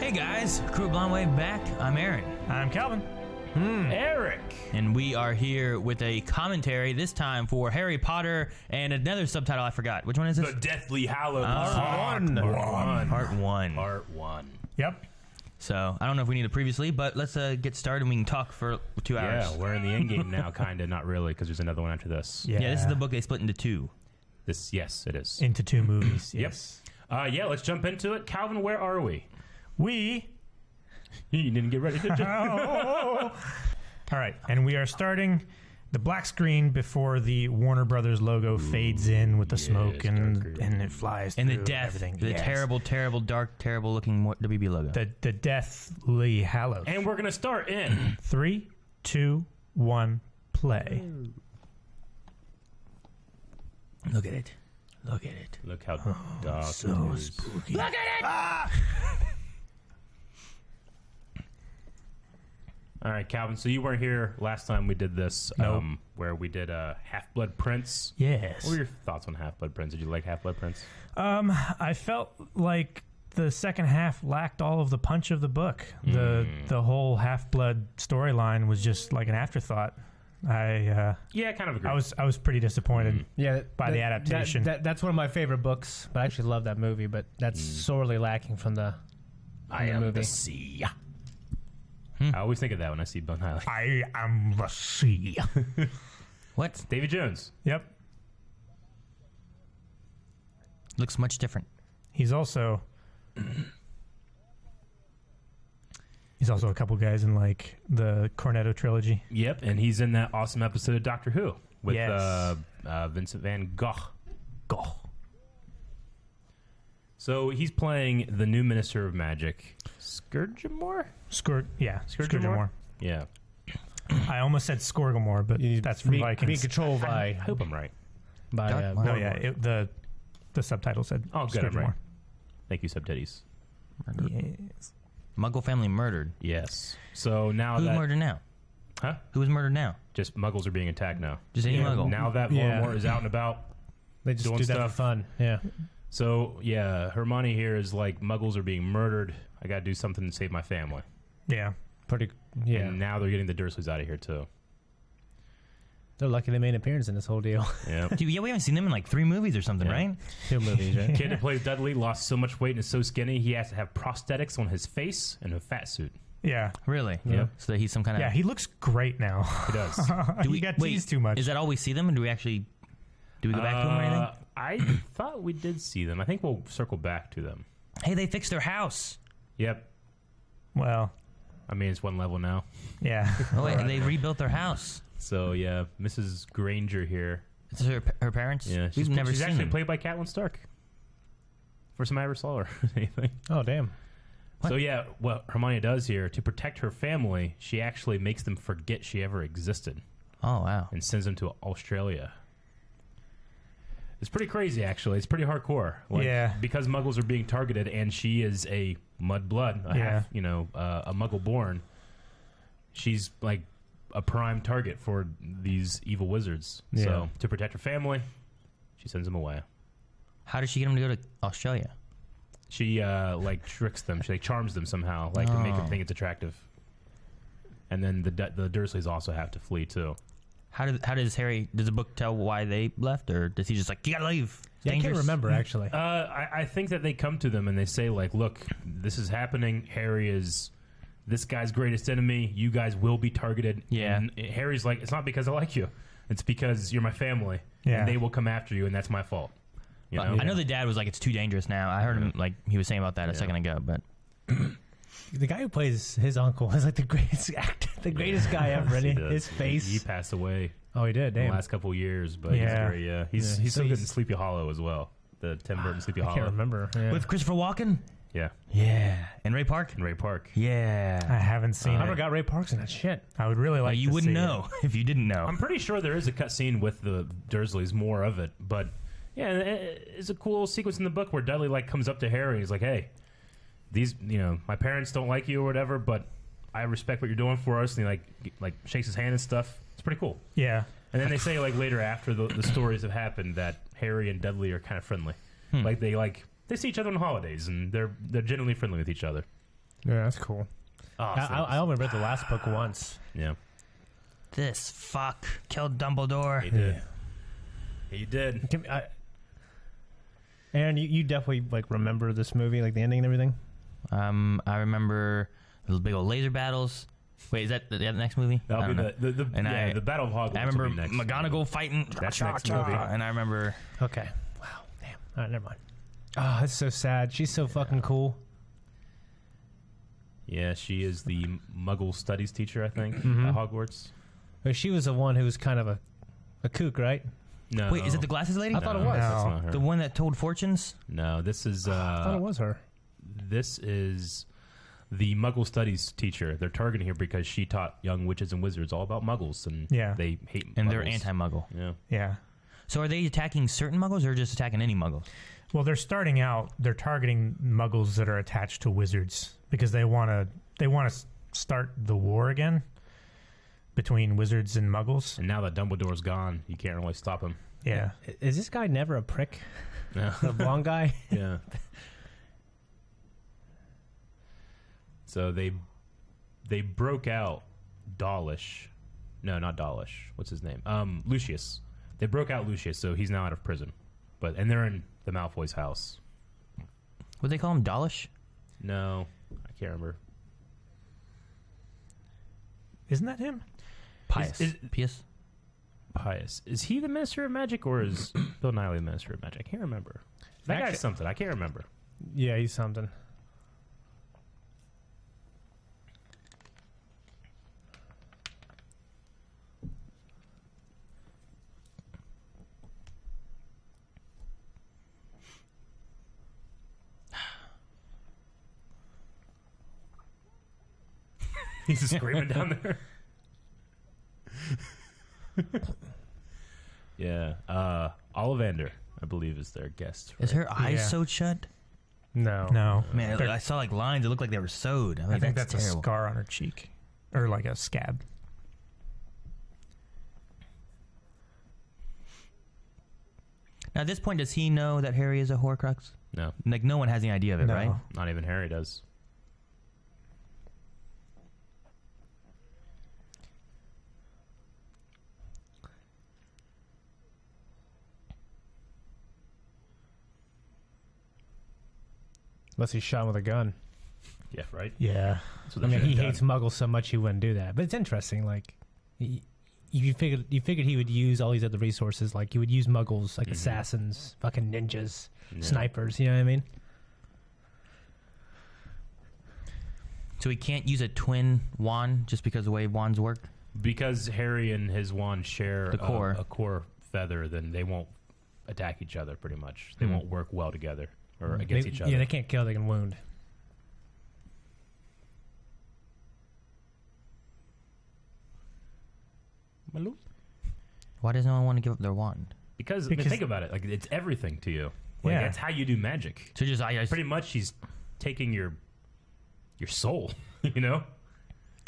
Hey guys, Crew Blonde Way back. I'm Aaron. I'm Calvin. Eric. And we are here with a commentary, this time for Harry Potter and another subtitle I forgot. Which one is this? The Deathly Hallows. Part 1. Yep. So, I don't know if we need a previously, but let's get started and we can talk for 2 hours. Yeah, we're in the end game now, kind of, not really, because there's another one after this. Yeah, this is the book they split into 2. Yes, it is. Into 2 movies. Yes. Yep. Yeah, let's jump into it. Calvin, where are we? You didn't get ready, did you? All right, and we are starting the black screen before the Warner Brothers logo fades in with the smoke and it flies through. And the death, everything. the terrible, dark, terrible looking WB logo. The Deathly Hallows. And we're going to start in 3, 2, 1, play. Look at it. Look at it. Look how dark So it is. spooky. Look at it! All right, Calvin, so you weren't here last time we did this, Nope. where we did Half-Blood Prince. Yes. What were your thoughts on Half-Blood Prince? Did you like Half-Blood Prince? I felt like the second half lacked all of the punch of the book. The whole Half-Blood storyline was just like an afterthought. Yeah, I kind of agree. I was pretty disappointed. Yeah, by the adaptation. That's one of my favorite books, but I actually love that movie. But that's sorely lacking from the movie. the sea. I always think of that when I see Bun Highlight. I am the sea. What? Davy Jones. Yep. Looks much different. He's also a couple guys in like the Cornetto trilogy. Yep, and he's in that awesome episode of Doctor Who with Yes. Vincent Van Gogh. Go. So he's playing the new Minister of Magic, Scourgemore? Scourgemore. Yeah. I almost said Scourgemore, but that's from being Vikings. controlled I by hope I'm right. God, No, yeah, the subtitle said Oh, good, I'm Scourgemore. right. Thank you, Subtitties. Yes. Muggle family murdered. Yes. So now Who's that... murdered now? Huh? Who was murdered now? Just Muggles are being attacked now. Just any Muggle? Now that Voldemort is out and about, they just doing do that stuff. for fun. Yeah, So, yeah, Hermione here is like, Muggles are being murdered. I got to do something to save my family. Yeah. pretty. Yeah, And now they're getting the Dursleys out of here, too. they're lucky they made an appearance in this whole deal. Yeah. Dude, yeah, we haven't seen them in like 3 movies or something, Yeah. right? 2 movies, right? Kid that plays Dudley lost so much weight and is so skinny, he has to have prosthetics on his face and a fat suit. Yeah. Really? Yeah. So that he's some kind of... Yeah, he looks great now. He does. He got teased too much. Is that all we see them, or do we actually... Do we go back to them or anything? I thought we did see them. I think we'll circle back to them. Hey, they fixed their house. Yep. Well, I mean, it's one level now. yeah. Oh, wait, they rebuilt their house. So, yeah, Mrs. Granger here. It's her parents? Yeah, We've never she's seen actually them. played by Catelyn Stark. First time I ever saw her. Anything. Oh, damn. What? So, yeah, what Hermione does here, to protect her family, she actually makes them forget she ever existed Oh, wow. and sends them to Australia. It's pretty crazy, actually. It's pretty hardcore. Like, Yeah. Because Muggles are being targeted, and she is a mudblood, half, a Muggle born. She's like a prime target for these evil wizards. Yeah. So to protect her family, she sends them away. How does she get them to go to Australia? She tricks them. She charms them somehow, to make them think it's attractive. And then the Dursleys also have to flee too. How does Harry... Does the book tell why they left, or does he just like, you gotta leave? It's Yeah, I can't dangerous? remember actually. I think that they come to them and they say, like, look, this is happening. Harry is this guy's greatest enemy. You guys will be targeted. Yeah. And Harry's like, it's not because I like you. It's because you're my family. Yeah. And they will come after you, and that's my fault. You know? I know the dad was like, it's too dangerous now. I heard him, like, he was saying about that a second ago, but... The guy who plays his uncle is like the greatest actor, the greatest guy ever. He And does. his face. He passed away Oh, he did. in the Damn. last couple of years, but Yeah. he's great. Yeah. He's Yeah, so he's- good in Sleepy Hollow as well. The Tim Burton Sleepy I Hollow. can't remember. Yeah. With Christopher Walken? Yeah. Yeah. And Ray Park? And Ray Park. I Yeah. haven't seen I it. forgot Ray Park's in that shit. I would really like you to wouldn't see know if you didn't know. I'm pretty sure there is a cut scene with the Dursleys, more of it, but yeah, it's a cool sequence in the book where Dudley like comes up to Harry and he's like, "Hey, these, my parents don't like you or whatever, but I respect what you're doing for us." And he like shakes his hand and stuff. It's pretty cool. it. Yeah. And then they say like later after the stories have happened that Harry and Dudley are kind of friendly. Like they see each other on holidays and they're generally friendly with each other. Yeah, that's cool. Oh, I only read the last book once. yeah. This fuck killed Dumbledore. He did. He did. Aaron, you definitely like remember this movie, like the ending and everything. I remember those big old laser battles. Wait, is that the next movie? That'll be the Battle of Hogwarts. I remember will be next McGonagall fighting. That's next movie. And I remember. Okay. Wow. Damn. All right, never mind. Oh, that's so sad. She's so fucking cool. Yeah, she is the Muggle studies teacher, I think, at Hogwarts. But she was the one who was kind of a kook, right? No. Wait, is it the glasses lady? I thought it was. That's not her. The one that told fortunes? No, this is. I thought it was her. This is the Muggle studies teacher. They're targeting her because she taught young witches and wizards all about Muggles, and they hate. And Muggles. they're anti-Muggle. Yeah. Yeah. So are they attacking certain Muggles or just attacking any Muggles? Well, they're starting out. They're targeting Muggles that are attached to wizards because they want to start the war again between wizards and Muggles. And now that Dumbledore's gone, you can't really stop him. Yeah. Is this guy never a prick? Yeah. The blonde guy? Yeah. So they broke out Dawlish. No, not Dawlish. What's his name? Lucius. They broke out Lucius, so he's now out of prison. And they're in the Malfoy's house. Would they call him Dawlish? No, I can't remember. Isn't that him? Pious. Pious? Pious. Is he the Minister of Magic or is Bill Nighy the Minister of Magic? I can't remember. That guy's something. I can't remember. Yeah, he's something. He's just screaming down there. Yeah. Ollivander, I believe, is their guest. Is her eyes Yeah. sewed shut? No. No. Man, I saw like lines that looked like they were sewed. I think that's a terrible. scar on her cheek. Or like a scab. Now, at this point, does he know that Harry is a Horcrux? No, Like, no one has any idea of it, No. right? not even Harry does. Unless he's shot with a gun. Yeah, right? Yeah. That's what I they mean, he should've hates done. Muggles so much he wouldn't do that. But it's interesting. Like, you figured he would use all these other resources. Like, he would use Muggles, like assassins, fucking ninjas, Yeah. snipers. You know what I mean? So he can't use a twin wand just because of the way wands work? Because Harry and his wand share The core. a core feather, then they won't attack each other, pretty much. They won't work well together or against each other. Yeah, they can't kill. They can wound. Why does no one want to give up their wand? Because I mean, think about it. Like, it's everything to you. Like, Yeah. that's how you do magic. So just Pretty much, he's taking your soul. You know.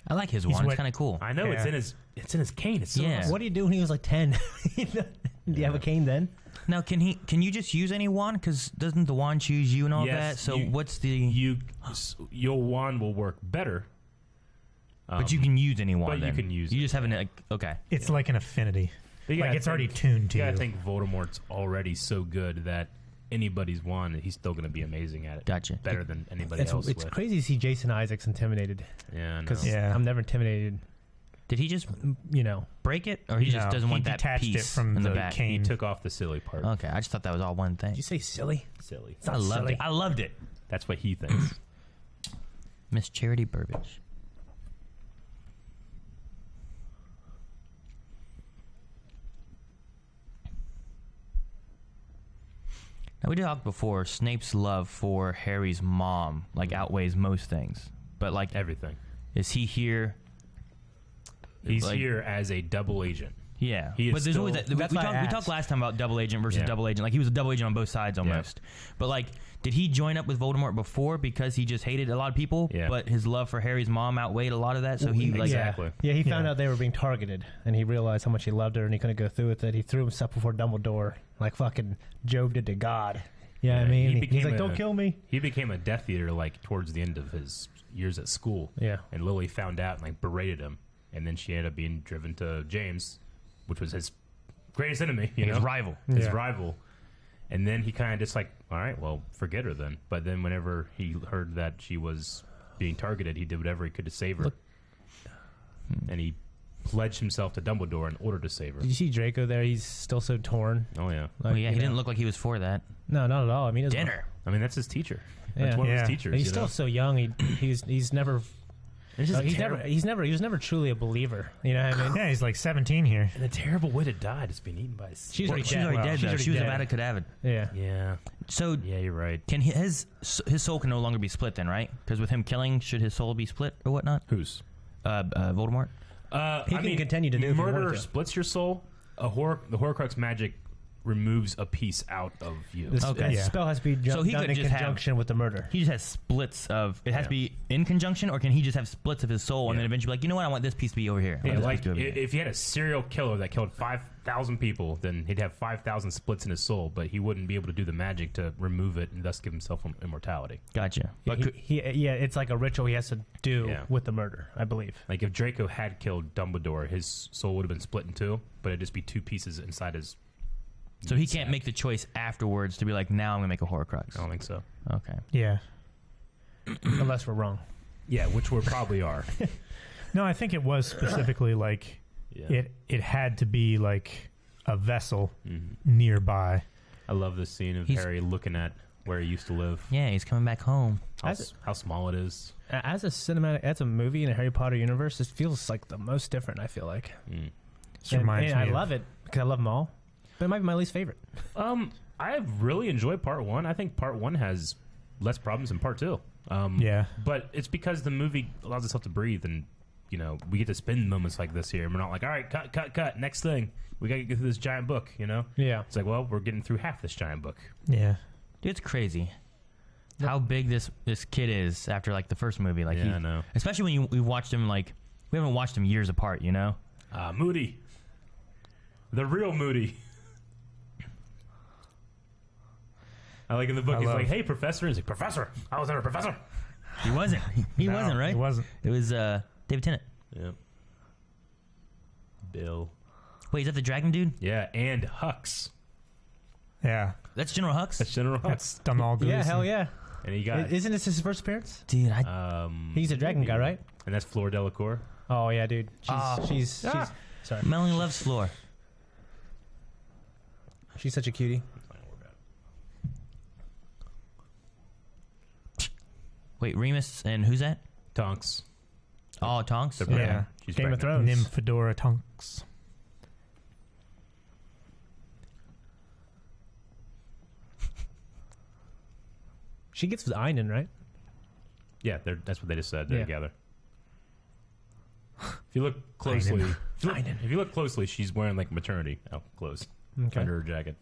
I like his He's wand. It's what- kind of cool. I know Yeah. it's in his cane. It's so Yeah. awesome. What did he do when he was like 10? Did you have a cane then? Now, can you just use any wand? Because doesn't the wand choose you and all Yes, that? So you- what's the? Your wand will work better. But you can use any wand. but you then. can use You it, just have an okay. It's like an affinity. But you Like gotta it's already think- tuned to Yeah, you. I think Voldemort's already so good that anybody's wand, he's still going to be amazing at it. Gotcha. Better than anybody It's else. it's with. crazy to see Jason Isaacs intimidated. Yeah, I know. Because Yeah. I'm never intimidated. Did he just You know. break it, or he just No, doesn't he want that detached it piece from in the the back? cane. He took off the silly part. Okay, I just thought that was all one thing. Did you say silly? Silly. It's not I loved silly. it. I loved it. That's what he thinks. Miss Charity Burbage. Now, we talked before, Snape's love for Harry's mom, like, outweighs most things. But, like, Everything. is he here? He's Like- here as a double agent. Yeah. He is But there's still- always that. We That's why I talked asked. last time about double agent versus Yeah. double agent. Like, he was a double agent on both sides almost. But, like, did he join up with Voldemort before because he just hated a lot of people? Yeah. But his love for Harry's mom outweighed a lot of that? So he, like, Exactly. Yeah, he found Yeah. out they were being targeted, and he realized how much he loved her, and he couldn't go through with it. He threw himself before Dumbledore, like fucking Job did to God. Yeah, I mean, he he's became like, a- "Don't kill me." He became a Death Eater like towards the end of his years at school. Yeah. And Lily found out and like berated him, and then she ended up being driven to James, which was his greatest enemy, His know? rival. His Yeah. rival. And then he kind of just like, all right, well, forget her then. But then whenever he heard that she was being targeted, he did whatever he could to save her. And he pledged himself to Dumbledore in order to save her. Did you see Draco there? He's still so torn. Oh yeah. Oh, yeah, you he didn't know. look like he was for that. No, not at all. I mean, it was Dinner. I mean, that's his teacher. Yeah. That's one of Yeah. his teachers. He's you still know? so young. He's never. It's just a He terrible- was never truly a believer. You know what I mean? Yeah, he's like 17 here. And a terrible way to die, just being eaten by a She's Well, already she's dead. already Well, dead, she's though. already She was dead. about cadaver. Yeah. Yeah. So Yeah, you're right. can his soul can no longer be split then, right? Because with him killing, should his soul be split or whatnot? Who's? Voldemort. He can continue to do it if he murder wanted to. splits your soul. The Horcrux magic removes a piece out of you. This Okay. Yeah. spell has to be So he done could in just have- conjunction with the murder. He just has splits of. It has to Yeah. be in conjunction, or can he just have splits of his soul and Yeah. then eventually be like, you know what, I want this piece to be over here. I want this Like piece to be over here. if he had a serial killer that killed 5,000 people, then he'd have 5,000 splits in his soul, but he wouldn't be able to do the magic to remove it and thus give himself immortality. Gotcha. But Yeah, it's like a ritual he has to do Yeah. with the murder, I believe. Like if Draco had killed Dumbledore, his soul would have been split in two, but it'd just be two pieces inside his. so he can't make the choice afterwards to be like, now I'm gonna make a Horcrux. I don't think so. Okay. Yeah. Unless we're wrong. Yeah, which we probably are. No, I think it was specifically like Yeah. it had to be like a vessel Mhm. nearby. I love this scene of He's- Harry looking at where he used to live. Yeah, he's coming back home. How small it is. As a movie in a Harry Potter universe, it feels like the most different, I feel like. Mm. This reminds me I of- love it because I love them all. But it might be my least favorite. I really enjoyed part one. I think part one has less problems than part two. Yeah. But it's because the movie allows itself to breathe, and we get to spend moments like this here. And we're not like, all right, cut, next thing. We got to get through this giant book. Yeah. It's like, well, we're getting through half this giant book. Yeah. Dude, it's crazy how big this kid is after like the first movie. Like, Yeah, I know. especially when we watched him like we haven't watched him years apart. Moody, the real Moody. I like in the book. I He's love- like, "Hey, professor." He's like, "Professor, I was never a professor." He wasn't. He No, wasn't, right? He wasn't. It was David Tennant. Yep. Bill. Wait, is that the dragon dude? Yeah, and Hux. Yeah. That's General Hux. That's General Hux. That's done all good. Yeah, hell yeah. And he got Isn't this his first appearance? Dude, I He's a dragon guy, right? And that's Fleur Delacour. Oh, yeah, dude. Oh. She's sorry. Melanie loves Floor. She's such a cutie. Wait, Remus and who's that? Tonks. Oh, Tonks. They're Yeah. pregnant. She's Game of pregnant. Thrones. Nymphadora Tonks. She gets with Einan, right? Yeah, that's what they just said. They're Yeah. together. If you look closely, if you look closely, she's wearing like maternity clothes Okay. under her jacket.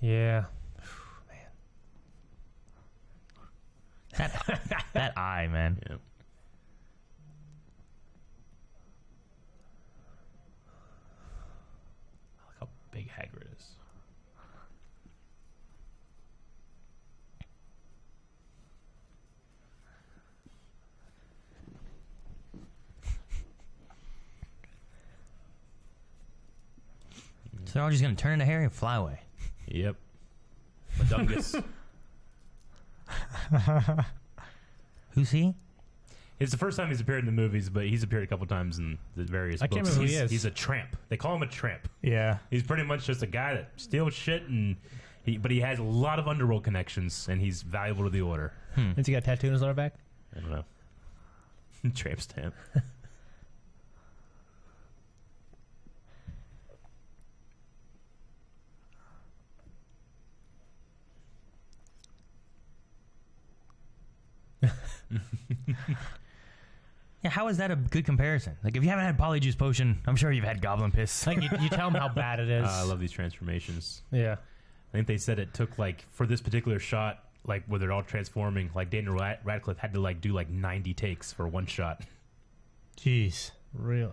Yeah. That eye, man. Yeah. I like how big Hagrid is. So they're all just gonna turn into Harry and fly away. Yep. Madungus. Who's he? It's the first time he's appeared in the movies, but he's appeared a couple times in the various I books. can't remember who he is. He's a tramp. They call him a tramp. Yeah. He's pretty much just a guy that steals shit, but he has a lot of underworld connections, and he's valuable to the order. Has he got a tattoo on his lower back? I don't know. Tramp stamp. Yeah, how is that a good comparison? Like, if you haven't had Polyjuice Potion, I'm sure you've had Goblin Piss. Like you tell him how bad it is. I love these transformations. Yeah. I think they said it took for this particular shot, where they're all transforming, Daniel Radcliffe had to do 90 takes for one shot. Jeez. Really?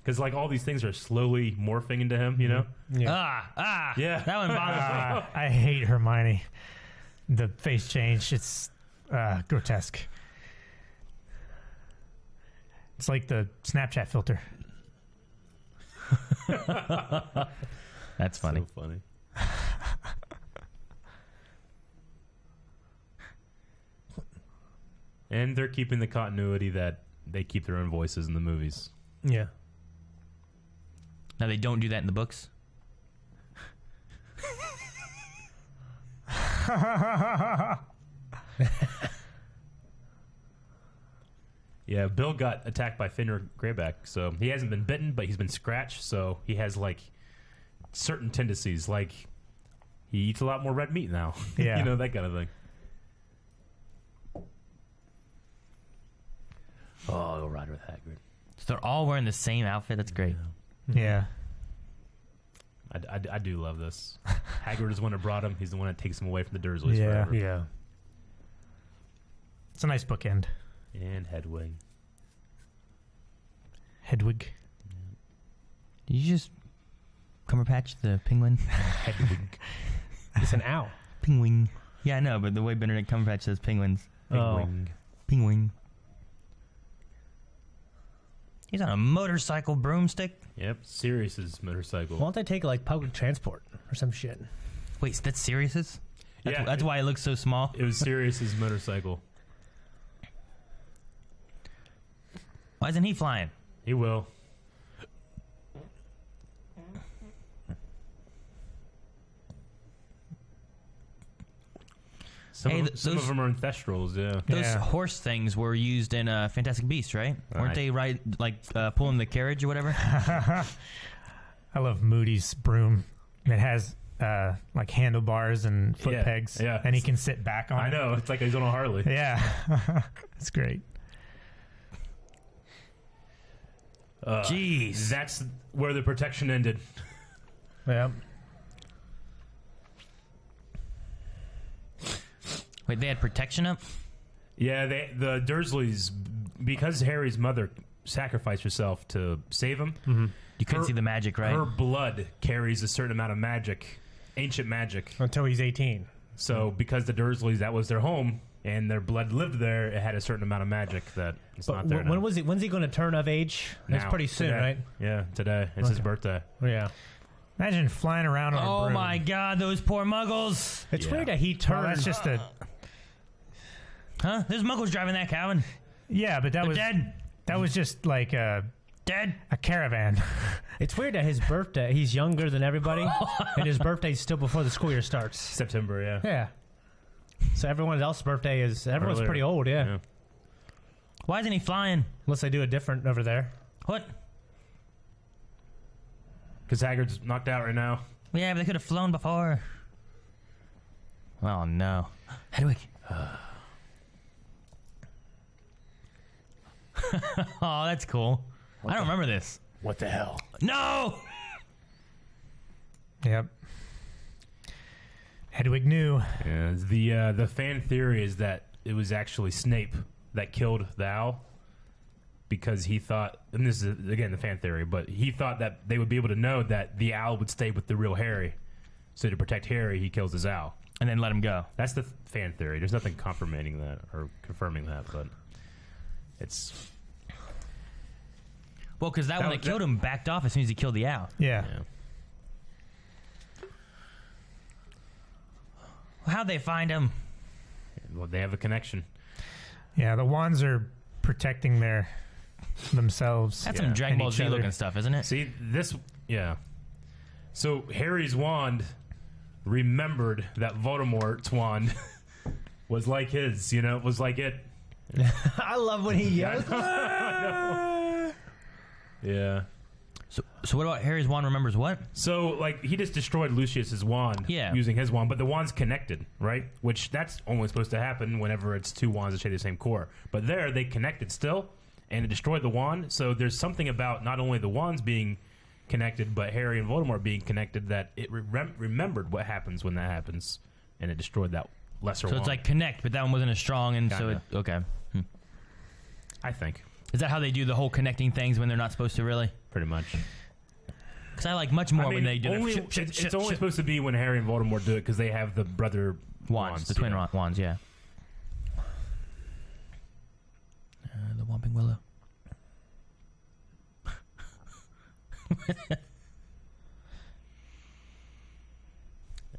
Because like all these things are slowly morphing into him, you know? Yeah. Yeah. That one bothers me. I hate Hermione. The face change, it's grotesque. It's like the Snapchat filter. That's funny. So funny. And they're keeping the continuity that they keep their own voices in the movies. Yeah. Now they don't do that in the books. Yeah, Bill got attacked by Fenrir Greyback, so he hasn't been bitten, but he's been scratched, so he has like certain tendencies, like he eats a lot more red meat now. Yeah. You know, that kind of thing. Oh, I'll ride with Hagrid. So they're all wearing the same outfit. That's great. Yeah. I do love this. Hagrid is the one that brought him. He's the one that takes him away from the Dursleys Yeah. forever. Yeah. It's a nice bookend. And Hedwig. Hedwig. Did you just Cumberpatch the penguin? Hedwig. It's an owl. Penguin. Yeah, I know, but the way Benedict Cumberpatch says penguins. Penguin. Penguin. He's on a motorcycle broomstick. Yep, Sirius's motorcycle. Why don't they take like public transport or some shit? Wait, that's Sirius's? Yeah. That's why it looks so small. It was Sirius's motorcycle. Why isn't he flying? He will. Some, Hey, some of them are ancestrals, yeah. Those Yeah. horse things were used in Fantastic Beasts, right? Weren't they pulling the carriage or whatever? I love Moody's broom. It has like handlebars and foot Yeah, pegs. yeah. And he can sit back on I it. know, it's like he's on a Harley. Yeah. It's great. Jeez. That's where the protection ended. Yeah. Wait, they had protection up? Yeah, the Dursleys, because Harry's mother sacrificed herself to save him, You couldn't see the magic, right? her blood carries a certain amount of magic, ancient magic. Until he's 18. So because the Dursleys, that was their home, and their blood lived there, it had a certain amount of magic that it's But not there now. when's he going to turn of age? It's Now, pretty soon, today. right? Yeah, today. It's his birthday. Yeah. Imagine flying around on a Oh broom. my god, those poor muggles. It's Yeah. weird that he Well, turned. that's just a... Huh? There's muggles driving that cabin. Yeah, but that They're was... dead. That was just like a Dead. caravan. It's weird that his birthday, he's younger than everybody, and his birthday's still before the school year starts. September, yeah. Yeah. So everyone else's birthday everyone's Earlier. pretty old, yeah. Why isn't he flying? Unless they do it different over there. What? Because Hagrid's knocked out right now. Yeah, but they could have flown before. Oh no. Hedwig. Oh, that's cool. I don't remember this. What the hell? No! Yep. Hedwig knew. Yeah, the fan theory is that it was actually Snape that killed the owl because he thought, and this is again the fan theory, but he thought that they would be able to know that the owl would stay with the real Harry. So to protect Harry, he kills his owl. And then let him go. That's the fan theory. There's nothing confirming that or confirming that, but it's Well, because that That one was- that killed him backed off as soon as he killed the owl. Yeah. yeah. How'd they find him? Well, they have a connection. Yeah, the wands are protecting themselves. That's Yeah. some Dragon And Ball each Z other. looking stuff, isn't it? See this, yeah. So Harry's wand remembered that Voldemort's wand was like his. You know, was like it. I love when he yells. Yeah. So what about Harry's wand remembers what? So, like, he just destroyed Lucius's wand using his wand, but the wand's connected, right? Which that's only supposed to happen whenever it's two wands that share the same core. But there, they connected still, and it destroyed the wand. So there's something about not only the wands being connected, but Harry and Voldemort being connected that it remembered what happens when that happens, and it destroyed that lesser So wand. it's like connect, but that one wasn't as strong, and Kinda. so it... Okay. I think. Is that how they do the whole connecting things when they're not supposed to really? Pretty much. Because I like much more when they do only, that. It's only supposed to be when Harry and Voldemort do it because they have the brother wands. The twin wands, yeah. The Whomping Willow.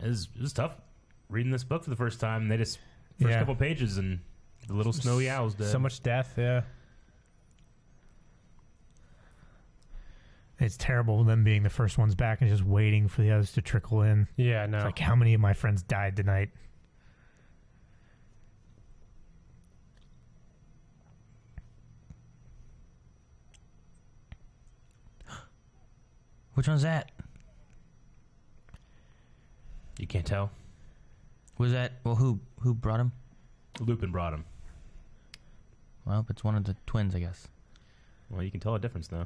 It was tough reading this book for the first time. They just first couple pages and the little snowy owl's dead. So much death, yeah. It's terrible them being the first ones back and just waiting for the others to trickle in. Yeah, no. It's like, how many of my friends died tonight? Which one's that? You can't tell. Was that? Well, who brought him? Lupin brought him. Well, it's one of the twins, I guess. Well, you can tell a difference though.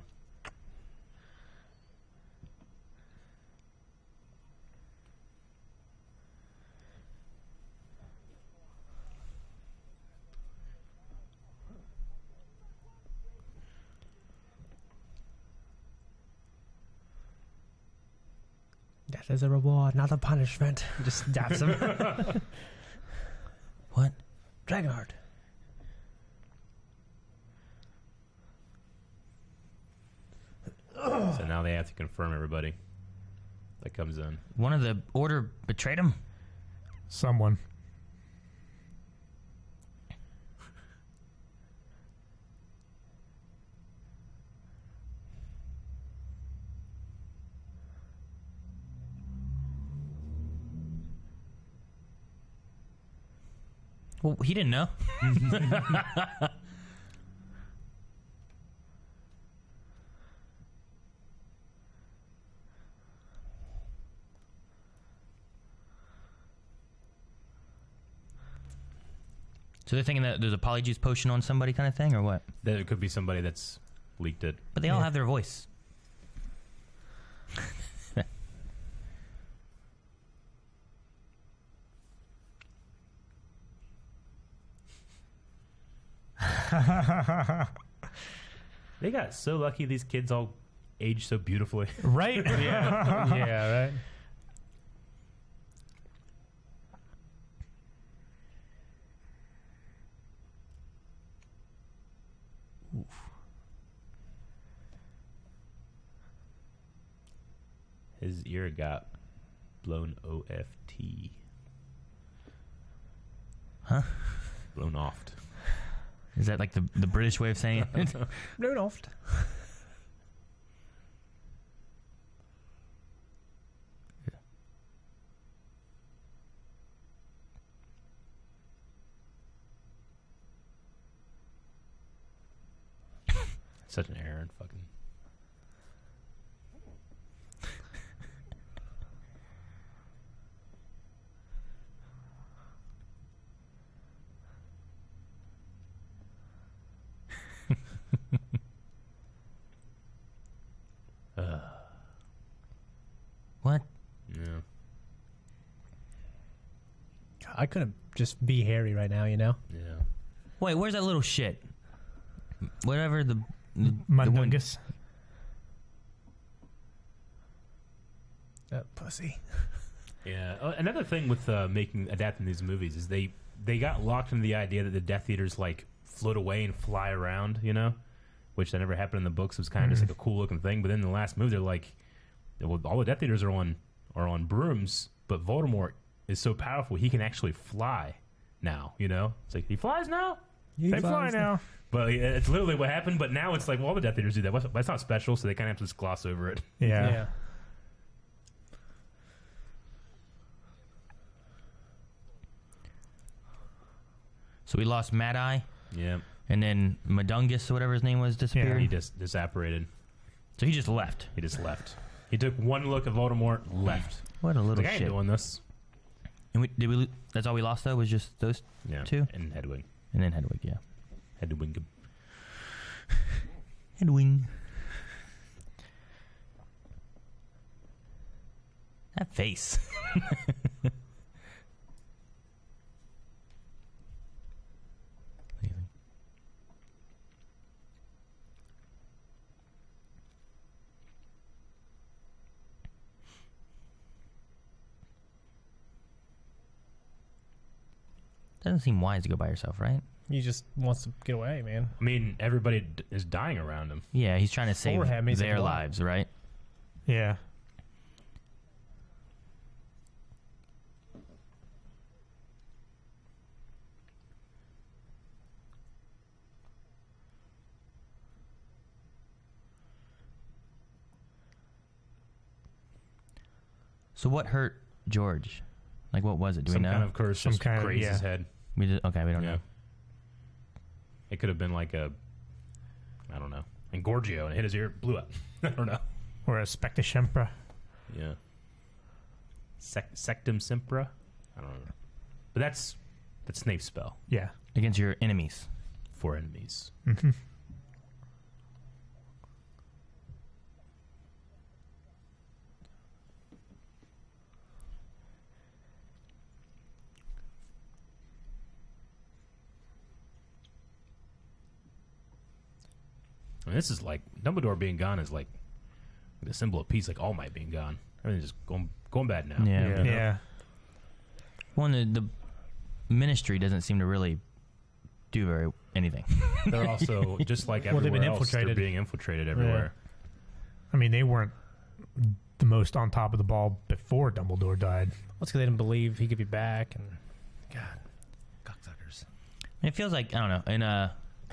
That is a reward, not a punishment. Just daps him. What? Dragonheart. So now they have to confirm everybody that comes in. One of the Order betrayed him? Someone. Well, he didn't know. So they're thinking that there's a polyjuice potion on somebody kind of thing, or what? That it could be somebody that's leaked it. But they all have their voice. They got so lucky these kids all aged so beautifully. Right? Yeah. Yeah, right. His ear got blown OFT. Huh? Blown off. Is that like the British way of saying it? No, oft. Such an error in fucking. What? Yeah. I couldn't just be Harry right now, you know? Yeah. Wait, where's that little shit? Whatever the one. Mundungus. Pussy. Yeah. Another thing with adapting these movies is they got locked into the idea that the Death Eaters like float away and fly around, you know, which that never happened in the books. It was kind of just like a cool looking thing. But then in the last movie, they're like, well, all the Death Eaters are on brooms, but Voldemort is so powerful he can actually fly now. You know, it's like he flies now. They fly now. But it's literally what happened. But now it's like, well, all the Death Eaters do that. But it's not special, so they kind of have to just gloss over it. Yeah. So we lost Mad Eye, Yeah. and then Mundungus, or whatever his name was, disappeared. He just evaporated. So he just left. He just left. He took one look at Voldemort, left. What a little Like, I ain't shit. doing this. And that's all we lost, though, was just those Yeah. two? And Hedwig. And then Hedwig, yeah. Hedwig. Hedwig. That face. Doesn't seem wise to go by yourself, right? He just wants to get away, man. I mean, everybody is dying around him. Yeah, he's trying to save Forehead makes their it blind. lives, right? Yeah. So what hurt George? Like, what was it? Do Some we know? kind of curse Some just kind of- grazed yeah. his head. We don't know. It could have been like a, I don't know, Engorgio, and it hit his ear, blew up. I don't know. Or a Spectashempra. Yeah. Sectum Sempra? I don't know. But that's Snape's spell Yeah. Against your enemies. for enemies. Mm-hmm. I mean, this is like Dumbledore being gone is like the symbol of peace, like All Might being gone. Everything's just going bad now. Yeah. You know? Yeah. Well, the ministry doesn't seem to really do very anything. They're also just like Well, they've everywhere been else. infiltrated. They're being infiltrated everywhere. I mean, they weren't the most on top of the ball before Dumbledore died. That's because they didn't believe he could be back, and God, cocksuckers. It feels like, I don't know,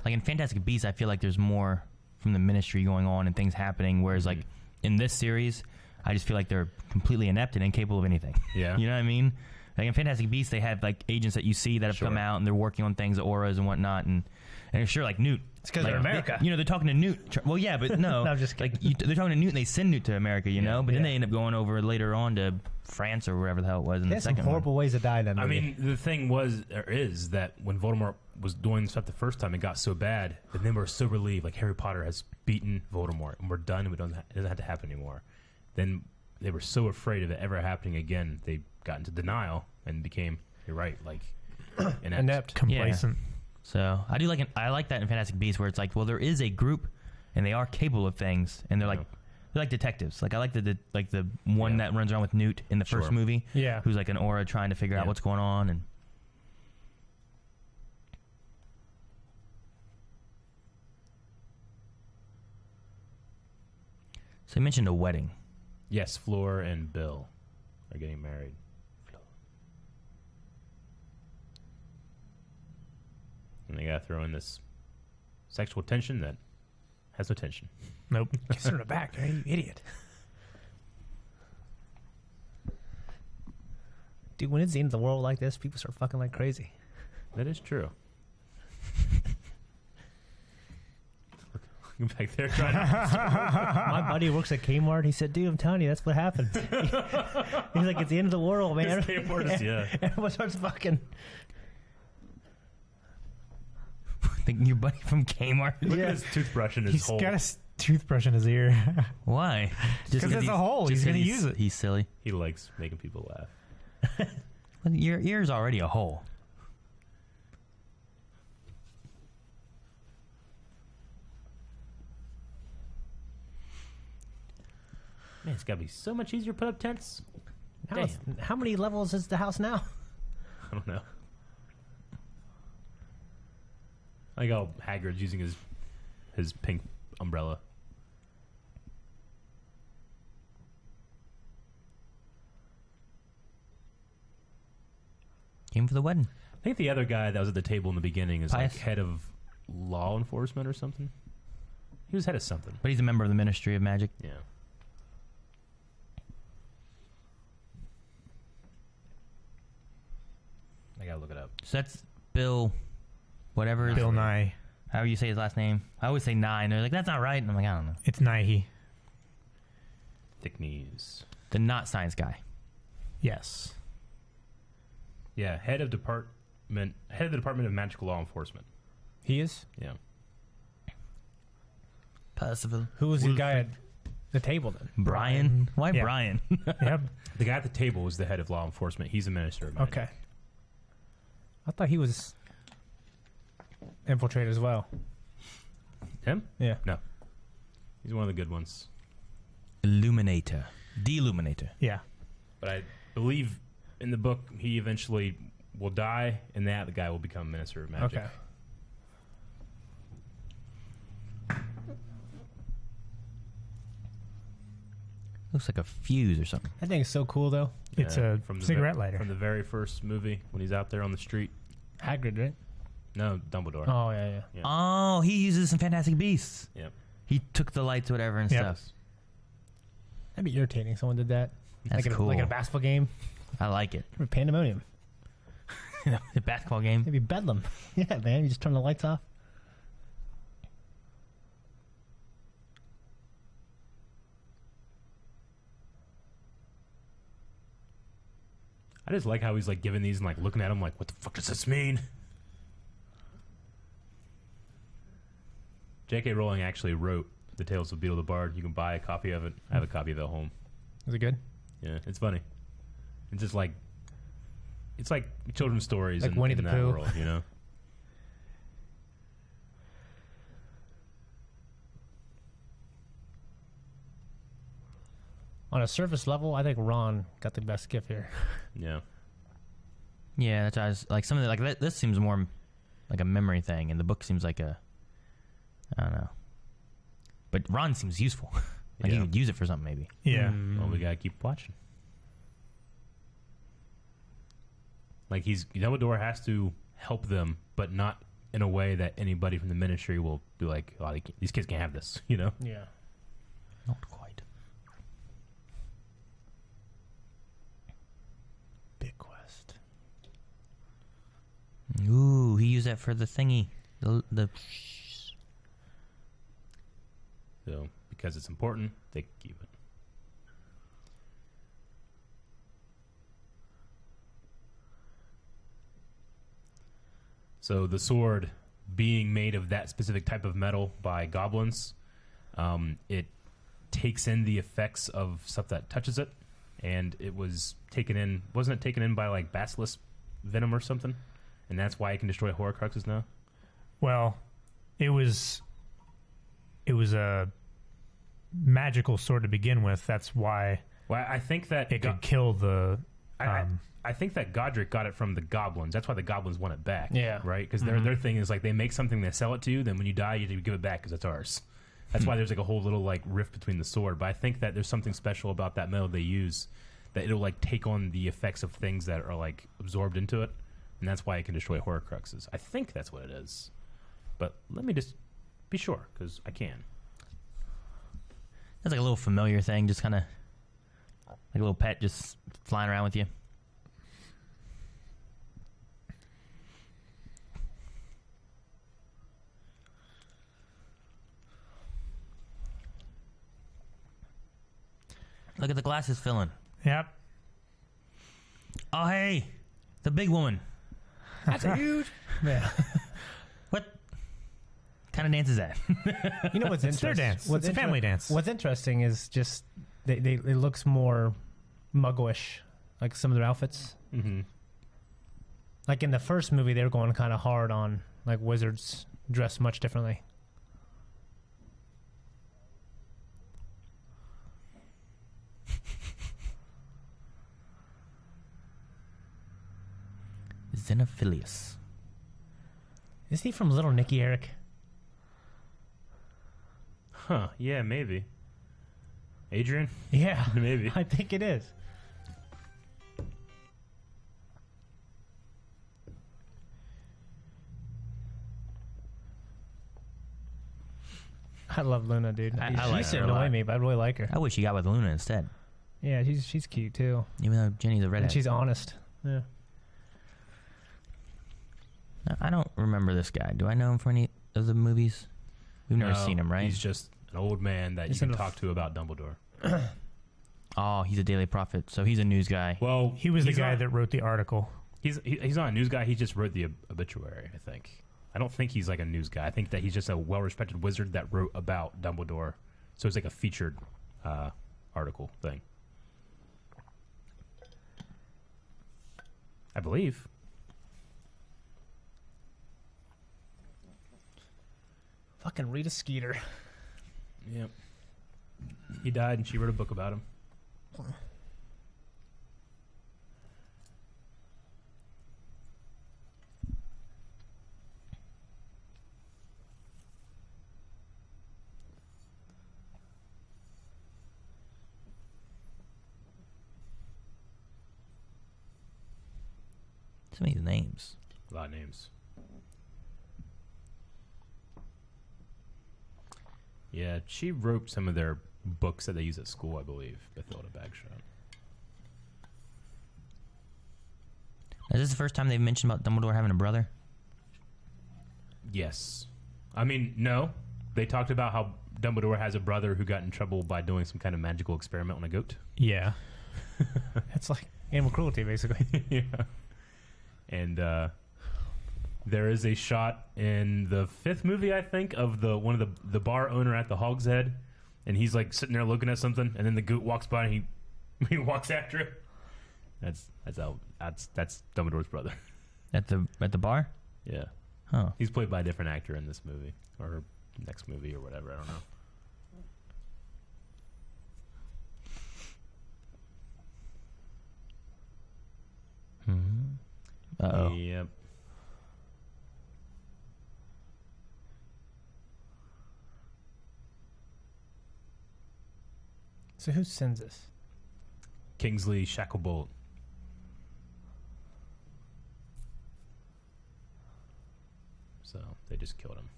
in Fantastic Beasts, I feel like there's more from the ministry going on and things happening, whereas like in this series, I just feel like they're completely inept and incapable of anything. Yeah. You know what I mean? Like in Fantastic Beasts, they have like agents that you see that have come out and they're working on things, auras and whatnot, and sure, like Newt. It's because like, they're America. They're talking to Newt. Well, yeah, but no. No, I'm just kidding. Like they're talking to Newt and they send Newt to America, you know? But then Yeah. they end up going over later on to France or wherever the hell it was in the There's some second horrible ways to die in that I movie. mean, the thing is that when Voldemort was doing stuff the first time, it got so bad, and then we're so relieved, like Harry Potter has beaten Voldemort, and we're done, and it doesn't have to happen anymore. Then they were so afraid of it ever happening again, they got into denial and became, you're right, like inept. Complacent. So I like that in Fantastic Beasts where it's like, well, there is a group, and they are capable of things, and they're like detectives. Like I like the one that runs around with Newt in the first movie, Yeah. who's like an aura trying to figure out what's going on, and so you mentioned a wedding. Yes, Fleur and Bill are getting married. And they gotta throw in this sexual tension that has no tension. Nope. Kiss her in the back, you idiot. Dude, when it's the end of the world like this, people start fucking like crazy. That is true. Look back there trying to... My buddy works at Kmart. He said, dude, I'm telling you, that's what happens. He's like, it's the end of the world, man. Yeah. Everyone starts fucking. Your buddy from Kmart. Look at his toothbrush in his He's hole. got a toothbrush in his ear. Why? Just 'Cause it's a hole. He's gonna use it. He's silly. He likes making people laugh. Well, your ear's already a hole. Man, it's gotta be so much easier to put up tents. How many levels is the house now? I don't know. I like how Hagrid's using his pink umbrella. Came for the wedding. I think the other guy that was at the table in the beginning is Pius? like head of law enforcement or something. He was head of something. But he's a member of the Ministry of Magic. Yeah. I gotta look it up. So that's Bill, whatever. Bill Nye. However you say his last name. I always say Nye, and they're like, that's not right. And I'm like, I don't know. It's Nighy. Thick knees. The not science guy. Yes. Yeah, head of the Department of Magical Law Enforcement. He is? Yeah. Percival. Who was the guy at the table then? Brian? Why Yeah. Brian? Yep. The guy at the table was the head of law enforcement. He's a minister of magic. Okay. I thought he was infiltrated as well. Him? Yeah. No. He's one of the good ones. Illuminator. Deluminator. Yeah. But I believe in the book he eventually will die, and the guy will become Minister of Magic. Okay. Looks like a fuse or something. That thing is so cool, though. It's a from the cigarette lighter. From the very first movie, when he's out there on the street. Hagrid, right? No, Dumbledore. Oh, yeah. Yeah. Oh, he uses some Fantastic Beasts. Yep. He took the lights, whatever, and Yep. stuff. That'd be irritating if someone did that. That's like cool. Like in a basketball game. I like it. Pandemonium. The basketball game. Maybe bedlam. Yeah, man. You just turn the lights off. I just like how he's like giving these and like looking at them like, what the fuck does this mean? J.K. Rowling actually wrote The Tales of Beetle the Bard. You can buy a copy of it. I have a copy of it at home. Is it good? Yeah, it's funny. It's just like, it's like children's stories Like in, Winnie in the that Pooh. world, you know? On a surface level, I think Ron got the best gift here. Yeah. Yeah, that's why I was like some of the, like this seems more like a memory thing, and the book seems like a, I don't know. But Ron seems useful. Like he Yeah. could use it for something maybe. Yeah. Well, we gotta keep watching. Like Dumbledore has to help them, but not in a way that anybody from the Ministry will be like, "Oh, these kids can't have this," you know? Yeah. Not quite. Big quest. Ooh, he used that for the thingy. The So because it's important, they can keep it. So the sword being made of that specific type of metal by goblins, it takes in the effects of stuff that touches it, and it was taken in. Wasn't it taken in by like basilisk venom or something? And that's why it can destroy Horcruxes now. Well, it was a magical sword to begin with. That's why Well, I think that it could kill the. I think that Godric got it from the goblins. That's why the goblins want it back. Yeah. Right? Because their thing is like they make something, they sell it to you, then when you die, you give it back because it's ours. That's why there's like a whole little like rift between the sword. But I think that there's something special about that metal they use that it'll like take on the effects of things that are like absorbed into it, and that's why it can destroy Horcruxes. I think that's what it is. But let me just be sure because I can. That's like a little familiar thing, just kind of like a little pet just flying around with you. Look at the glasses filling. Yep. Oh, hey, the big woman. That's huge. Yeah. What kind of dance is that? You know what's It's their interesting? dance. It's a family dance. What's interesting is just it looks more Mugglish, like some of their outfits. Mm-hmm. Like in the first movie, they were going kind of hard on like wizards dressed much differently. Xenophilius. Is he from Little Nicky, Eric? Huh? Yeah, maybe. Adrian? Yeah, Maybe. I think it is. I love Luna, dude. I she like used to her a lot. annoy me, but I really like her. I wish you got with Luna instead, Yeah, she's cute too, even though Jenny's a redhead. and she's honest. Yeah. I don't remember this guy. Do I know him from any of the movies? We've never seen him, right? He's just an old man that He's you can in a talk to about Dumbledore. Oh, he's a Daily Prophet, so he's a news guy. Well, He was the he's guy not- that wrote the article. He's not a news guy. He just wrote the obituary, I think. I don't think he's like a news guy. I think that he's just a well-respected wizard that wrote about Dumbledore. So it's like a featured article thing. I believe. Fucking Rita Skeeter. Yep. He died, and she wrote a book about him. Some of these names. A lot of names. Yeah, she wrote some of their books that they use at school, I believe. Mathilda Bagshot. Is this the first time they've mentioned about Dumbledore having a brother? Yes. I mean, no. They talked about how Dumbledore has a brother who got in trouble by doing some kind of magical experiment on a goat. Yeah. It's like animal cruelty, basically. Yeah. And there is a shot in the 5th movie, I think, of one of the bar owner at the Hog's Head, and he's like sitting there looking at something, and then the goat walks by and he walks after it. That's Dumbledore's brother. At the bar? Yeah. Huh. He's played by a different actor in this movie or next movie or whatever. I don't know. Mm-hmm. Uh-oh. Yep. So who sends this? Kingsley Shacklebolt. So they just killed him.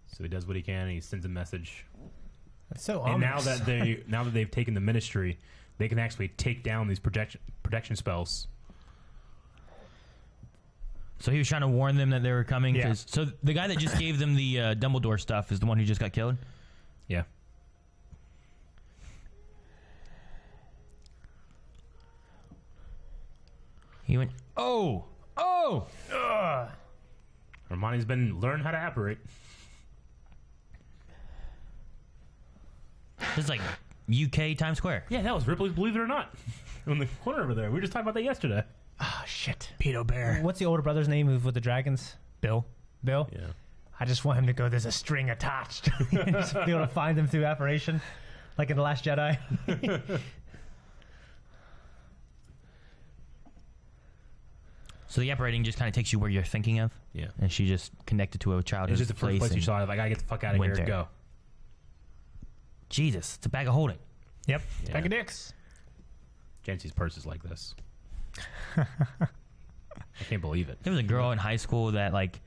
So he does what he can, and he sends a message. That's so And ominous. now that they've taken the ministry, they can actually take down these protection spells. So he was trying to warn them that they were coming. Yeah. So the guy that just gave them the Dumbledore stuff is the one who just got killed? Yeah. He went, oh! Hermione's been learning how to apparate. This is like UK Times Square. Yeah, that was Ripley's Believe It or Not. On the corner over there. We were just talking about that yesterday. Oh, shit. Pedo Bear. What's the older brother's name who's with the dragons? Bill. Bill? Yeah. I just want him to go, there's a string attached. Just be able to find them through apparition, like in The Last Jedi. So the apparating just kind of takes you where you're thinking of? Yeah. And she just connected to a childhood It's just the first place you and saw it. Like, I gotta get the fuck out of went here and there. go. Jesus, it's a bag of holding. Yep. Yeah. Bag of dicks. Jancy's purse is like this. I can't believe it. There was a girl in high school that, like,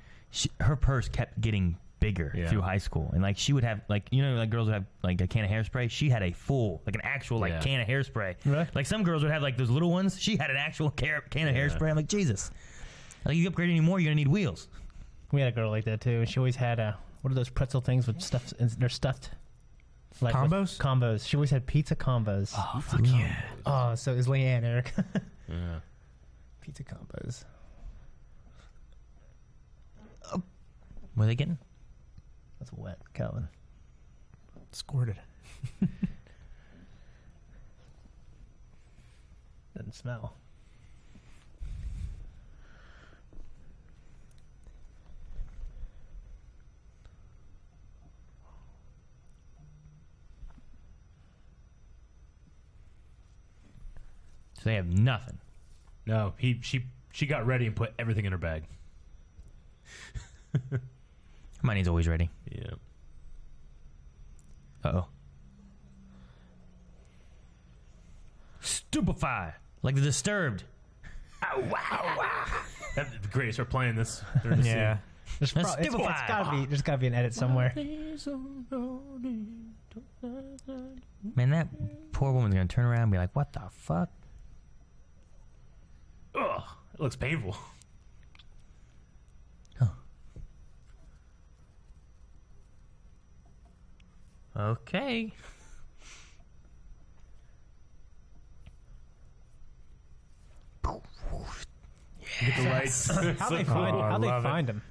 her purse kept getting bigger Yeah. through high school. And, like, she would have, like, you know, like girls would have, like, a can of hairspray. She had a full, like, an actual, like, Yeah. can of hairspray. Really? Like, some girls would have, like, those little ones. She had an actual can of hairspray. I'm like, Jesus. Like, you upgrade anymore, you're going to need wheels. We had a girl like that, too. And she always had, what are those pretzel things with stuff? They're stuffed. Like Combos? Combos. She always had pizza combos. Oh, fuck yeah. Oh, so is Leanne, Eric. Yeah. Pizza combos. What are they getting? That's wet, Calvin. Squirted. Doesn't smell. So they have nothing. No, she got ready and put everything in her bag. Hermione's always ready. Yeah. Uh-oh. Stupefy. Like the Disturbed. That'd be great. Start playing this. during the Yeah. There's That's it's stupefy. there's gotta be an edit somewhere. scene. Man, that poor woman's going to turn around and be like, what the fuck? Ugh, it looks painful. Okay. Get the lights. How they I love it. find him?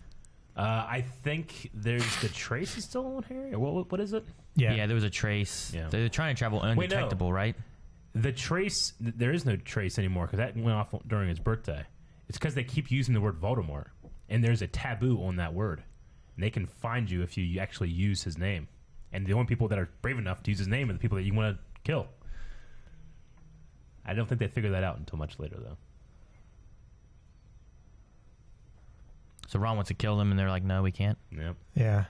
I think there's the trace is still on Harry. Or what is it? Yeah, there was a trace. Yeah. They're trying to travel Wait, no. undetectable, right? The trace, there is no trace anymore because that went off during his birthday. It's because they keep using the word Voldemort, and there's a taboo on that word. And they can find you if you actually use his name. And the only people that are brave enough to use his name are the people that you want to kill. I don't think they figured that out until much later, though. So Ron wants to kill them, and they're like, no, we can't. Yep. Yeah.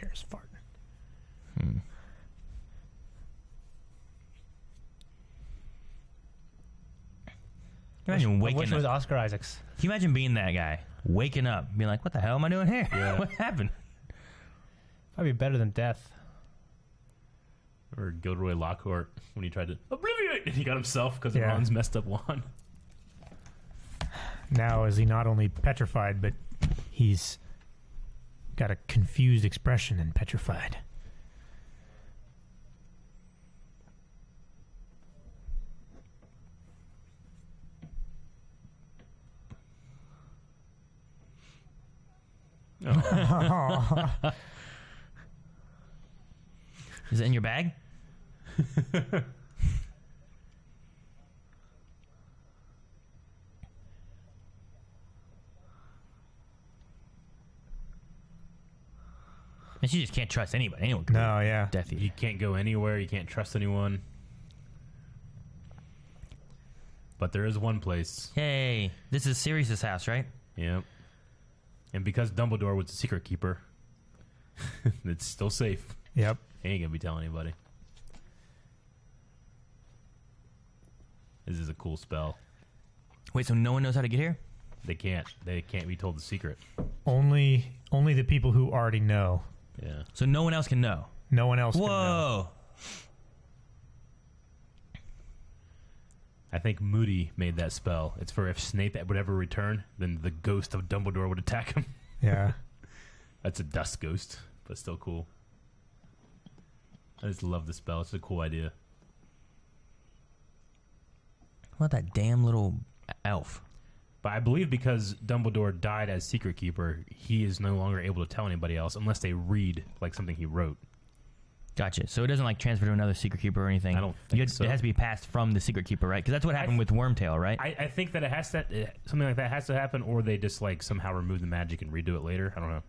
chair's farting. Imagine I waking wish it up. was Oscar Isaacs. Can you imagine being that guy, waking up, being like, "What the hell am I doing here? Yeah. What happened?" Probably better than death. Or Gilderoy Lockhart when he tried to obliviate and he got himself because Yeah. of Ron's messed up wand. Now is he not only petrified, but he's got a confused expression and petrified. Is it in your bag? And she just can't trust anybody. Anyone can No, yeah. death you. You can't go anywhere. You can't trust anyone. But there is one place. Hey, this is Sirius's house, right? Yeah. And because Dumbledore was the secret keeper, it's still safe. Yep. He ain't gonna be telling anybody. This is a cool spell. Wait, so no one knows how to get here? They can't. They can't be told the secret. Only the people who already know. Yeah. So no one else can know. No one else can know. Whoa. I think Moody made that spell. It's for if Snape would ever return, then the ghost of Dumbledore would attack him. Yeah. That's a dust ghost, but still cool. I just love the spell. It's a cool idea. What about that damn little elf? But I believe because Dumbledore died as secret keeper, he is no longer able to tell anybody else unless they read like something he wrote. Gotcha. So it doesn't like transfer to another secret keeper or anything. I don't think so. It has to be passed from the secret keeper, right? Because that's what happened with Wormtail, right? I think that it has to something like that has to happen, or they just like somehow remove the magic and redo it later. I don't know.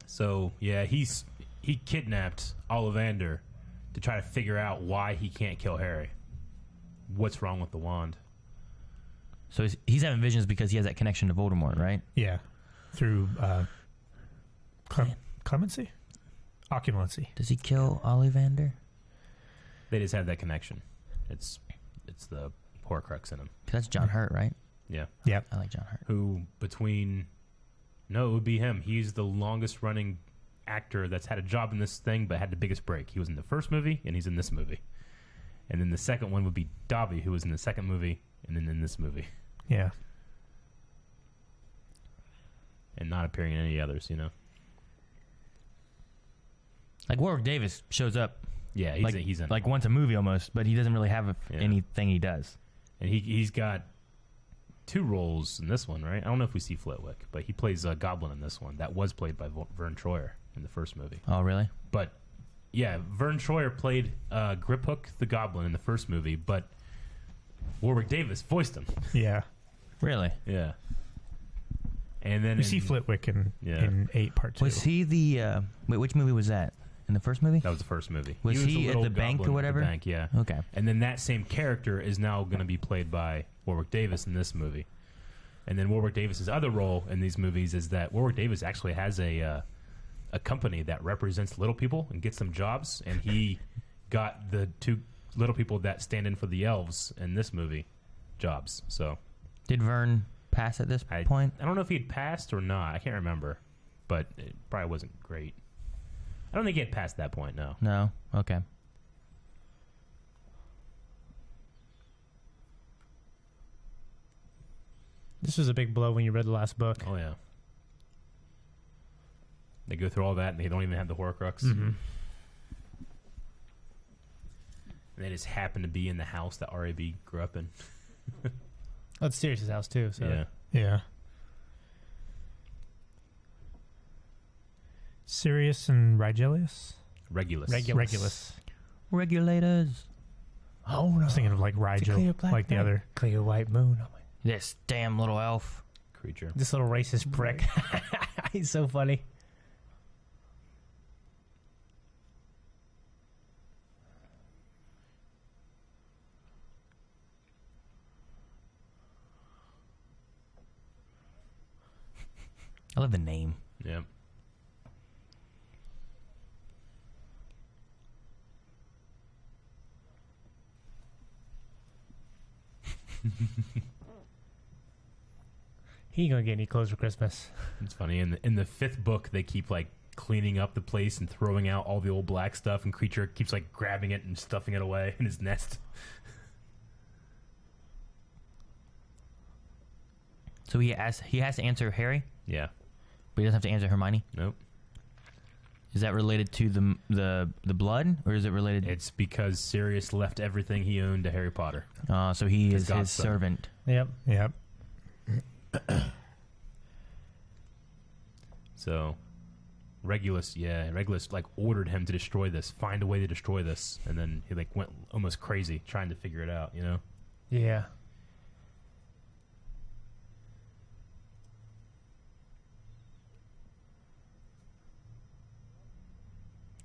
So yeah, he kidnapped Ollivander to try to figure out why he can't kill Harry. What's wrong with the wand? So he's having visions because he has that connection to Voldemort, right? Yeah. Through clemency? Occlumency. Does he kill Ollivander? They just have that connection. It's the Horcrux in him. 'Cause that's John Hurt, right? Yeah. Yep. I like John Hurt. Who no, it would be him. He's the longest running actor that's had a job in this thing but had the biggest break. He was in the first movie and he's in this movie. And then the second one would be Dobby, who was in the second movie and then in this movie. Yeah. And not appearing in any others, you know. Like Warwick Davis shows up Yeah, he's in like once a movie almost, but he doesn't really have Yeah. anything he does. And he's got two roles in this one, right? I don't know if we see Flitwick, but he plays a goblin in this one. That was played by Vern Troyer in the first movie. Oh, really? But yeah, Vern Troyer played Griphook the Goblin in the first movie, but Warwick Davis voiced him. Yeah. Really? Yeah. And then We see Flitwick in Yeah. in 8 Part 2. Was he the... wait, which movie was that? In the first movie? that was the first movie. Was the he at little the bank or goblin at the whatever? bank, yeah. Okay. And then that same character is now going to be played by Warwick Davis in this movie. And then Warwick Davis's other role in these movies is that Warwick Davis actually has a company that represents little people and gets them jobs, and he got the two little people that stand in for the elves in this movie jobs. So Did Vern pass at this I point? don't know if he'd passed or not. I can't remember, but it probably wasn't great. I don't think he had passed that point. No. No? Okay. This was a big blow when you read the last book. Oh yeah. They go through all that and they don't even have the Horcrux. Mm-hmm. And they just happen to be in the house that R.A.B. grew up in. Oh, it's Sirius's house too. So Yeah. Yeah. Sirius and Rigelius? Regulus. Regulus. Regulators. Oh, no. I was thinking of like It's a Rigel, clear black like the night, other. clear white moon. Oh my, This damn little elf. Creature. this little racist prick. He's so funny. I love the name. Yeah. He ain't gonna get any clothes for Christmas. It's funny. In the 5th book, they keep like cleaning up the place and throwing out all the old black stuff, and Creature keeps like grabbing it and stuffing it away in his nest. So he has to answer Harry, Yeah. but he doesn't have to answer Hermione. Nope. Is that related to the blood, or is it related? It's because Sirius left everything he owned to Harry Potter. So he His is his godson. servant. Yep. Yep. So Regulus like ordered him to destroy this, find a way to destroy this, and then he like went almost crazy trying to figure it out, you know? Yeah.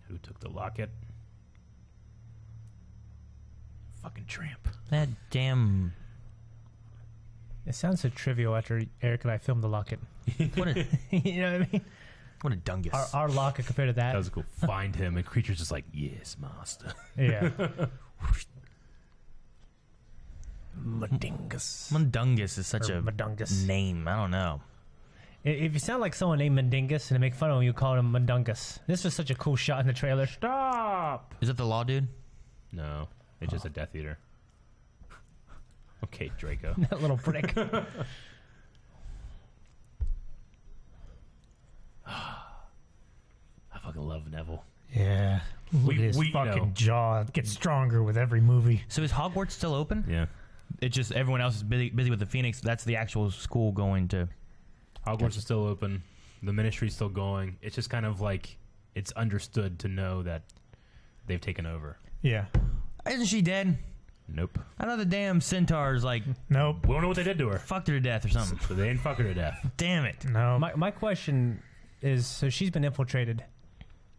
Who took the locket? Fucking tramp. That damn. It sounds so trivial after Eric and I filmed the locket. What a You know what I mean? what a dungus. Our locket compared to that. That was cool. Find him, and Creature's just like, yes, master. Yeah. Mundingus. Mundungus is such Or a Mundungus. name. I don't know. If you sound like someone named Mundingus and they make fun of him, you call him Mundungus. This was such a cool shot in the trailer. Stop! Is it the law dude? No, it's just a Death Eater. Okay, Draco. That little prick. I fucking love Neville. Yeah. Look at his we fucking know. jaw. It gets stronger with every movie. So is Hogwarts still open? Yeah. It's just everyone else is busy with the Phoenix. That's the actual school going to. Hogwarts is still open. The ministry's still going. It's just kind of like it's understood to know that they've taken over. Yeah. Isn't she dead? Nope. I know the damn centaurs like Nope. We don't know what they did to her. fucked her to death or something. So they ain't fucking her to death. Damn it. No. My question is, so she's been infiltrated.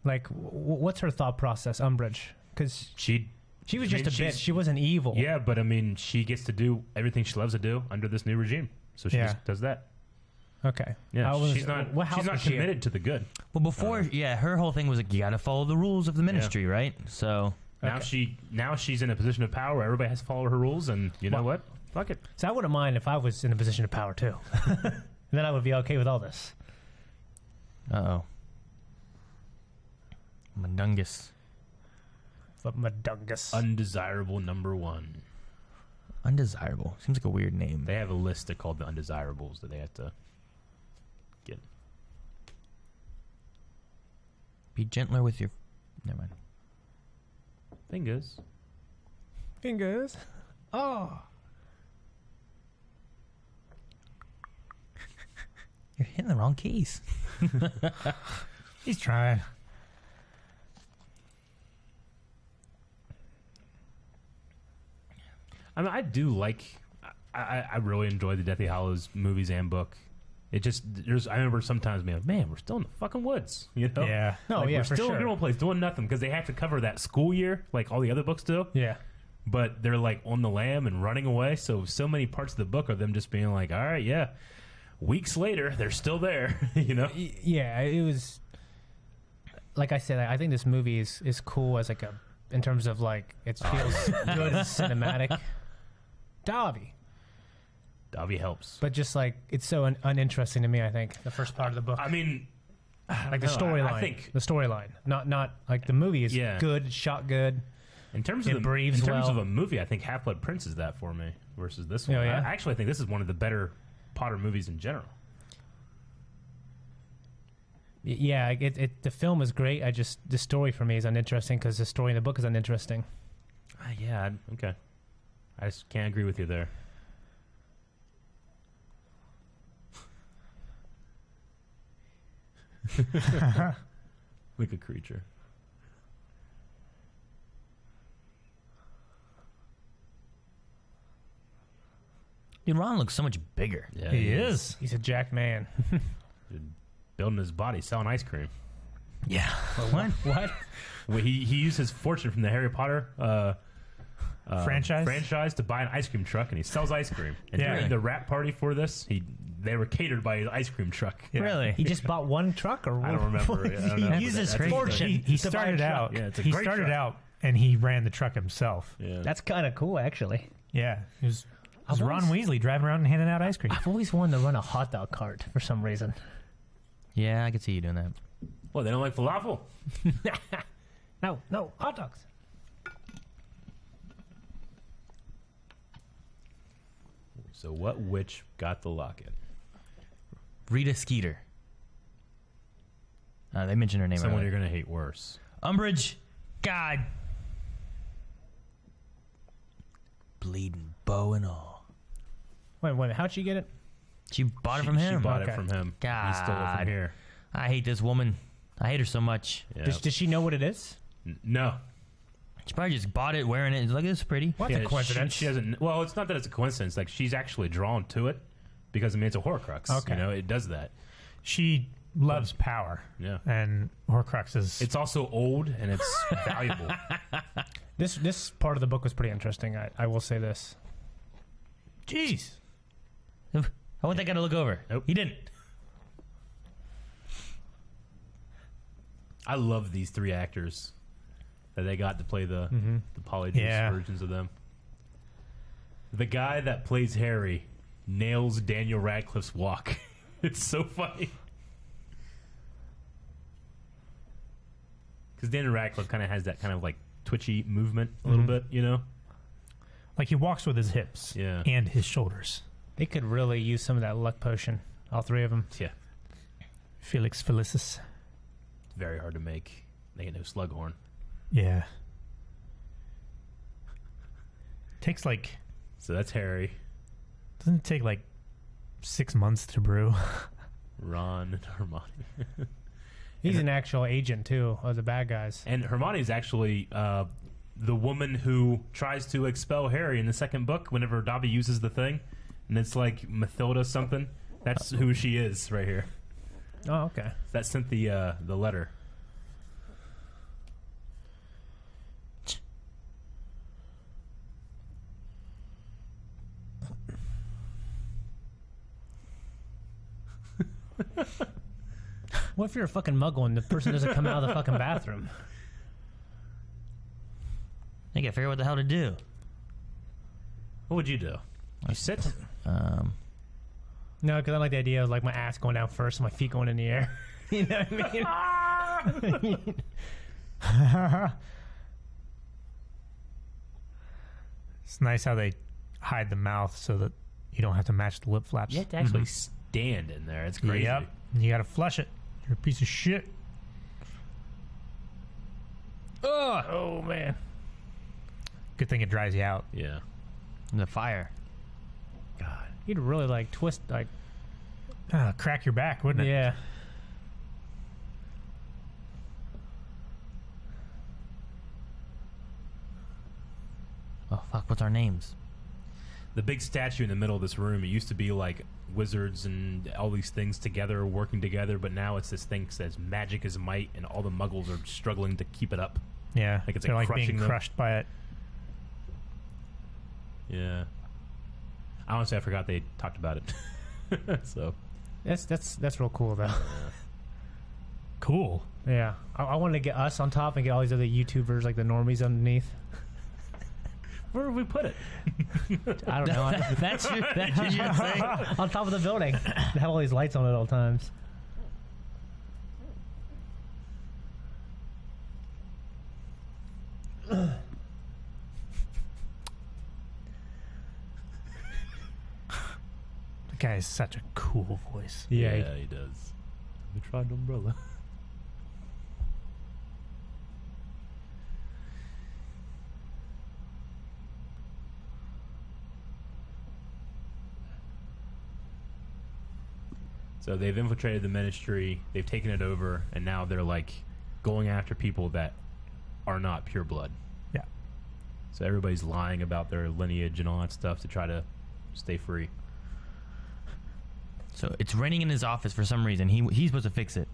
Like, what's her thought process, Umbridge? Because She was I mean, just a bitch. she's- She wasn't evil. Yeah, but I mean, she gets to do everything she loves to do under this new regime. So she Yeah. just does that. Okay. Yeah, I was- she's not. what house She's not was she in? committed to the good. Well, before, yeah, her whole thing was like you got to follow the rules of the ministry, right? So Okay. Now she's in a position of power where everybody has to follow her rules, and you know what? Fuck it. So I wouldn't mind if I was in a position of power too. Then I would be okay with all this. Uh-oh. Mundungus. But Mundungus. Undesirable number 1. Undesirable. Seems like a weird name. They have a list called the undesirables that they have to get. Be gentler with your... Never mind. Fingers. Fingers. Oh. You're hitting the wrong keys. He's trying. I mean, I do like. I really enjoy the Deathly Hallows movies and book. It just I remember sometimes being like, man, we're still in the fucking woods, you know? Yeah. No, Like, yeah, we're for still in sure. a normal place doing nothing because they have to cover that school year like all the other books do. Yeah. But they're like on the lam and running away. So many parts of the book are them just being like, all right, yeah. Weeks later, they're still there, you know? Yeah, it was. Like I said, I think this movie is cool as like in terms of like it feels good and cinematic. Dobby helps. But just like it's so uninteresting to me. I think the first part of the book, I mean, like the know, storyline, I think the storyline, not like the movie is Yeah. good, shot good. in terms It of breathes well. of a movie, I think Half-Blood Prince is that for me versus this one. Oh, yeah? I actually think this is one of the better Potter movies in general. Yeah, the film is great. The story for me is uninteresting because the story in the book is uninteresting. Yeah, okay. I just can't agree with you there. Like a creature. Dude, Ron looks so much bigger. Yeah, He is. He's a jacked man. Dude, building his body, selling ice cream. Yeah. What? What? Well, he used his fortune from the Harry Potter Franchise? to buy an ice cream truck, and he sells ice cream. And Yeah. during the wrap party for this, he they were catered by his ice cream truck. Yeah. Really? He just bought one truck, or I don't remember. I don't know. He used his That's fortune. He to buy a started truck. out. Yeah, it's a he great started truck. out and he ran the truck himself. Yeah. That's kind of cool, actually. Yeah, it was I've Ron always- Weasley driving around and handing out ice cream. I've always wanted to run a hot dog cart for some reason. Yeah, I could see you doing that. Well, they don't like falafel. No, hot dogs. So what witch got the locket? Rita Skeeter. They mentioned her name Someone earlier. you're going to hate worse. Umbridge. God. Bleeding bow and all. Wait, how'd she get it? She bought it from him. She bought Okay. it from him. He stole it God. from here. I hate this woman. I hate her so much. Yeah. Does she know what it is? No. She probably just bought it, wearing it. It's like, this is pretty. What's Yeah, a coincidence? She doesn't. Well, it's not that it's a coincidence. Like, she's actually drawn to it because, I mean, it's a Horcrux. Okay. You know, it does that. She loves power. Yeah. And Horcrux is... It's also old and it's valuable. This part of the book was pretty interesting. I will say this. Jeez. I want that guy to look over. Nope. He didn't. I love these three actors that they got to play the polyjuice Yeah. versions of them. The guy that plays Harry nails Daniel Radcliffe's walk. It's so funny. Because Daniel Radcliffe kind of has that kind of like twitchy movement a little bit, you know? Like he walks with his hips Yeah. and his shoulders. They could really use some of that luck potion. All three of them. Yeah. Felix Felicis. It's very hard to make. They get no Slughorn. Yeah. Takes like... So that's Harry, Doesn't it take like 6 months to brew? Ron, and Hermione. He's an actual agent, too, of the bad guys. And Hermione's actually the woman who tries to expel Harry in the second book whenever Dobby uses the thing. And it's like Mathilda something. That's who she is right here. Oh, okay. That sent the letter. What if you're a fucking muggle and the person doesn't come out of the fucking bathroom? I gotta figure out what the hell to do. What would you do? You sit? No, because I like the idea of like my ass going down first and my feet going in the air. You know what I mean? It's nice how they hide the mouth so that you don't have to match the lip flaps. You have to actually stand in there. It's crazy. Yep. You gotta flush it. You're a piece of shit. Ugh. Oh, man. Good thing it dries you out. Yeah. The fire. God. You'd really like twist, like, Crack your back, wouldn't it? yeah. Oh, fuck. What's our names? The big statue in the middle of this room, it used to be like wizards and all these things together, working together, but now it's this thing that says magic is might, and all the muggles are struggling to keep it up. Yeah. Like it's They're like like being crushing them. crushed by it. Yeah. Honestly, I forgot they talked about it. So, That's real cool, though. Cool. Yeah. I wanted to get us on top and get all these other YouTubers, like the normies, underneath. where did we put it? I don't know. That's your thing. On top of the building. They have all these lights on at all times. The guy has such a cool voice. Yeah. He does. We tried umbrella. So they've infiltrated the ministry, they've taken it over, and now they're like going after people that are not pure blood. Yeah. So everybody's lying about their lineage and all that stuff to try to stay free. So it's raining in his office for some reason. He's supposed to fix it.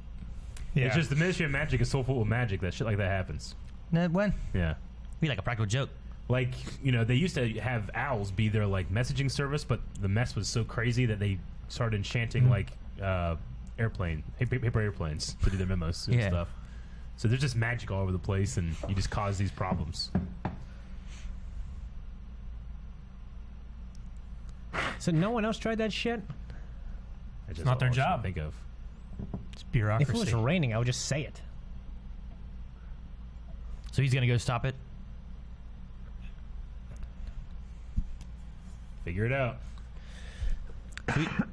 Yeah. It's just the Ministry of Magic is so full of magic that shit like that happens. When? Yeah. Be like a practical joke. Like, you know, they used to have owls be their like messaging service, but the mess was so crazy that they started enchanting like paper airplanes to do their memos and stuff. So there's just magic all over the place, and you just cause these problems. So no one else tried that shit? It's not their job. Think of. It's bureaucracy. If it was raining, I would just say it. So he's gonna go stop it. Figure it out.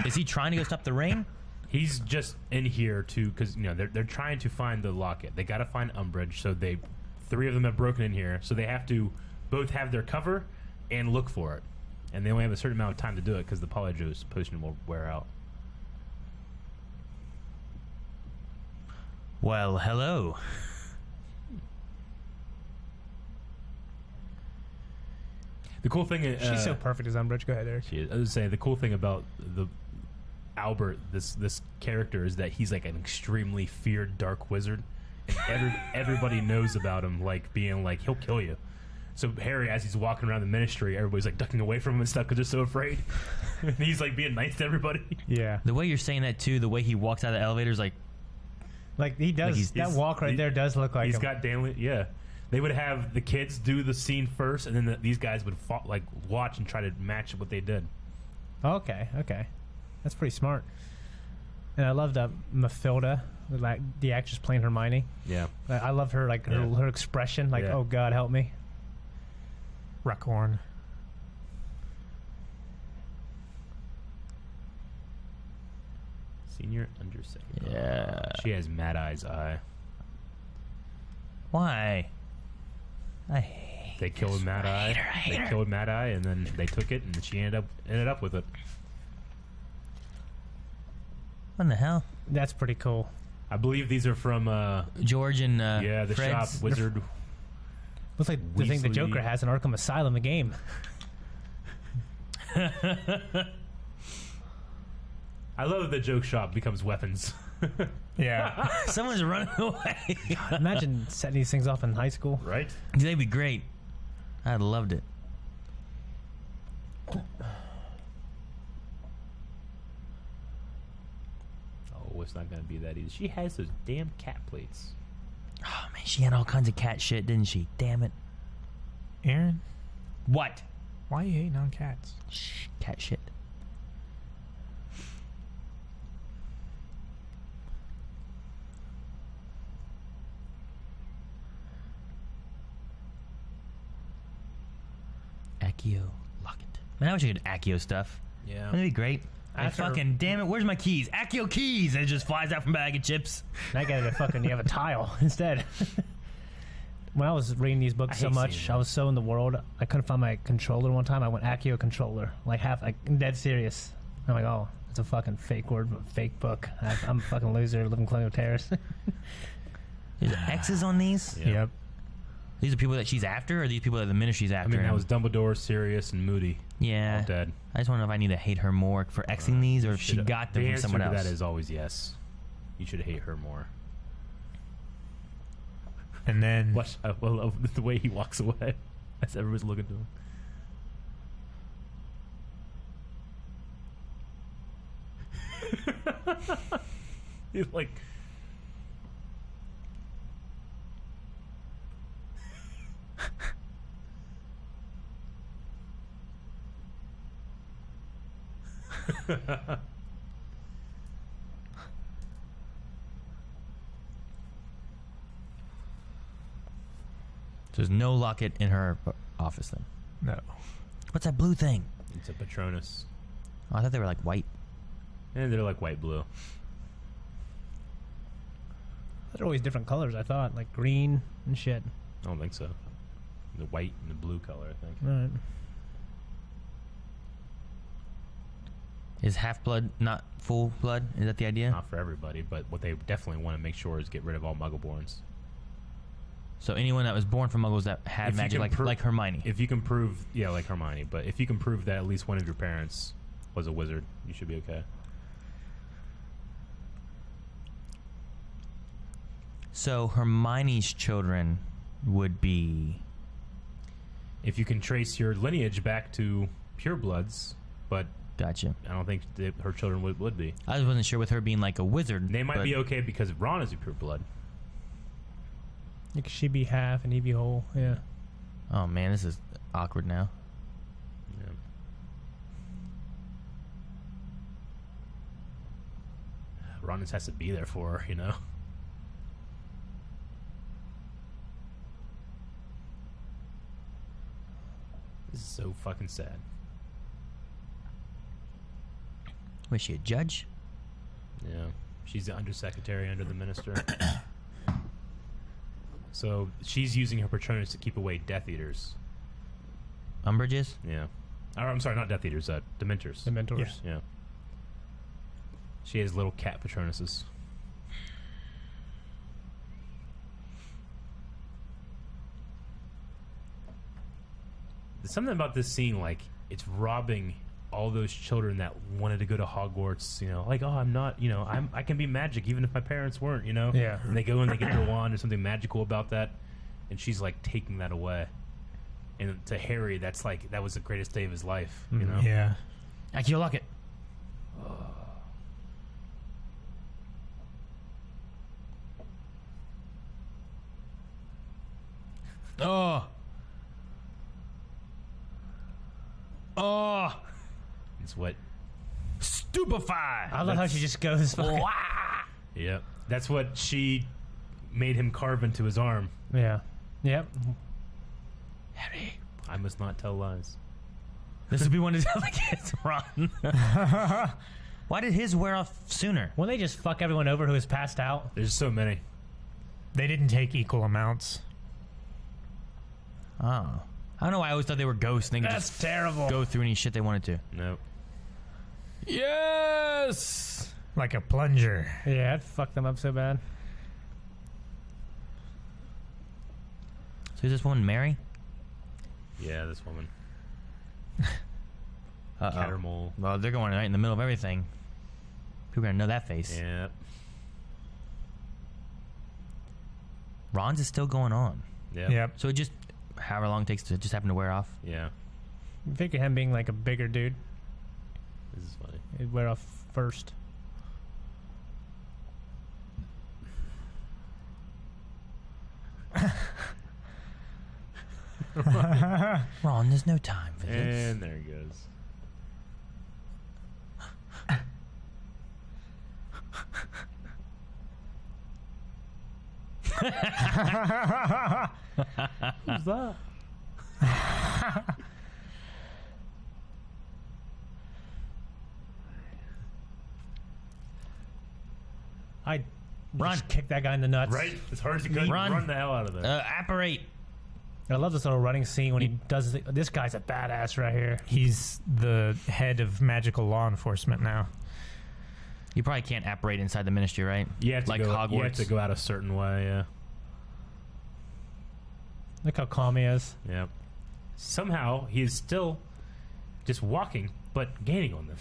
Is he trying to go stop the rain? He's just in here because they're trying to find the locket. They got to find Umbridge, so three of them have broken in here, so they have to both have their cover and look for it, and they only have a certain amount of time to do it because the Polyjuice potion will wear out. Well, hello. The cool thing is She's so perfect as Umbridge. Go ahead, Eric. she is. I was saying the cool thing about the Albert, this character, is that he's like an extremely feared dark wizard, and everybody knows about him, like being like he'll kill you. So Harry, as he's walking around the Ministry, everybody's like ducking away from him and stuff because they're so afraid. And he's like being nice to everybody. Yeah. The way you're saying that too, the way he walks out of the elevator is like Like he does. That walk right there does look like he's him. got Danley. Yeah, they would have the kids do the scene first, and then these guys would watch and try to match what they did. Okay. That's pretty smart. And I love Mathilda, like the actress playing Hermione. Yeah, I love her, like her expression, like oh God, help me. Ruckhorn. senior undersecretary. Yeah. She has Mad Eye's eye. Why? I hate They killed Mad Eye. They killed Mad Eye, and then they took it, and she ended up with it. What in the hell? That's pretty cool. I believe these are from George and the Fred's. shop wizard. Looks like the thing the Weasley. Joker has in Arkham Asylum, the game. I love that the joke shop becomes weapons. Yeah. Someone's running away. Imagine setting these things off in high school. Right? They'd be great. I loved it. Oh, it's not going to be that easy. She has those damn cat plates. Oh man, she had all kinds of cat shit, didn't she? Damn it. Aaron, What? why are you hating on cats? Shh, cat shit. Accio locket. Man, I wish I could Accio stuff. Yeah. That'd be great. Like, After- fucking damn it, where's my keys? Accio keys! And it just flies out from a bag of chips. I got to fucking, you have a tile instead. When I was reading these books I so hate much, seeing I that. was so in the world, I couldn't find my controller one time. I went Accio controller. Like I'm dead serious. I'm like, oh, it's a fucking fake word, fake book. I'm a fucking loser living Colonial Terrace. There's X's on these? Yeah. Yep. These are people that she's after, or are these people that the ministry's I after? mean, that him? was Dumbledore, Sirius, and Moody. Yeah. All dead. I just want to know if I need to hate her more for Xing these, or if she got them the from answer someone to else. that is always yes. You should hate her more. And then Watch, well, the way he walks away as everyone's looking to him. He's like, There's no locket in her office then. no. What's that blue thing? it's a Patronus. Oh, I thought they were like white. And they're like white blue. Those are always different colors, I thought, like green and shit. I don't think so. The white and the blue color, I think. All right. Is half blood not full blood? Is that the idea? Not for everybody, but what they definitely want to make sure is get rid of all Muggleborns. So anyone that was born from Muggles that had If you magic, can like Hermione. If you can prove, yeah, like Hermione, but if you can prove that at least one of your parents was a wizard, you should be okay. So Hermione's children would be. If you can trace your lineage back to purebloods, but Gotcha. I don't think her children would be. I just wasn't sure with her being like a wizard. They might but- be okay because Ron is a pure blood. Like she be half and he be whole. Yeah. Oh man, this is awkward now. Yeah. Ron just has to be there for her, you know? This is so fucking sad. Was she a judge? Yeah. She's the undersecretary under the minister. So she's using her Patronus to keep away Death Eaters. Umbridges? Yeah. Or, I'm sorry, not Death Eaters, Dementors. Dementors. Yeah. She has little cat Patronuses. There's something about this scene, like, it's robbing all those children that wanted to go to Hogwarts, you know, like, oh, I'm not, you know, I can be magic even if my parents weren't, you know? Yeah. And they go and they get their wand. There's something magical about that. And she's, like, taking that away. And to Harry, that's like, that was the greatest day of his life, you know? Yeah. Accio locket. Oh. Oh. It's what, Stupefy. I love how she just goes. Fucking, Wah! yeah. That's what she made him carve into his arm. yeah. Yep. Harry. I must not tell lies. This would be one to tell the kids, Ron. Why did his wear off sooner? Won't they just fuck everyone over who is passed out? There's so many. They didn't take equal amounts. Oh. I don't know why I always thought they were ghosts and they could That's just terrible. go through any shit they wanted to. Nope. Yes! Like a plunger. Yeah, it fucked them up so bad. So is this woman Mary? Yeah, this woman. Uh-oh. Cattermole. Well, they're going right in the middle of everything. People are going to know that face. Yeah. Ron's is still going on. Yeah. Yep. So it just, however long it takes to just happen to wear off. Yeah. You figure him being like a bigger dude, This is funny. it'd wear off first. Ron, there's no time for this. And there he goes. Who's that? I Run. just kick that guy in the nuts. Right? As hard as you could. Run. Run the hell out of there. Apparate. I love this little running scene when he does this guy's a badass right here. He's the head of magical law enforcement now. You probably can't apparate inside the ministry, right? You have to like go, Hogwarts. You have to go out a certain way, yeah. Look how calm he is. Yeah. Somehow, he is still just walking, but gaining on them.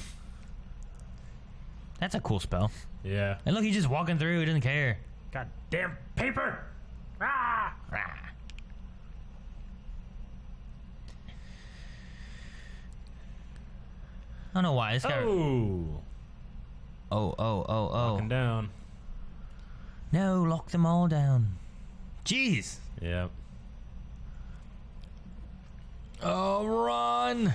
That's a cool spell. Yeah. And look, he's just walking through. He doesn't care. Goddamn paper! Ah! Rah. I don't know why. This guy. Oh! Oh. Walking down. No, lock them all down. Jeez. Yeah. Oh, run.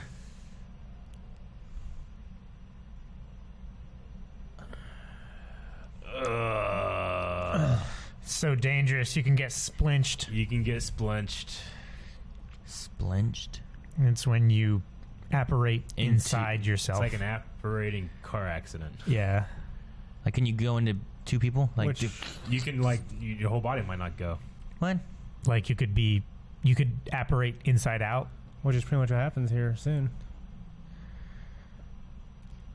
It's so dangerous. You can get splinched. You can get splunched. Splinched. It's when you apparate inside yourself. It's like an apparating car accident. Yeah. Like, can you go into two people? Like, Which- You can, like, your whole body might not go. what? Like you could apparate inside out. Which is pretty much what happens here soon.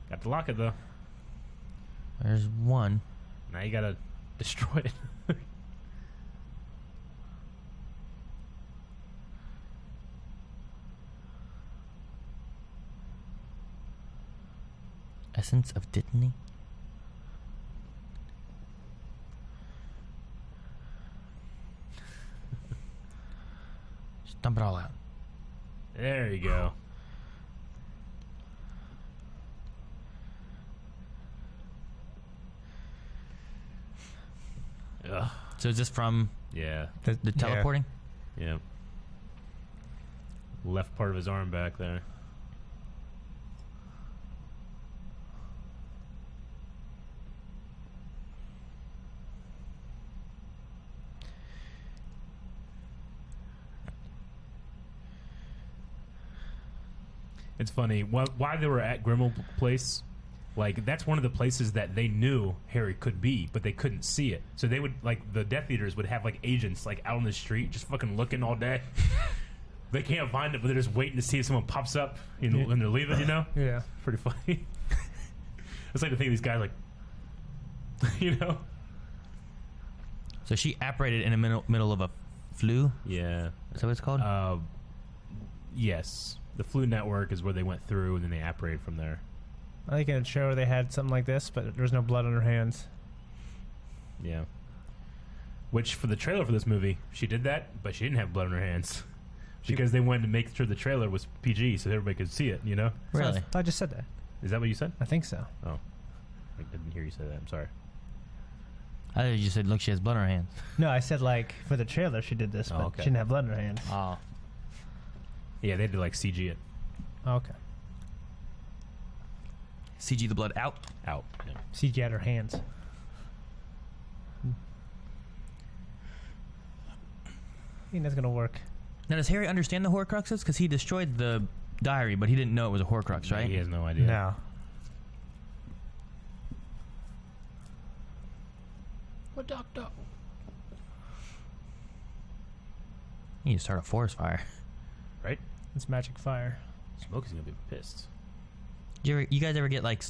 Got the locket, though. There's one. Now you gotta destroy it. Essence of Dittany. Just dump it all out. There you go. So is this from Yeah. the teleporting? Yeah. Left part of his arm back there. It's funny why they were at Grimmauld Place. Like, that's one of the places that they knew Harry could be, but they couldn't see it. So they would, like, the Death Eaters would have, like, agents, like, out on the street just fucking looking all day. They can't find it, but they're just waiting to see if someone pops up, you know, when they're leaving, you know? Yeah. Pretty funny. It's like to think of these guys, like, you know? So she apparated in the middle of a flu? Yeah. Is that what it's called? Yes. The Flu Network is where they went through, and then they apparated from there. I think in a show they had something like this, but there was no blood on her hands. Yeah. Which, for the trailer for this movie, she did that, but she didn't have blood on her hands. Because they wanted to make sure the trailer was PG so everybody could see it, you know? Really? I just said that. Is that what you said? I think so. Oh. I didn't hear you say that. I'm sorry. I thought you said, look, she has blood on her hands. No, I said, like, for the trailer she did this, but okay. she didn't have blood on her hands. Oh. Yeah, they had to, like, CG it. Okay. CG the blood out? Out. Yeah. CG had her hands. I think that's going to work. Now, does Harry understand the Horcruxes? Because he destroyed the diary, but he didn't know it was a Horcrux, right? He has no idea. No. What doctor? You need to start a forest fire. Right? It's magic fire. Smokey's gonna be pissed. You guys ever get like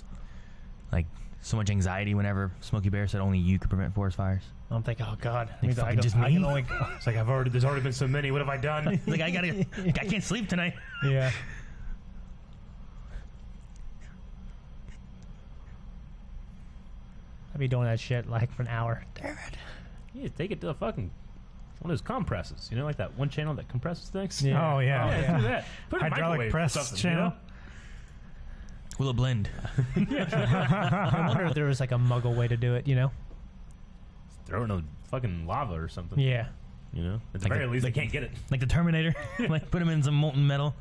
so much anxiety whenever Smokey Bear said only you could prevent forest fires? I'm thinking, oh god, Like, fucking just me? I can only, It's like there's already been so many. What have I done? Like I can't sleep tonight. yeah. I'd be doing that shit like for an hour. Damn it. Yeah, take it to the fucking one of those compresses. You know, like that one channel that compresses things. Yeah. Oh, yeah. Do that. Put it in a Hydraulic microwave or press something, channel. You know? Will it blend? I wonder if there was like a Muggle way to do it, you know? Throw it in a fucking lava or something. Yeah. You know, at the Like very least, they like- can't get it. Like the Terminator? Like put him in some molten metal?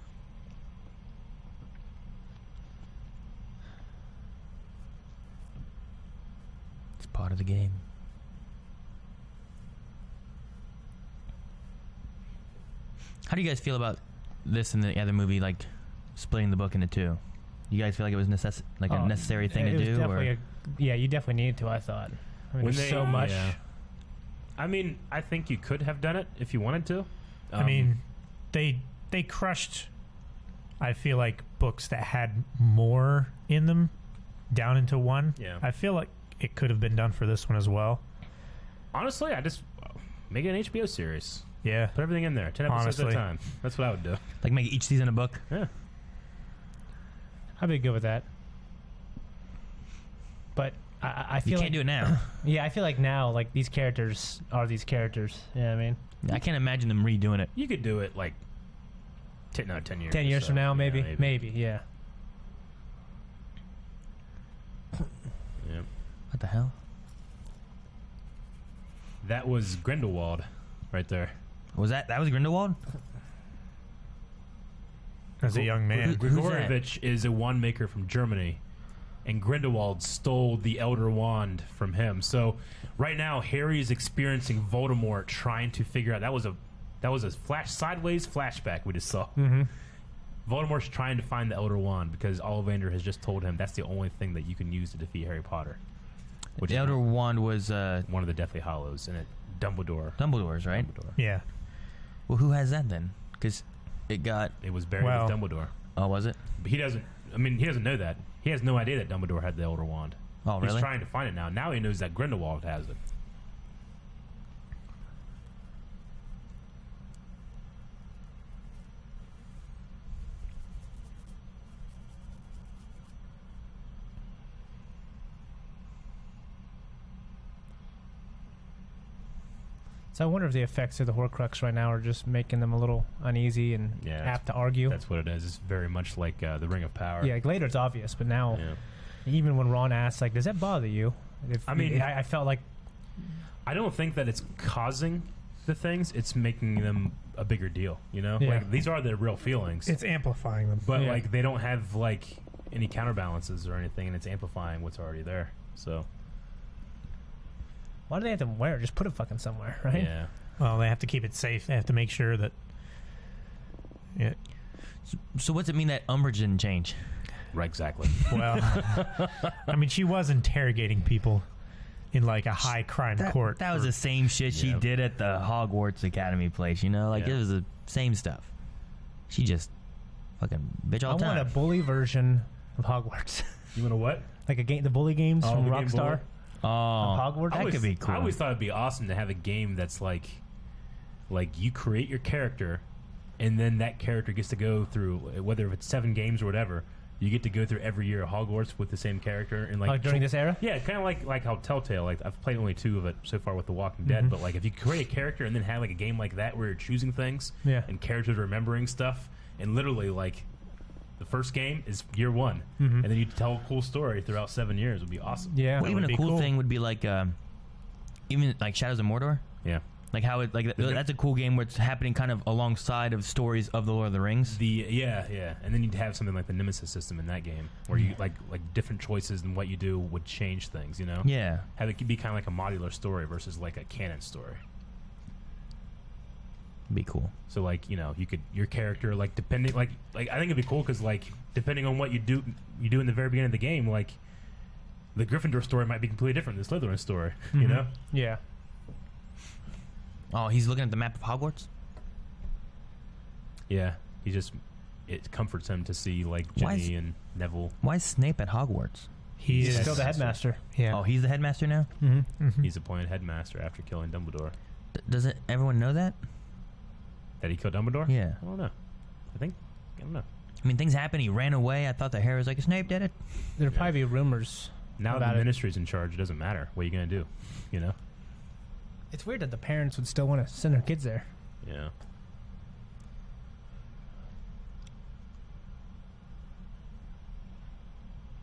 It's part of the game. How do you guys feel about this and the other movie, like splitting the book into two? You guys feel like it was a necessary thing it to was do? definitely Or? yeah, you definitely needed to, I thought. I mean, there's so much. Yeah. I mean, I think you could have done it if you wanted to. I mean, they crushed, I feel like, books that had more in them down into one. Yeah. I feel like it could have been done for this one as well. honestly, I just make it an HBO series. Yeah. Put everything in there. 10 episodes at a Honestly. time. That's what I would do. Like make each season a book. Yeah. I'd be good with that. But I feel You like can't do it now. yeah, I feel like now like these characters are these characters. You know what I mean? I can't imagine them redoing it. You could do it like 10 years. 10 years or from so. now, Yeah, maybe. Maybe, yeah. Yeah. What the hell? That was Grindelwald right there. Was that was Grindelwald? As a young man. Who's that? Grigorovich is a wand maker from Germany, and Grindelwald stole the Elder Wand from him. So right now, Harry's experiencing Voldemort trying to figure out that was a sideways flashback we just saw. Mm-hmm. Voldemort's trying to find the Elder Wand because Ollivander has just told him that's the only thing that you can use to defeat Harry Potter. Which The is Elder Wand was one of the Deathly Hallows, and Dumbledore. Dumbledore's, right? Dumbledore. Yeah. Well, who has that then? Because it got. It was buried Well- with Dumbledore. Oh, was it? But he doesn't. I mean, he doesn't know that. He has no idea that Dumbledore had the Elder Wand. Oh, really? He's trying to find it now. Now he knows that Grindelwald has it. So I wonder if the effects of the Horcrux right now are just making them a little uneasy and Yeah, apt to argue. That's what it is. It's very much like the Ring of Power. Yeah, like later it's obvious, but now Yeah. even when Ron asks, like, does that bother you? I mean- I felt like I don't think that it's causing the things; it's making them a bigger deal. You know, Yeah. like these are their real feelings, It's amplifying them. but Yeah. like they don't have like any counterbalances or anything, and it's amplifying what's already there. So Why do they have to wear it? Just put it fucking somewhere, right? yeah, Well, they have to keep it safe. They have to make sure that. Yeah. So what's it mean that Umbridge didn't change? right, exactly. Well, I mean, she was interrogating people in like a high crime court. That was the same shit she Yeah. did at the Hogwarts Academy place, you know? Like, Yeah. it was the same stuff. She just fucking bitch all I the want a time. bully version of Hogwarts. You want to what? Like a game, the bully games Oh, from the game Rockstar. Oh, Hogwarts? that could be cool. I always thought it'd be awesome to have a game that's like you create your character, and then that character gets to go through whether it's 7 games or whatever. You get to go through every year of Hogwarts with the same character, and like During this era? yeah, kind of like how Telltale. Like I've played only 2 of it so far with The Walking Dead, but like if you create a character and then have like a game like that where you're choosing things, Yeah. and characters remembering stuff, and literally like the first game is year 1, Mm-hmm. and then you tell a cool story throughout 7 years. Would be awesome. Yeah. well, even would a be cool cool. thing would be like, even like Shadows of Mordor. Yeah. Like how it, like that's a cool game where it's happening kind of alongside of stories of the Lord of the Rings. Yeah, and then you'd have something like the Nemesis system in that game, where you like different choices and what you do would change things. You know, Yeah, have it be kind of like a modular story versus like a canon story. be cool. So like you could your character like depending like I think it'd be cool because like depending on what you do in the very beginning of the game, like the Gryffindor story might be completely different than the Slytherin story. You know, Yeah. Oh, he's looking at the map of Hogwarts. yeah, it comforts him to see like Why Ginny is- and Neville. Why is Snape at Hogwarts? He He's is still the headmaster. Yeah. Oh, he's the headmaster now. Mm-hmm. He's appointed headmaster after killing Dumbledore. Doesn't everyone know that? That he killed Dumbledore? Yeah. I don't know. I don't know. I mean, things happened. He ran away. I thought that Harry was like, Snape did it. There'd probably be rumors. Now that about the it. ministry's in charge, it doesn't matter. What are you going to do? You know? It's weird that the parents would still want to send their kids there. Yeah.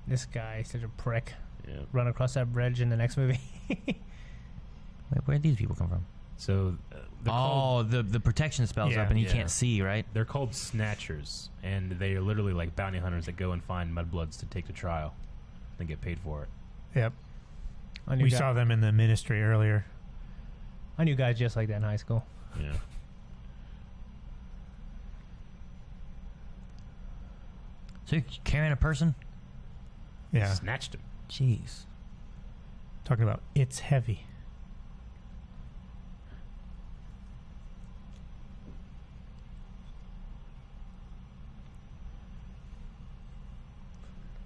This guy, such a prick. Yeah. Run across that bridge in the next movie. Wait, where'd these people come from? So they're called, the protection spells Yeah. up and he Yeah. can't see, right? they're called Snatchers, and they are literally like bounty hunters that go and find mudbloods to take to trial and get paid for it. Yep. I knew We guy- saw them in the ministry earlier. I knew guys just like that in high school. Yeah. So you're carrying a person? Yeah. Snatched him. Jeez. Talking about it's heavy.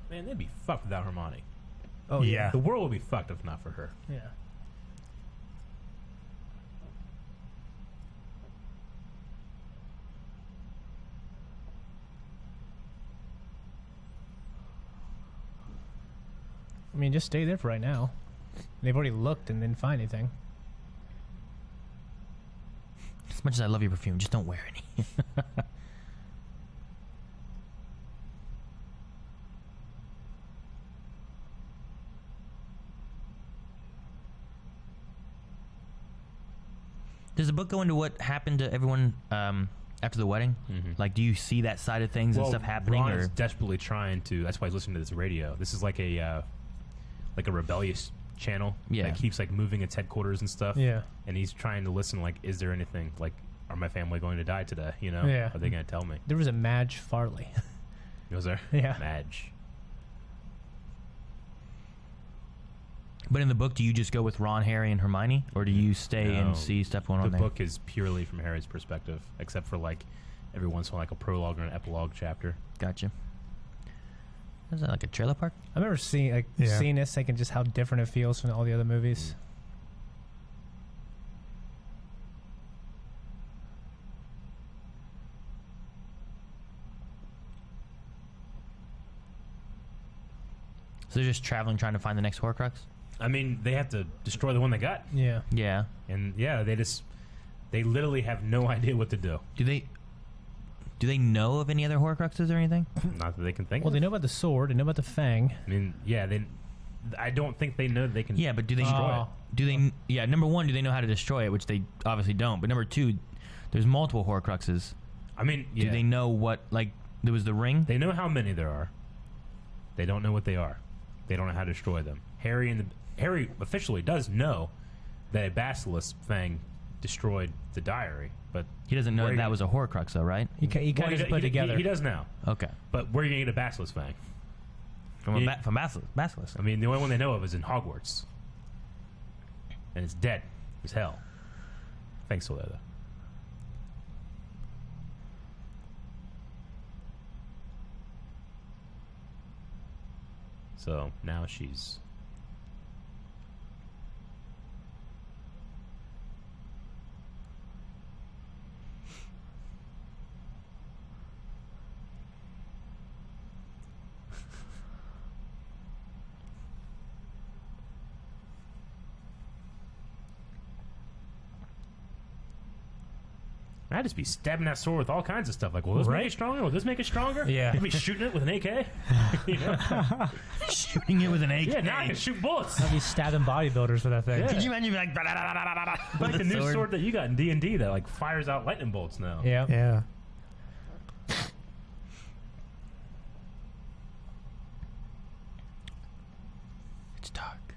Man, they'd be fucked without Hermione. Oh, yeah. The world would be fucked if not for her. Yeah. I mean, just stay there for right now. They've already looked and didn't find anything. As much as I love your perfume, just don't wear any. Does the book go into what happened to everyone after the wedding? Mhm. Like, do you see that side of things and stuff happening? Ron Or is desperately trying to. That's why he's listening to this radio. This is like a rebellious channel Yeah. that keeps like moving its headquarters and stuff. Yeah. And he's trying to listen. Like, is there anything? Like, are my family going to die today? You know? Yeah. Are they going to tell me? There was a Madge Farley. Was there? Yeah. Madge. but in the book, do you just go with Ron, Harry, and Hermione, or do you stay No. and see stuff going The on there? book is purely from Harry's perspective, except for like every once in a while, like a prologue or an epilogue chapter. Gotcha. Is that like a trailer park? I remember seeing Yeah. seeing this, thinking just how different it feels from all the other movies. So they're just traveling, trying to find the next Horcrux. I mean, they have to destroy the one they got, Yeah. Yeah. and yeah, they literally have no idea what to do. Do they know of any other Horcruxes or anything? Not that they can think. Well, of. they know about the sword. They know about the fang. I mean, yeah, I don't think they know they can. Yeah, but do they Oh. Do they? Yeah, number one, do they know how to destroy it? Which they obviously don't. But number two, there's multiple Horcruxes. I mean, yeah. Do they know what? Like, there was the ring. They know how many there are. They don't know what they are. They don't know how to destroy them. Harry officially does know that a basilisk fang destroyed the diary, but He doesn't know where that was a Horcrux, though, right? He kind well, of just put it together. He does now. Okay. But where are you gonna get a basilisk fang? From Basilisk. I mean, the only one they know of is in Hogwarts, and it's dead as hell. Thanks for that, though. So now she's. I'd just be stabbing that sword with all kinds of stuff. Like, will this make it stronger? Will this make it stronger? Yeah. You'd be shooting it with an AK? You know? Shooting it with an AK. Yeah, now I can shoot bullets. I'd be stabbing bodybuilders with that thing. Yeah. Could you imagine like Like the new sword that you got in D&D that like fires out lightning bolts now. Yeah. Yeah. It's dark.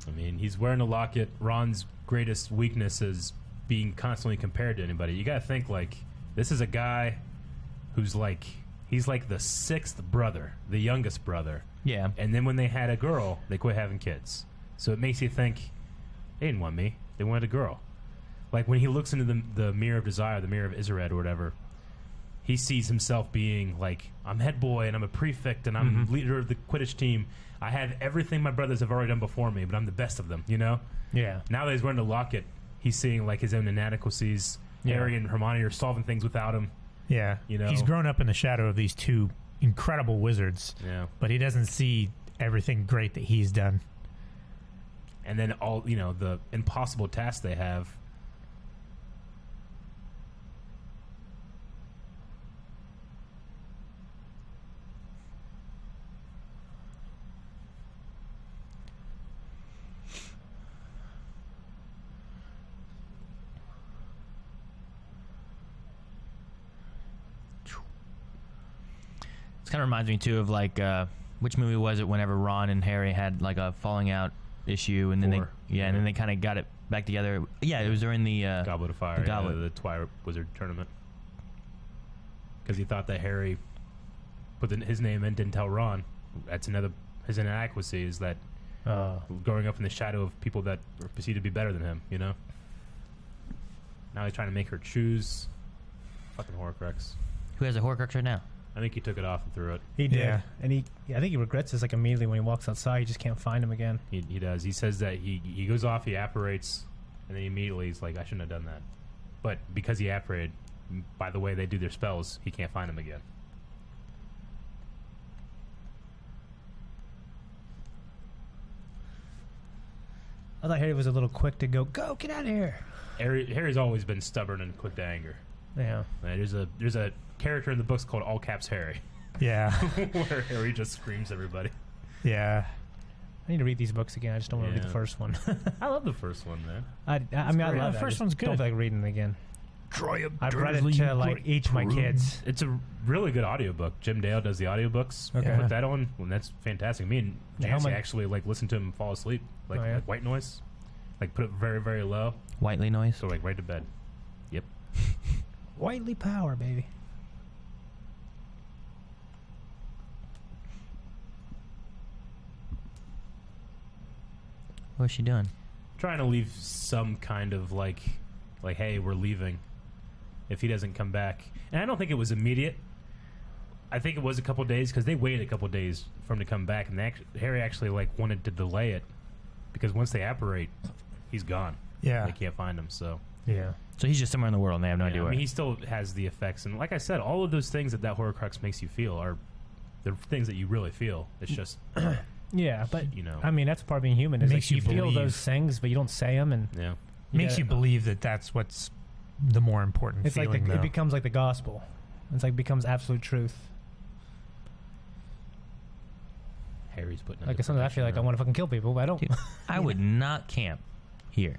I mean, he's wearing a locket. Ron's greatest weakness is being constantly compared to anybody. You gotta think, like, this is a guy who's like, he's like the sixth brother, the youngest brother. Yeah. And then when they had a girl, they quit having kids. So it makes you think, they didn't want me. They wanted a girl. Like, when he looks into the Mirror of Desire, the Mirror of Isered or whatever, he sees himself being like, I'm head boy and I'm a prefect and I'm leader of the Quidditch team. I have everything my brothers have already done before me, but I'm the best of them, you know? Yeah. Now that he's wearing the locket, he's seeing like his own inadequacies. Yeah. Harry and Hermione are solving things without him. Yeah. You know? He's grown up in the shadow of these two incredible wizards, Yeah. but he doesn't see everything great that he's done. And then all, you know, the impossible tasks they have. This kind of reminds me too of like which movie was it? Whenever Ron and Harry had like a falling out issue, and then Four. and then they kind of got it back together. Yeah, it was during the Goblet of Fire, the Goblet. the Twilight Wizard tournament. Because he thought that Harry put his name in, didn't tell Ron. That's another, his inadequacy is that growing up in the shadow of people that are perceived to be better than him, you know? Now he's trying to make her choose. Fucking Horcrux. Who has a Horcrux right now? I think he took it off and threw it. He did. Yeah. And I think he regrets this like immediately when he walks outside. He just can't find him again. He does. He says that he goes off, he apparates, and then immediately he's like, I shouldn't have done that. But because he apparated, by the way they do their spells, he can't find him again. I thought Harry was a little quick to go, get out of here. Harry's always been stubborn and quick to anger. Yeah. There's a character in the books called All Caps Harry, Yeah. where Harry just screams everybody. Yeah. I need to read these books again. I just don't want to read the Yeah. first one. I love the first one, man. I mean, I great. love The it. first I just one's good. Don't feel like reading it again. Troy I've read it to like each of my kids. It's a really good audiobook. Jim Dale does the audiobooks. Okay. Put that on, and that's fantastic. Me and Yeah, how Jesse much- actually like listen to him fall asleep, like, Oh, yeah? like white noise, like put it very very low, Whiteley noise. so like right to bed. Yep. Whiteley power, baby. What's she doing? Trying to leave some kind of like hey, we're leaving if he doesn't come back. And I don't think it was immediate. I think it was a couple days because they waited a couple days for him to come back, and Harry actually like wanted to delay it because once they apparate, he's gone. Yeah. They can't find him. So Yeah. So he's just somewhere in the world and they have no idea I where. mean, he still has the effects, and like I said, all of those things that Horcrux makes you feel are the things that you really feel. It's just, Yeah, but you know, I mean, that's part of being human. Is Makes like you you feel believe. those things, but you don't say them, and yeah. Makes you believe that that's what's the more important it's feeling, like though. it becomes like the gospel. It's like becomes absolute truth. Harry's putting. Like sometimes I feel like I want to fucking kill people, but I don't. Dude, I would not camp here.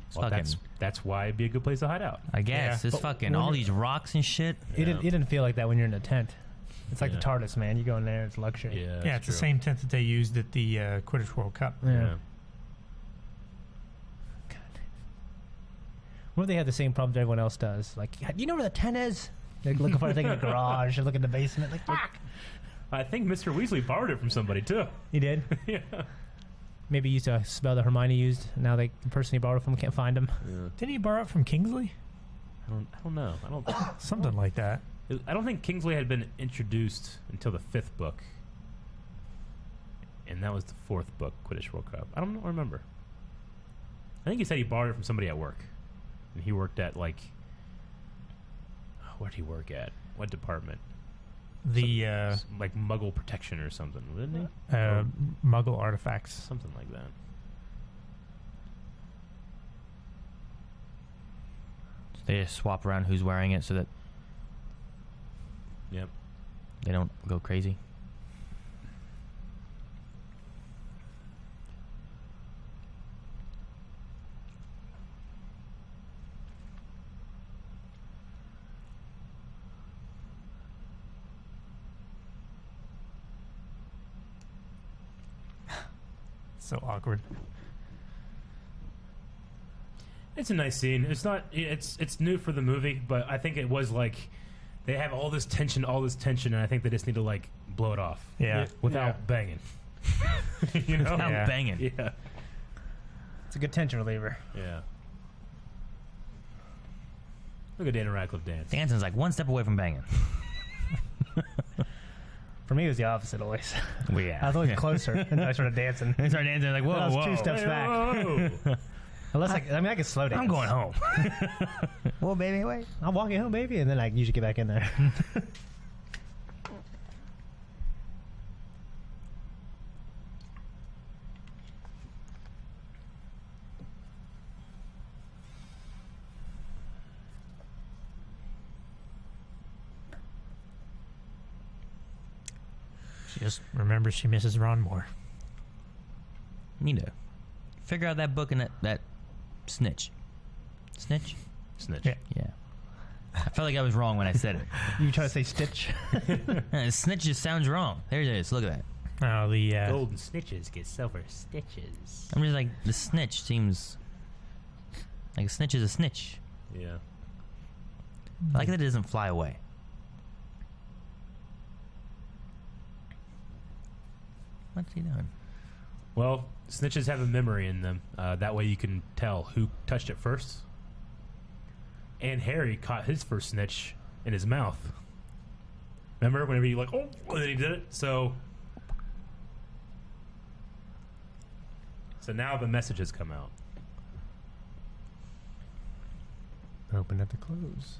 It's Well, fucking, that's why it'd be a good place to hide out. I guess. Yeah. It's But fucking when all you're- these rocks and shit. It didn't feel like that when you're in a tent. It's like Yeah. the TARDIS, man. You go in there, it's luxury. Yeah, Yeah, it's the same tent that they used at the Quidditch World Cup. Yeah. What if they had the same problems everyone else does? Like, you know where the tent is? They're looking for everything in the garage. They look in the basement. Like, fuck. I think Mr. Weasley borrowed it from somebody too. He did. Yeah. Maybe he used a spell that Hermione used. Now the person he borrowed it from can't find him. Didn't he borrow it from Kingsley? I don't know. Something like that. I don't think Kingsley had been introduced until the 5th book, and that was the 4th book, Quidditch World Cup. I don't remember. I think he said he borrowed it from somebody at work, and he worked at where did he work at? What department? The Like Muggle protection or something, didn't he? Muggle artifacts. Something like that. They just swap around who's wearing it so that Yep. they don't go crazy. So awkward. It's a nice scene. It's not. It's new for the movie, but I think it was like they have all this tension, and I think they just need to like blow it off. Yeah. Without banging. You know. Without Yeah. banging. Yeah. It's a good tension reliever. Yeah. Look at Daniel Radcliffe dance. Danson's like one step away from banging. For me, it was the opposite always. Well, yeah. I was always Yeah. closer, and I started dancing. They start dancing like, whoa, I was whoa. 2 steps back. Whoa. Unless I can slow dance. I'm going home. Well, baby, wait. I'm walking home, baby, and then I usually get back in there. She just remembers she misses Ron more. Need to figure out that book and that snitch. Snitch? Snitch. Yeah. Yeah. I felt like I was wrong when I said it. You try to say Stitch? Snitch just sounds wrong. There it is. Look at that. Oh, the Golden snitches get silver stitches. I'm just like, the snitch seems like a snitch is a snitch. Yeah. I like that it doesn't fly away. What's he doing? Well, snitches have a memory in them. That way you can tell who touched it first. And Harry caught his first snitch in his mouth. Remember whenever you like, oh, and then he did it? So now the message has come out. Open at the close.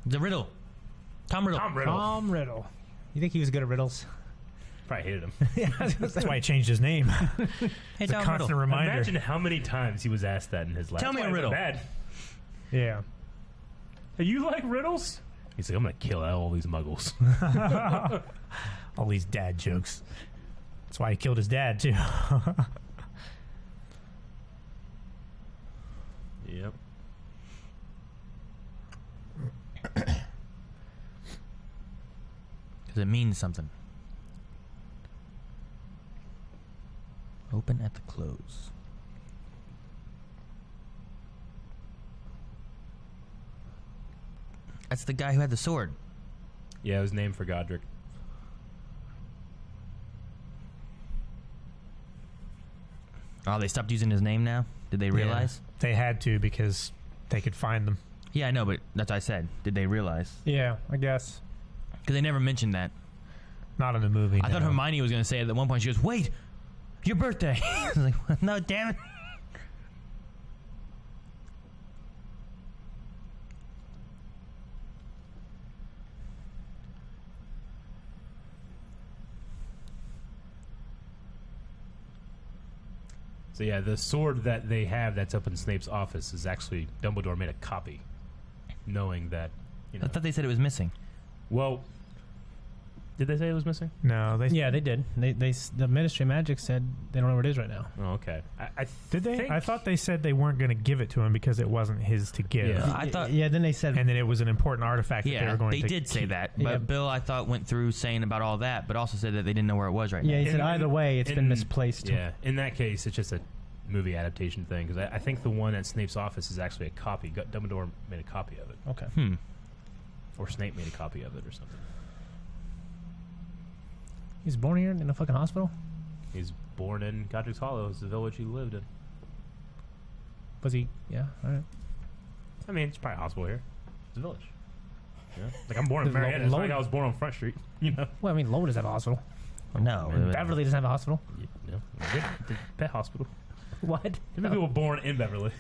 The riddle. Tom Riddle. Tom Riddle. Tom Riddle. You think he was good at riddles? Probably hated him. that's why he changed his name. Hey, It's a Tom constant Riddle. reminder. Imagine how many times he was asked that in his life. Tell me That's a why it riddle. went Bad. Yeah. Hey, you like riddles? He's like, I'm gonna kill all these muggles. All these dad jokes. That's why he killed his dad too. Yep. Because it means something. Open at the close. That's the guy who had the sword. Yeah, it was named for Godric. Oh, they stopped using his name now? Did they realize? They had to because they could find them. Yeah, I know, but that's what I said. Did they realize? Yeah, I guess. Because they never mentioned that. Not in the movie. I thought no. Hermione was going to say it at one point. She goes, wait! Your birthday. I was like, no, damn it. So yeah, the sword that they have that's up in Snape's office is actually Dumbledore made a copy, knowing that. You know, I thought they said it was missing. well, did they say it was missing? No, they Yeah, they did. The Ministry of Magic said they don't know where it is right now. Oh, okay. I did they? think- I thought they said they weren't going to give it to him because it wasn't his to give. Yeah. I thought. Yeah, then they said. And then it was an important artifact that they Yeah, were going they to did say keep. that. But Yeah. Bill, I thought, went through saying about all that, but also said that they didn't know where it was right yeah, now. he said In- either way, it's been in- misplaced. Yeah, in that case, it's just a movie adaptation thing because I think the one at Snape's office is actually a copy. Dumbledore made a copy of it, Okay. or Snape made a copy of it, or something. He's born here in a fucking hospital? He's born in Godric's Hollow, it's the village he lived in. Was he? Yeah, all right. I mean, it's probably a hospital here. It's a village. Yeah. Like I'm born in There's Marietta. It's not like Lo- I was born on Front Street. You know. Well, I mean, Lowe doesn't have a hospital. No. Beverly doesn't have a hospital. Yeah. The pet hospital. What? How many people born in Beverly?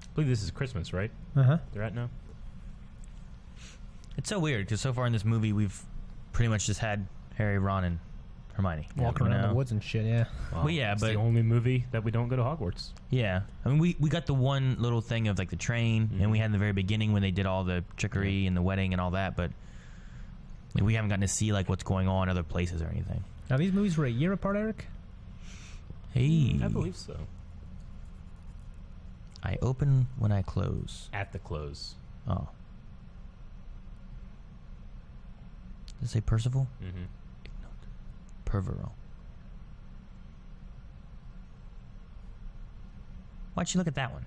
I believe this is Christmas, right? Uh huh. They're at now. It's so weird because so far in this movie, we've pretty much just had Harry, Ron, and Hermione. Walking You around know? the woods and shit, yeah. Wow. Well, yeah, It's but- the only movie that we don't go to Hogwarts. Yeah. I mean, we got the one little thing of like the train, and we had in the very beginning when they did all the trickery and the wedding and all that, but like, we haven't gotten to see like what's going on other places or anything. Now, these movies were a year apart, Eric? Hey. I believe so. I open when I close. At the close. Oh. Does it say Percival? Mm-hmm. Pervero. Why'd you look at that one?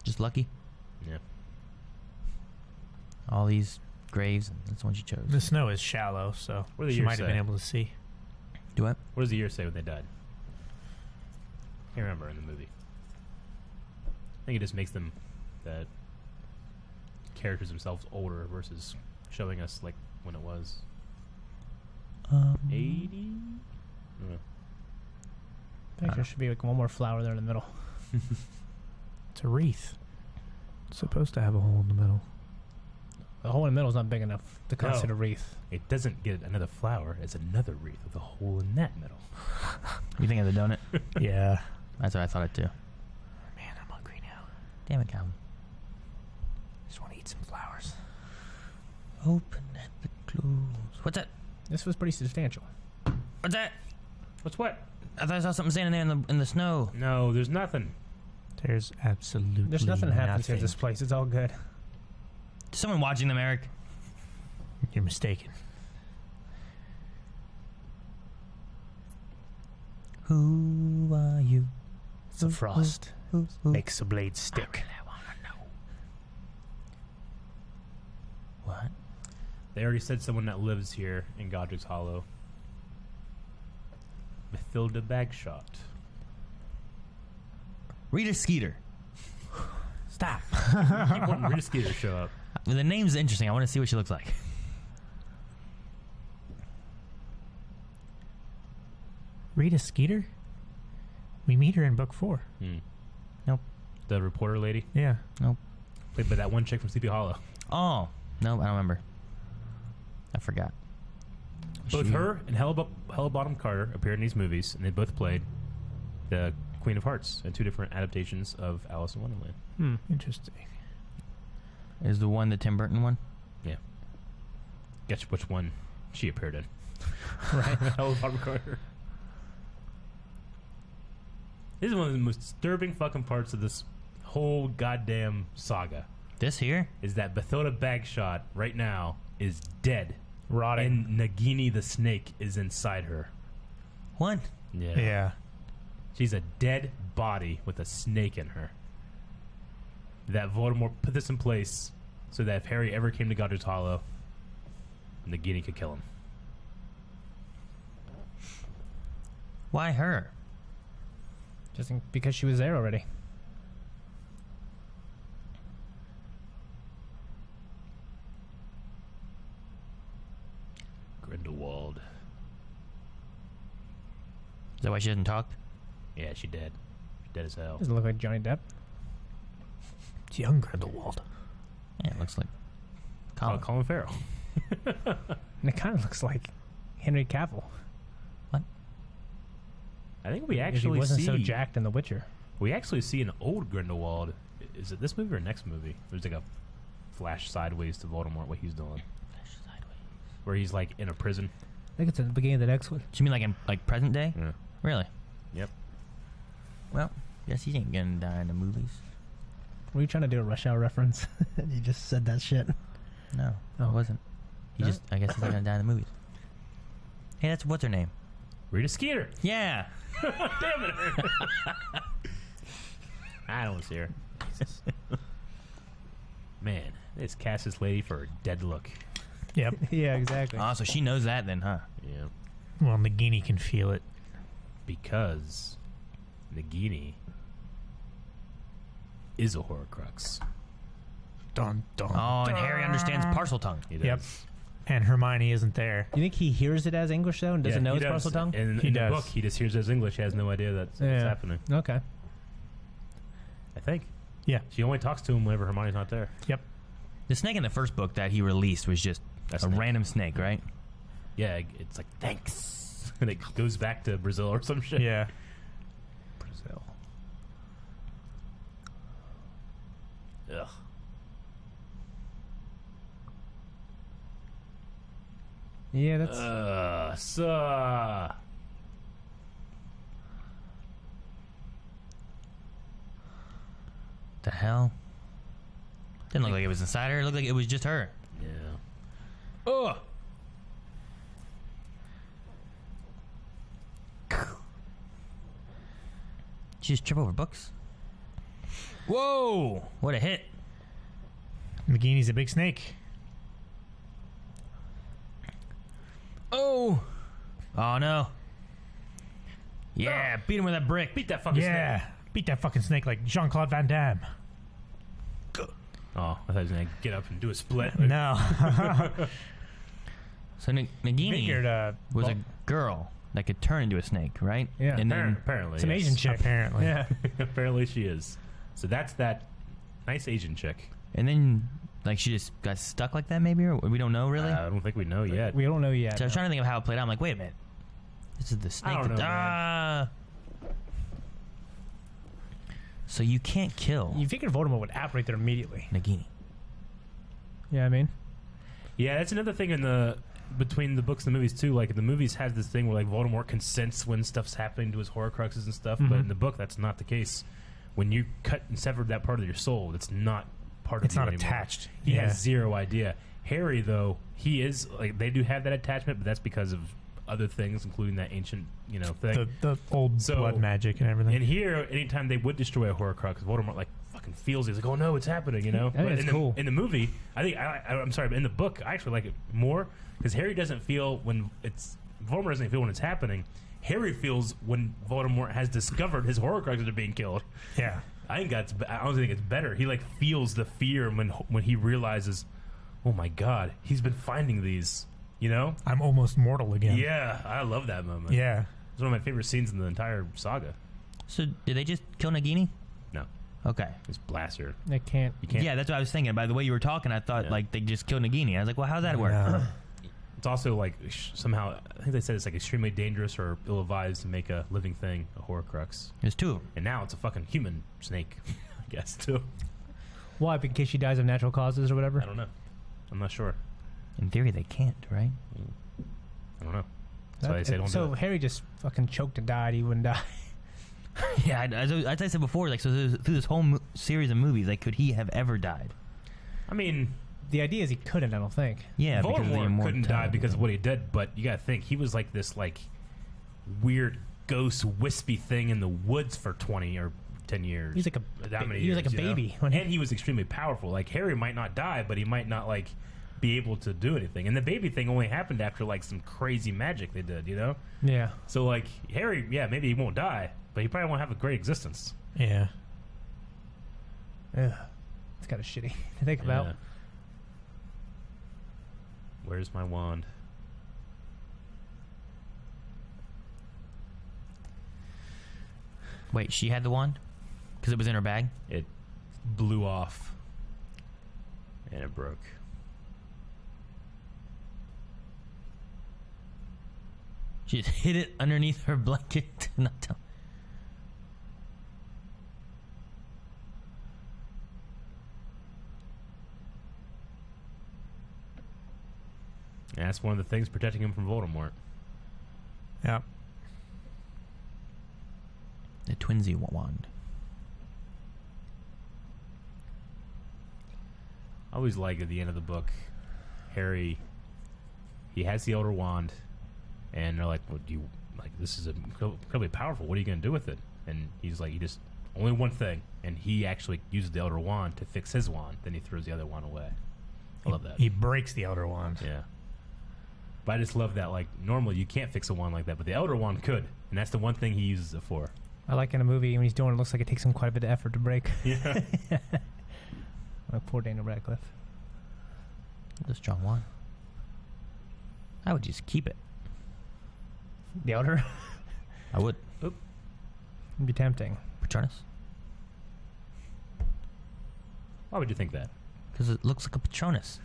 Just lucky? Yeah. All these graves, and that's the one she chose. The snow is shallow, so What do the she years might have say? been able to see. Do what? What does the year say when they died? Can't remember in the movie. I think it just makes them the characters themselves older versus showing us like when it was 80. I think there should be like one more flower there in the middle. It's a wreath. It's supposed to have a hole in the middle. The hole in the middle is not big enough to consider a wreath. It doesn't get another flower. It's another wreath with a hole in that middle. You think of the donut? Yeah. That's what I thought it too. Man, I'm hungry now. Damn it, Calvin. Just want to eat some flowers. Open at the close. What's that? This was pretty substantial. What's that? What's what? I thought I saw something standing there in the snow. No, there's nothing. There's absolutely There's nothing that happens here at nothing. this place. It's all good. Is someone watching them, Eric? You're mistaken. Who are you? It's a frost. Who? Makes the blade stick. I want to know. What? They already said someone that lives here in Godric's Hollow. Mathilda Bagshot. Rita Skeeter. Stop. Keep wanting Rita Skeeter to show up. The name's interesting. I want to see what she looks like. Rita Skeeter? We meet her in book 4. Nope. The reporter lady. Yeah. Played by that one chick from Sleepy Hollow. Oh. No, I don't remember. I forgot. Both She- her and Hellbottom Carter appeared in these movies, and they both played the Queen of Hearts in 2 different adaptations of Alice in Wonderland. Interesting. Is the one the Tim Burton one? Yeah. Guess which one she appeared in. Right. Hellbottom Carter. This is one of the most disturbing fucking parts of this whole goddamn saga. This here? Is that Mathilda Bagshot right now is dead. Rotting. And Nagini the snake is inside her. What? Yeah. She's a dead body with a snake in her. That Voldemort put this in place so that if Harry ever came to Godric's Hollow, Nagini could kill him. Why her? Because she was there already. Grindelwald. Is that why she hasn't talked? Yeah, she dead. She's dead as hell. Doesn't look like Johnny Depp. It's young Grindelwald. Yeah, it looks like Oh, Colin. Colin Farrell. And it kind of looks like Henry Cavill. I think we If actually he wasn't see so jacked in The Witcher. we actually see an old Grindelwald. Is it this movie or next movie? There's like a flash sideways to Voldemort. What he's doing, where he's like in a prison. I think it's at the beginning of the next one. Do you mean like in present day? Yeah. Really? Yep. Well, guess he ain't gonna die in the movies. Were you trying to do a Rush Hour reference? You just said that shit. No, Oh. it wasn't. He No? just, I guess he's not gonna die in the movies. Hey, that's what's her name? Rita Skeeter. Yeah. Damn it. I don't see her. Jesus. Man, this cast this lady for a dead look. Yep. Yeah, exactly. Oh, so she knows that then, huh? Yeah. Well, Nagini can feel it. Because Nagini is a Horcrux. Dun, dun, Oh, and Harry understands parcel tongue. He does. Yep. And Hermione isn't there. You think he hears it as English though, and doesn't know he it's does. parcel tongue? In He the does. book, he just hears it as English. He has no idea that's what's happening. Okay. I think. Yeah. She only talks to him whenever Hermione's not there. Yep. The snake in the first book that he released was just That's a Snape. random snake, right? Yeah, it's like, thanks. And it goes back to Brazil or some shit. Yeah. Brazil. Ugh. Yeah, that's. The hell? Didn't look like it was inside her. It looked like it was just her. Yeah. Ugh. She just trip over books. Whoa! What a hit! Nagini's a big snake. Oh! Oh no! Yeah, beat him with that brick. Beat that fucking Yeah. snake. Beat that fucking snake like Jean-Claude Van Damme. Oh, I thought he was going to get up and do a split. No. So Nagini Figured, was a girl that could turn into a snake, right? Yeah. And then Apparently. Some yes. Asian chick. apparently. Yeah. Apparently she is. So that's that nice Asian chick. and then like she just got stuck like that, maybe, or we don't know really. I don't think we know yet. We don't know yet. So I was trying to think of how it played out. I'm like, wait a minute, this is the snake. don't know, Ah. So you can't kill You figured Voldemort would operate there immediately. Nagini. Yeah, I mean. Yeah, that's another thing in the between the books and the movies too. Like the movies has this thing where like Voldemort can sense when stuff's happening to his Horcruxes and stuff, but in the book that's not the case. When you cut and severed that part of your soul, it's not part of It's you not anymore. attached. He Yeah. has zero idea. Harry though, he is like they do have that attachment, but that's because of other things, including that ancient thing. The old So- blood magic and everything. And here, anytime they would destroy a Horcrux, Voldemort like fucking feels it. He's like, "Oh no, it's happening!" You know. I think But it's in cool. In the movie, I think I'm sorry, but in the book, I actually like it more because Harry doesn't feel when it's Voldemort doesn't feel when it's happening. Harry feels when Voldemort has discovered his Horcruxes are being killed. yeah. I think that's. I honestly think it's better. He like feels the fear when he realizes, "Oh my God, he's been finding these." You know. I'm almost mortal again. Yeah, I love that moment. Yeah. It's one of my favorite scenes in the entire saga. So did they just kill Nagini? No, Okay. it's Blaster. They can't. You can't. Yeah, that's what I was thinking. By the way you were talking, I thought Yeah. like they just killed Nagini. I was like, well, how's that work? No. It's also like somehow I think they said it's like extremely dangerous or ill-advised to make a living thing a Horcrux, There's two of them. and now it's a fucking human snake, I guess too. Why? In case she dies of natural causes or whatever? I don't know. I'm not sure. In theory, they can't, right? I don't know. That's why they say don't so do it. Harry just fucking choked and died. He wouldn't die. Yeah, as I said before, like, so through this whole series of movies, like, could he have ever died? I mean, The idea is he couldn't. I don't think. Yeah, because of the Voldemort couldn't die immortality. because of what he did, but you gotta think he was like this like weird ghost wispy thing in the woods for 20 or 10 years. He's like That many he was like a years, you know? baby when he- and he was extremely powerful. Like Harry might not die, but he might not like be able to do anything. And the baby thing only happened after like some crazy magic they did, you know? Yeah. So like Harry, yeah, maybe he won't die, but he probably won't have a great existence. Yeah. Ugh. It's kind of shitty to think about. Yeah. Where's my wand? Wait, she had the wand? Because it was in her bag? It blew off. And it broke. She just hid it underneath her blanket. Not tell. And that's one of the things protecting him from Voldemort. Yeah. The twinsy wand. I always like at the end of the book, Harry, he has the Elder Wand, and they're like, "What do you like? This is incredibly powerful. What are you going to do with it?" And he's like, "He just only one thing," and he actually uses the Elder Wand to fix his wand. Then he throws the other wand away. I love that. He breaks the Elder Wand. Yeah. But I just love that. Like normally you can't fix a wand like that, but the Elder Wand could, and that's the one thing he uses it for. I like in a movie when he's doing it, looks like it takes him quite a bit of effort to break. Yeah. Like poor Daniel Radcliffe. The strong wand. I would just keep it. The Elder? I would. It'd be tempting. Patronus? Why would you think that? Because it looks like a Patronus.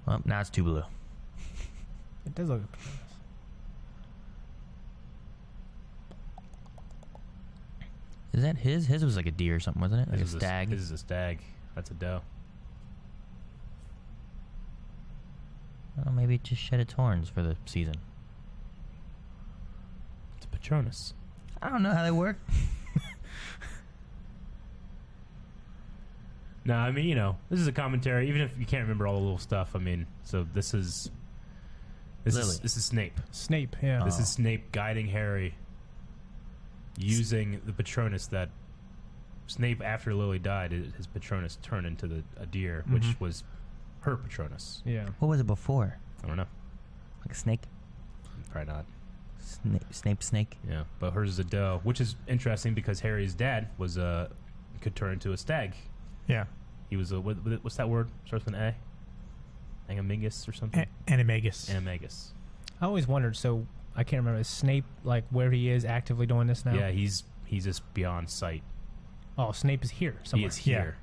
Well, now it's too blue. It does look like Patronus. Is that his? His was like a deer or something, wasn't it? Like a This is stag. This is a stag. That's a doe. Well, maybe it just shed its horns for the season. It's a Patronus. I don't know how they work. No, I mean, you know, this is a commentary. Even if you can't remember all the little stuff, I mean, so this is Lily. this is Snape. Snape, yeah. This is Snape guiding Harry, using the Patronus that Snape, after Lily died, his Patronus turned into a deer, which was her Patronus. Yeah. What was it before? I don't know. Like a snake? Probably not. Snape snake? Yeah, but hers is a doe, which is interesting because Harry's dad was could turn into a stag. Yeah. He was what's that word? Starts with an A. Animagus or something. Animagus. Animagus. I always wondered, so I can't remember, is Snape like where he is actively doing this now? Yeah, he's just beyond sight. Oh, Snape is here somewhere. He is here.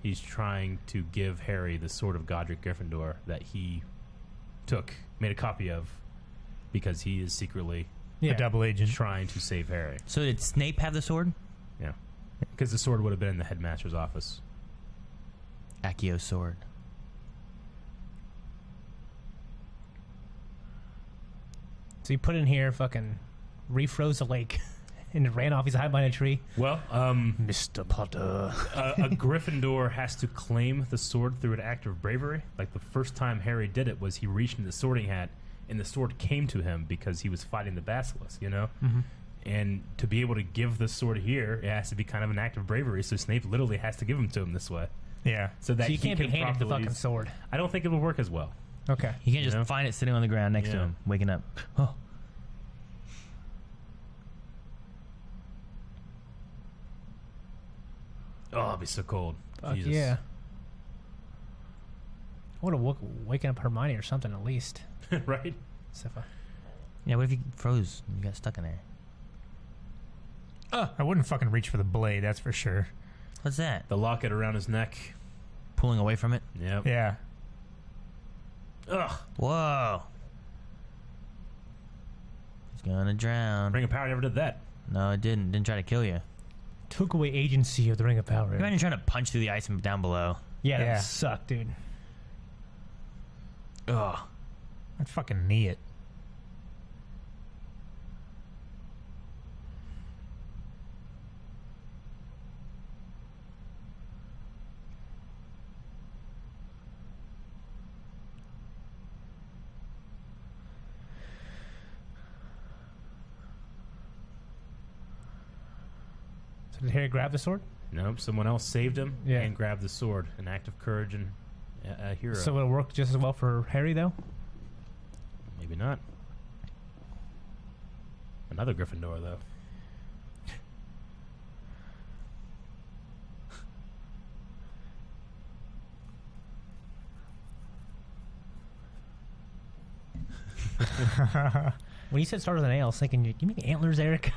He's trying to give Harry the sword of Godric Gryffindor that he made a copy of, because he is secretly A double agent. trying to save Harry. So did Snape have the sword? Yeah. Because the sword would have been in the headmaster's office. Accio sword. So he put in here, fucking refroze a lake, and it ran off. He's hiding behind a tree. Well, Mr. Potter. a Gryffindor has to claim the sword through an act of bravery. Like the first time Harry did it was he reached in the sorting hat, and the sword came to him because he was fighting the basilisk, you know? Mm-hmm. And to be able to give the sword here, it has to be kind of an act of bravery. So Snape literally has to give him to him this way. Yeah. So that So you he can't be can handed the properly fucking sword. I don't think it will work as well. Okay. You can't just know? find it sitting on the ground next to Yeah. him, waking up. Oh. Oh, it'd be so cold. Fuck Jesus. yeah. I would have waken up Hermione or something at least. Right? So Yeah, what if you froze and you got stuck in there? I wouldn't fucking reach for the blade, that's for sure. What's that? The locket around his neck. Pulling away from it? Yep. Yeah. Ugh. Whoa. He's gonna drown. Ring of Power never did that. No, it didn't. Didn't try to kill you. took away agency of the Ring of Power. Imagine trying to punch through the ice and down below. Yeah, that Yeah. would suck, dude. Ugh. I'd fucking knee it. So did Harry grab the sword? Nope. Someone else saved him Yeah. and grabbed the sword. An act of courage a hero. So it'll work just as well for Harry, though? Maybe not. Another Gryffindor, though. When you said start with an A, I was thinking, you mean antlers, Eric?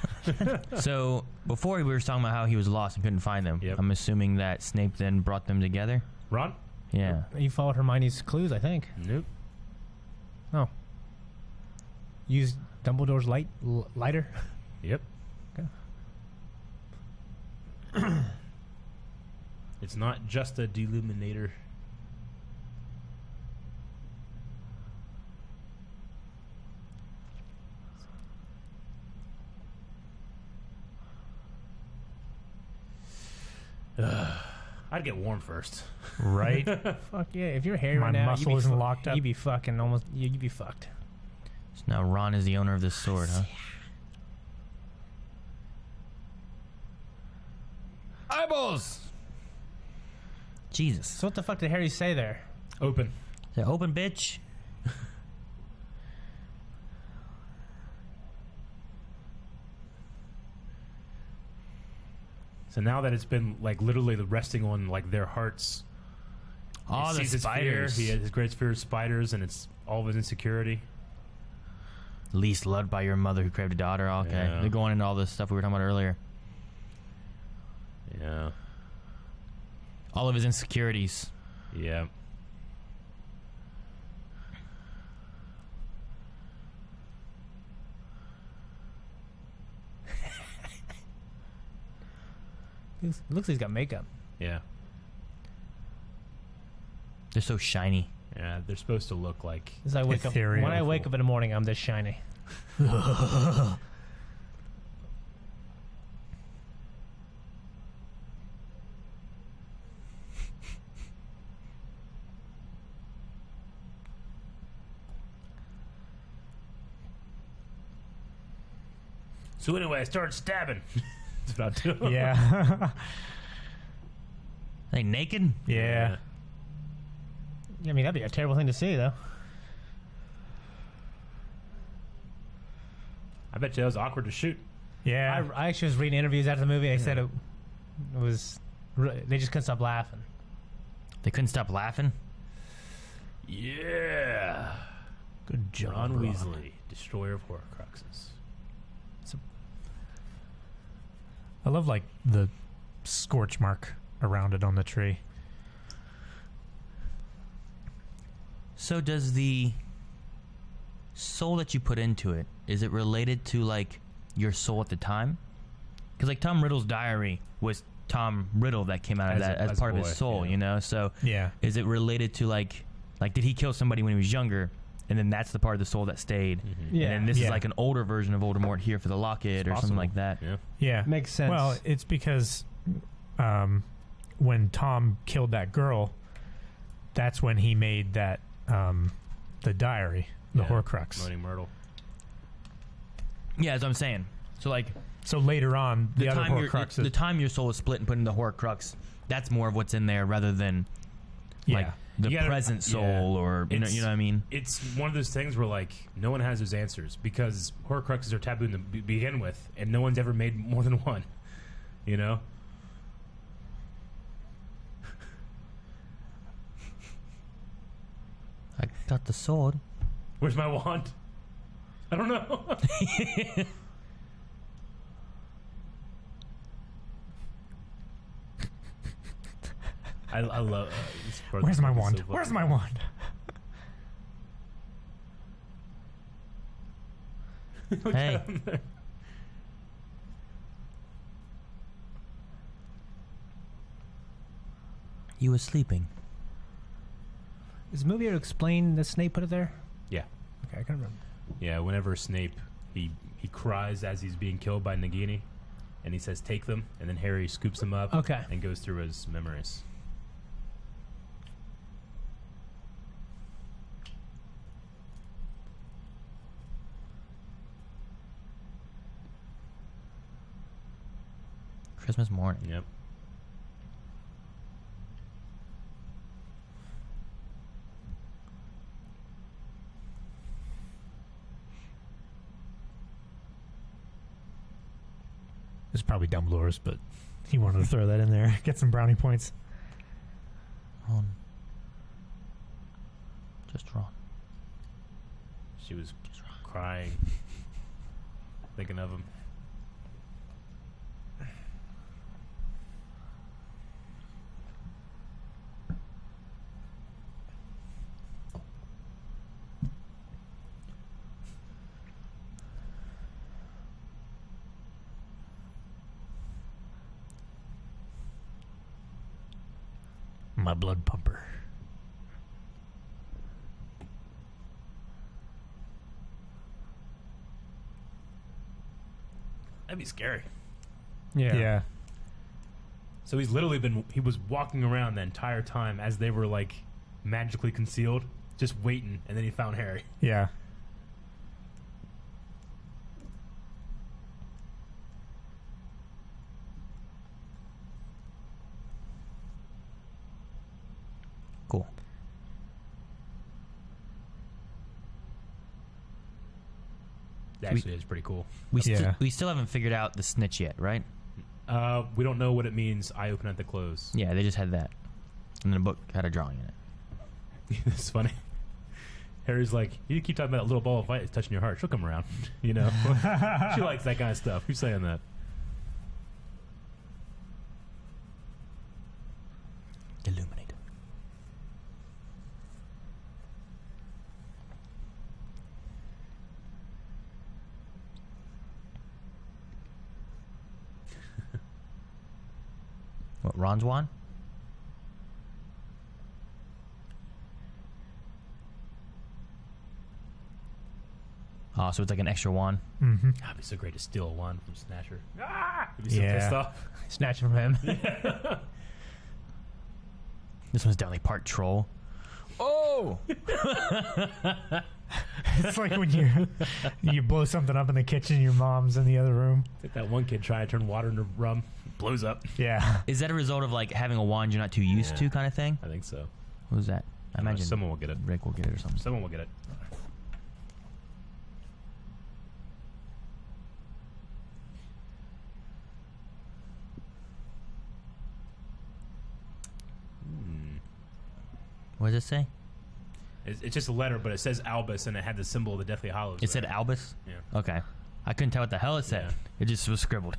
So before we were talking about how he was lost and couldn't find them. Yep. I'm assuming that Snape then brought them together. Ron? Yeah. You followed Hermione's clues, I think. Nope. Oh. Use Dumbledore's lighter? Yep. Okay. It's not just a deluminator. I'd get warm first. Right? Fuck yeah. If you're Harry My right now, muscle isn't locked up. You'd be fucking almost... You'd be fucked. So now Ron is the owner of this sword, huh? Eyeballs! Jesus. So what the fuck did Harry say there? Open. Say, open, bitch. So now that it's been like literally resting on like their hearts. Oh, he the sees his fear. spiders. He has his greatest fear of spiders, and it's all of his insecurity. Least loved by your mother who craved a daughter. Okay. Yeah. They're going into all this stuff we were talking about earlier. Yeah. All of his insecurities. Yeah. It looks like he's got makeup. Yeah. They're so shiny. Yeah. They're supposed to look like. This I wake up. Ethereal. When I wake up in the morning, I'm this shiny. So anyway, I started stabbing. That's what I do. Yeah. They naked? Yeah. I mean, that'd be a terrible thing to see, though. I bet you that was awkward to shoot. Yeah. I actually was reading interviews after the movie. They said it was... They just couldn't stop laughing. They couldn't stop laughing? Yeah. Good job, Ron Ron. Weasley, destroyer of Horcruxes. I love like the scorch mark around it on the tree. So does the soul that you put into it, is it related to like your soul at the time? Because like Tom Riddle's diary was Tom Riddle that came out of that as part a of his boy, soul, yeah. you know? So Yeah. is it related to like did he kill somebody when he was younger? And then that's the part of the soul that stayed. Yeah. And then this is Yeah. like an older version of Voldemort here for the locket or something Possible. like that. Yeah. Yeah. Makes sense. Well, it's because when Tom killed that girl, that's when he made that the diary, the Yeah. Horcrux. Moaning Myrtle. Yeah, as I'm saying. So like So later on, the other the Horcruxes. time your soul is split and put into the Horcrux, that's more of what's in there rather than like yeah. the You gotta- present soul yeah. or you know It's- what I mean? It's one of those things where like no one has those answers because Horcruxes are taboo to begin with, and no one's ever made more than one. You know. I got the sword. Where's my wand? I don't know. I love. This part of Where's the my book is wand? so Where's fucking- my wand? Look Hey. at him there. You were sleeping. Does the movie ever explain that Snape put it there? Yeah. Okay, I can't remember. Yeah, whenever Snape he cries as he's being killed by Nagini, and he says take them, and then Harry scoops them up Okay. and goes through his memories. Christmas morning. Yep. It's probably Dumbledore's, but he wanted to throw that in there. Get some brownie points. Ron. Just Ron. She was crying, thinking of him. My blood pumper. That'd be scary. Yeah. So he's literally he was walking around the entire time as they were like magically concealed, just waiting, and then he found Harry. Yeah. Cool. Actually, it's pretty cool. We Yeah. we still haven't figured out the snitch yet, right? We don't know what it means. Eye open at the close. Yeah, they just had that. And then the book had a drawing in it. It's funny. Harry's like, you keep talking about that little ball of light that's touching your heart. She'll come around. You know? She likes that kind of stuff. Who's saying that? Illuminated. What, Ron's wand? Oh, so it's like an extra wand. Mm-hmm. It'd be so great to steal a wand from Snatcher. He'd be so Yeah. pissed off. Snatch it from him. This one's definitely part troll. Oh! It's like when you blow something up in the kitchen, your mom's in the other room. It's like that one kid trying to turn water into rum. Blows up. Yeah. Is that a result of like having a wand you're not too used to kind of thing? I think so. What was that? I imagine someone will get it. Rick will get it or something. Someone will get it. What does it say? It's just a letter, but it says Albus, and it had the symbol of the Deathly Hallows. It said there. Albus? Yeah. Okay. I couldn't tell what the hell it said. Yeah. It just was scribbled.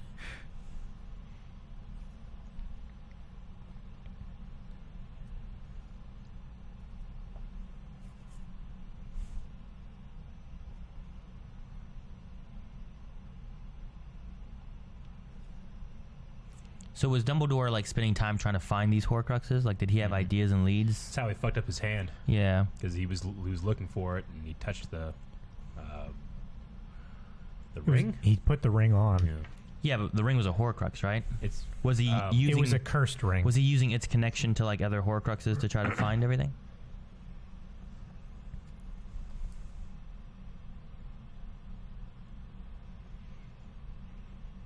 So was Dumbledore like spending time trying to find these Horcruxes? Like, did he have ideas and leads? That's how he fucked up his hand, Yeah. because he was looking for it, and he touched the ring. He put the ring on. Yeah. Yeah, but the ring was a Horcrux, right? It's Was he It using? was a cursed ring. Was he using its connection to like other Horcruxes to try to find everything?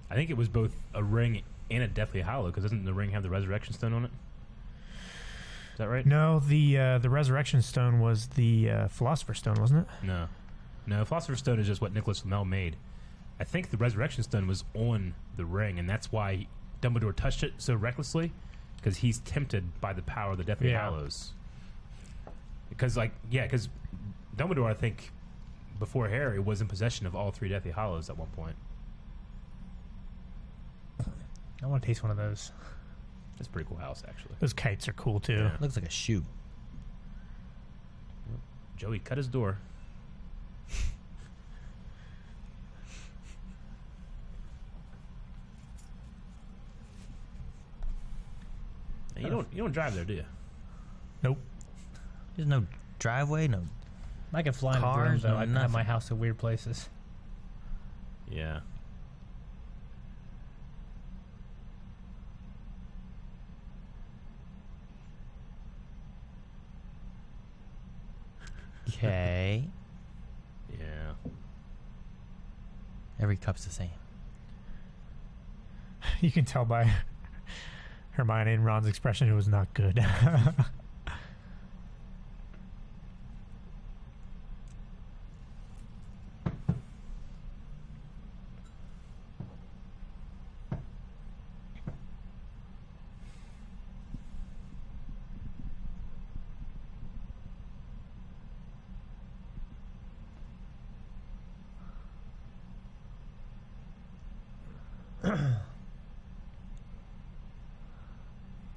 I think it was both a ring and a Deathly Hallow, because doesn't the ring have the Resurrection Stone on it? Is that right? No, the Resurrection Stone was the Philosopher's Stone, wasn't it? No. Philosopher's Stone is just what Nicholas Flamel made. I think the Resurrection Stone was on the ring, and that's why Dumbledore touched it so recklessly, because he's tempted by the power of the Deathly Hallows. Because Dumbledore, I think, before Harry, was in possession of all three Deathly Hallows at one point. I want to taste one of those. It's a pretty cool house, actually. Those kites are cool too. Yeah. Looks like a shoe. Joey cut his door. And you don't drive there, do you? Nope. There's no driveway, no. I can fly in a Cars, broom, though. no I can nothing. have my house in weird places. Yeah. Okay. Yeah. Every cup's the same. You can tell by Hermione and Ron's expression it was not good.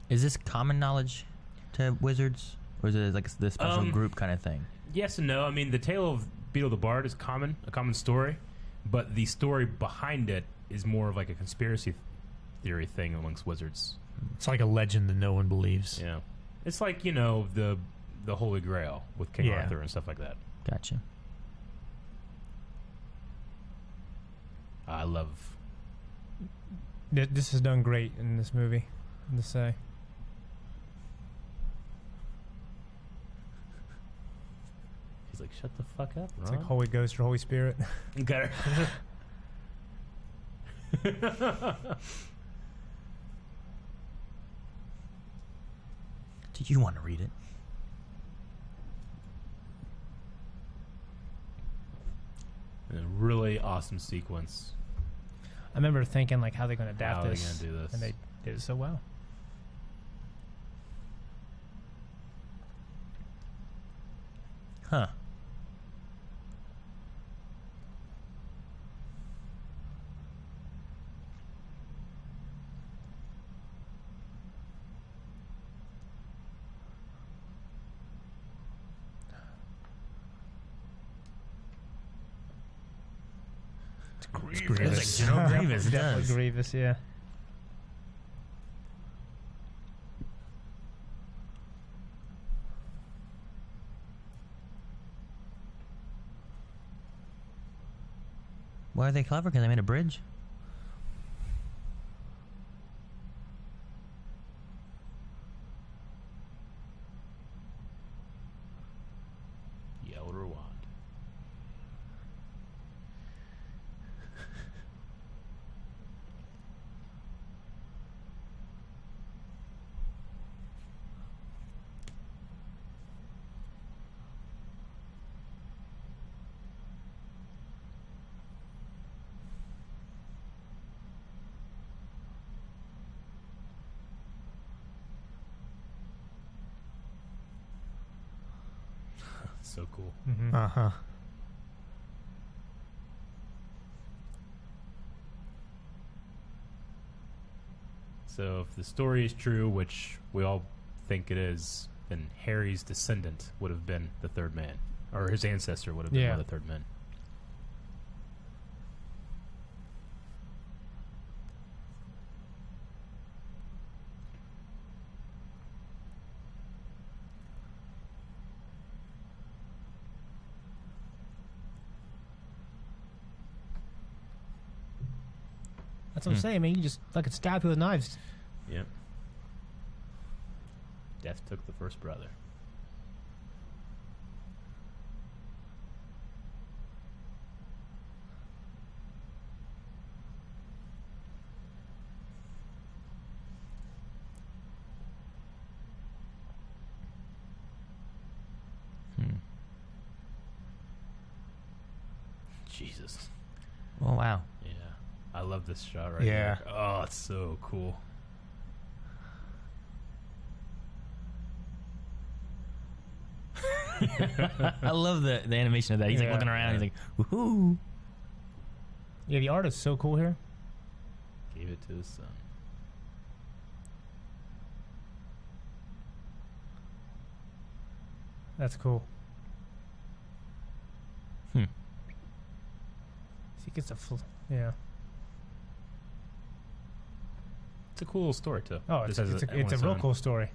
Is this common knowledge to wizards, or is it like this special group kind of thing? Yes and no. I mean, the tale of Beetle the Bard is a common story, but the story behind it is more of like a conspiracy theory thing amongst wizards. It's like a legend that no one believes. Yeah, it's like, you know, the Holy Grail with King Arthur and stuff like that. Gotcha. I love. This is done great in this movie. To say. He's like, shut the fuck up, It's Ron. like Holy Ghost or Holy Spirit. Okay. Do you want to read it? A really awesome sequence. I remember thinking, like, how they're going to adapt How are they this. gonna do this? And they did it so well. Huh. It's It's Grievous. like General Grievous. It Definitely does. Grievous, yeah. Why are they clever? Because they made a bridge? The Elder Wand. So cool. Mm-hmm. Uh-huh. So if the story is true, which we all think it is, then Harry's descendant would have been the third man. Or his ancestor would have been Yeah. one of the third men. That's what I'm saying, man. You just fucking stab people with knives. Yep. Death took the first brother. Jesus. Oh, wow. Yeah. I love this shot right Yeah. here. Oh, it's so cool. I love the animation of that. He's like Yeah. looking around. He's like, woohoo. Yeah, the art is so cool here. Gave it to his son. That's cool. Hmm. So he gets a yeah. It's a cool little story, too. Oh, it's Just a on its real own. cool story.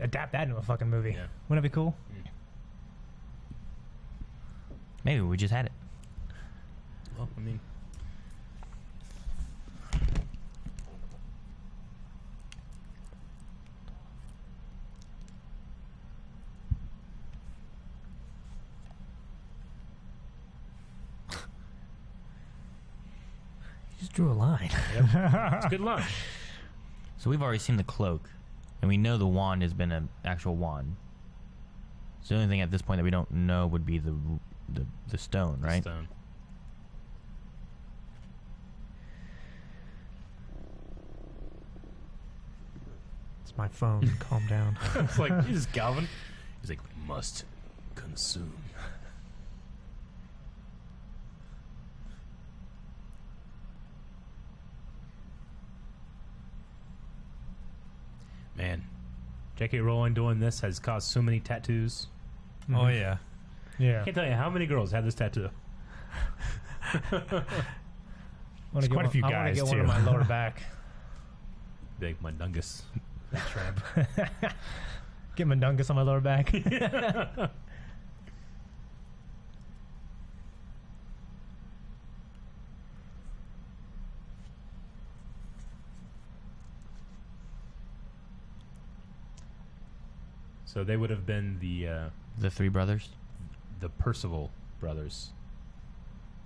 Adapt that into a fucking movie. Yeah. Wouldn't that be cool? Maybe we just had it. Well, I mean... You just drew a line. It's good luck. So we've already seen the cloak, and we know the wand has been an actual wand. So the only thing at this point that we don't know would be the stone, right? Stone. It's my phone. Calm down. It's like, Jesus, Galvin. He's like, must consume. Man, J.K. Rowling doing this has caused so many tattoos. Oh yeah. Yeah. I can't tell you how many girls have this tattoo. There's quite a few I want to guys get one too. on my lower back. Big mundungus. Trap. Get Mundungus on my lower back. So they would have been The three brothers. the Percival brothers.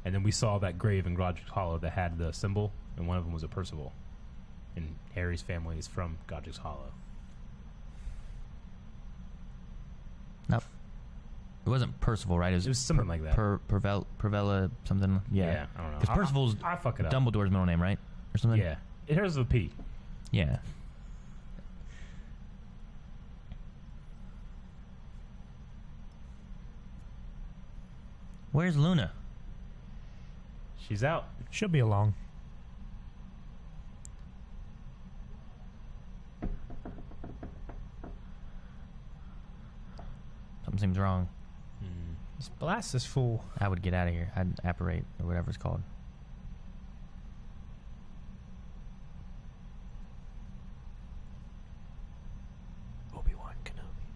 And then we saw that grave in Godric Hollow that had the symbol, and one of them was a Percival. And Harry's family is from Godric's Hollow. Nope. It wasn't Percival, right? It was something like that. Pervella something. Yeah. I don't know. Because Percival's I fuck it up. Dumbledore's middle name, right? Or something. Yeah. It starts with a P. Yeah. Where's Luna? She's out. She'll be along. Something seems wrong. Just blast this fool. I would get out of here. I'd apparate or whatever it's called. Obi-Wan Kenobi.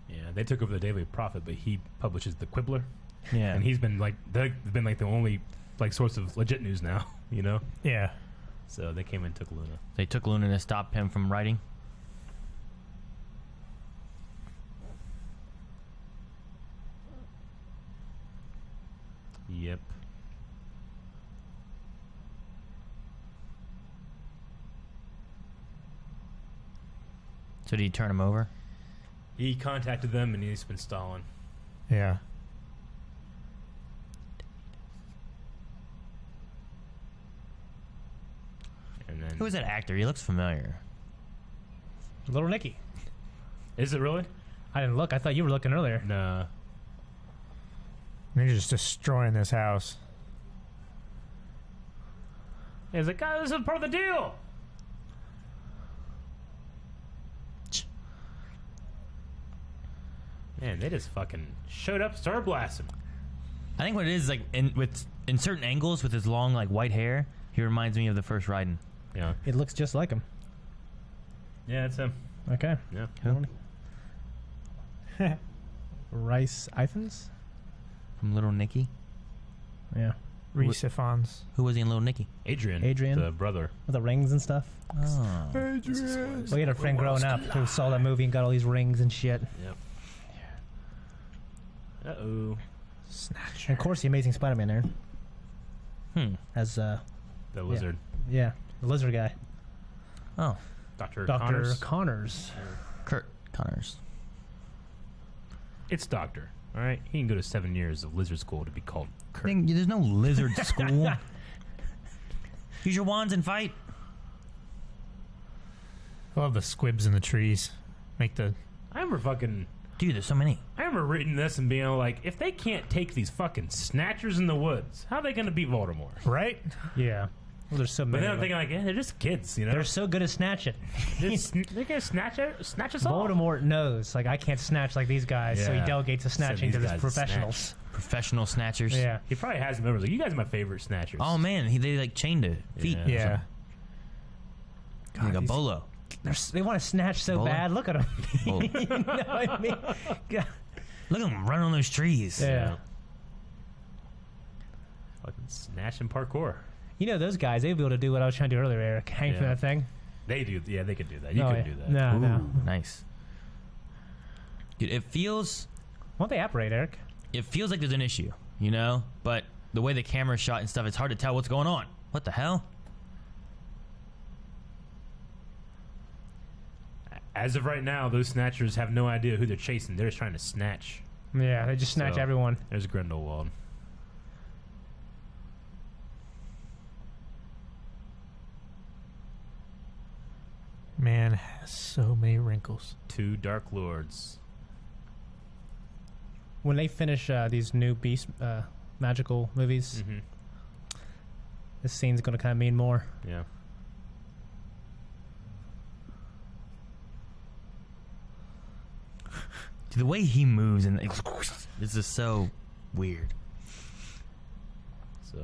Yeah, they took over the Daily Prophet, but he publishes the Quibbler, Yeah. and he's been like the only like source of legit news now. You know, Yeah. so they came and took Luna. They took Luna to stop him from writing. Yep. So did he turn him over? He contacted them, and he's been stalling. Yeah. And then Who is that actor? He looks familiar. Little Nicky. Is it really? I didn't look. I thought you were looking earlier. Nah. They're just destroying this house. He's like, God, this is part of the deal. Man, they just fucking showed up, started blasting. I think what it is like in certain angles with his long like white hair, he reminds me of the first Raiden. Yeah. It looks just like him. Yeah, it's him. Okay. Yeah. Who? Rice Ithans? From Little Nicky. Yeah. Reese Ifans. Who was he in Little Nicky? Adrian. Adrian? The brother. With the rings and stuff. Oh. Adrian. We had a friend growing up who saw that movie and got all these rings and shit. Yep. Uh-oh. Snatcher. And of course, the Amazing Spider-Man there. As, The lizard. yeah, the lizard guy. Oh. Dr. Dr. Connors. Connors. Kurt Connors. It's Doctor. All right? He can go to 7 years of lizard school to be called Kurt. There's no lizard school. Use your wands and fight. I love the squibs in the trees. Make the... I remember fucking... Dude, there's so many. I remember reading this and being like, if they can't take these fucking snatchers in the woods, how are they going to beat Voldemort? Right? Yeah. Well, there's so But many. then I'm of them. thinking like, yeah, they're just kids, you know? They're so good at snatching. They're going to snatch us all. Voldemort knows, like, I can't snatch like these guys, so he Yeah. delegates the snatching these to the guys professionals. Professional snatchers. Yeah. He probably has members like, you guys are my favorite snatchers. Oh man, they like chained to feet. Yeah. Yeah. Like a these- bolo. They want to snatch so Bowler? bad. Look at them. Bolo. You know what I mean? God. Look at them running on those trees. Yeah. Fucking snatch and parkour. You know those guys, they'd be able to do what I was trying to do earlier, Eric. Hang from Yeah. that thing. They do. Yeah, they could do that. You No, couldn't yeah. do that. No, no. Ooh, nice. Dude, it feels Won't they operate, Eric? like there's an issue, you know? But the way the camera's shot and stuff, it's hard to tell what's going on. What the hell? As of right now, those snatchers have no idea who they're chasing. They're just trying to snatch. Yeah, they just snatch So- everyone. There's Grindelwald. Man has so many wrinkles. 2 Dark Lords. When they finish these new beast magical movies. Mm-hmm. This scene's going to kind of mean more. Yeah. The way he moves and this is so weird. So,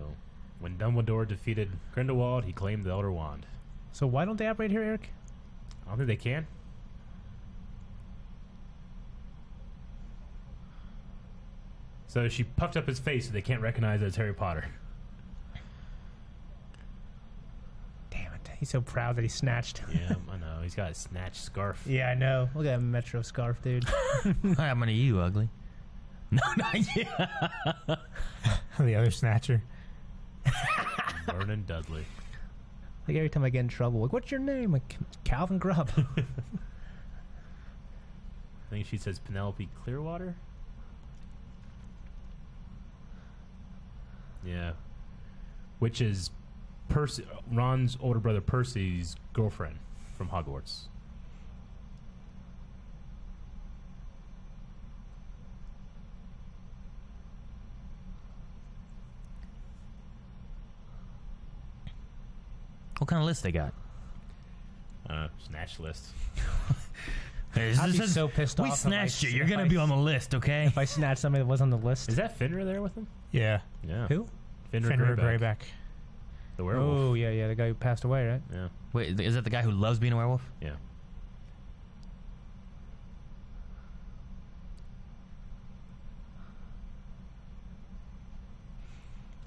when Dumbledore defeated Grindelwald, he claimed the Elder Wand. So why don't they operate here, Eric? I don't think they can. So she puffed up his face so they can't recognize that it's Harry Potter. Damn it. He's so proud that he snatched. Yeah, I know. He's got a snatch scarf. Yeah, I know. Look at that Metro scarf, dude. What happened to you, ugly? No, not yet. The other Snatcher. Vernon Dudley. Like every time I get in trouble, like, what's your name? Like, Calvin Grubb. I think she says Penelope Clearwater. Yeah. Which is Percy, Ron's older brother Percy's girlfriend from Hogwarts. What kind of list they got? Snatch list. I'd be so pissed we off. snatched you. You're gonna be on the list, okay? If I snatched somebody that was on the list. Is that Finra there with him? Yeah. Yeah. Who? Fenrir Greyback. The werewolf. Oh, yeah, the guy who passed away, right? Yeah. Wait, is that the guy who loves being a werewolf? Yeah.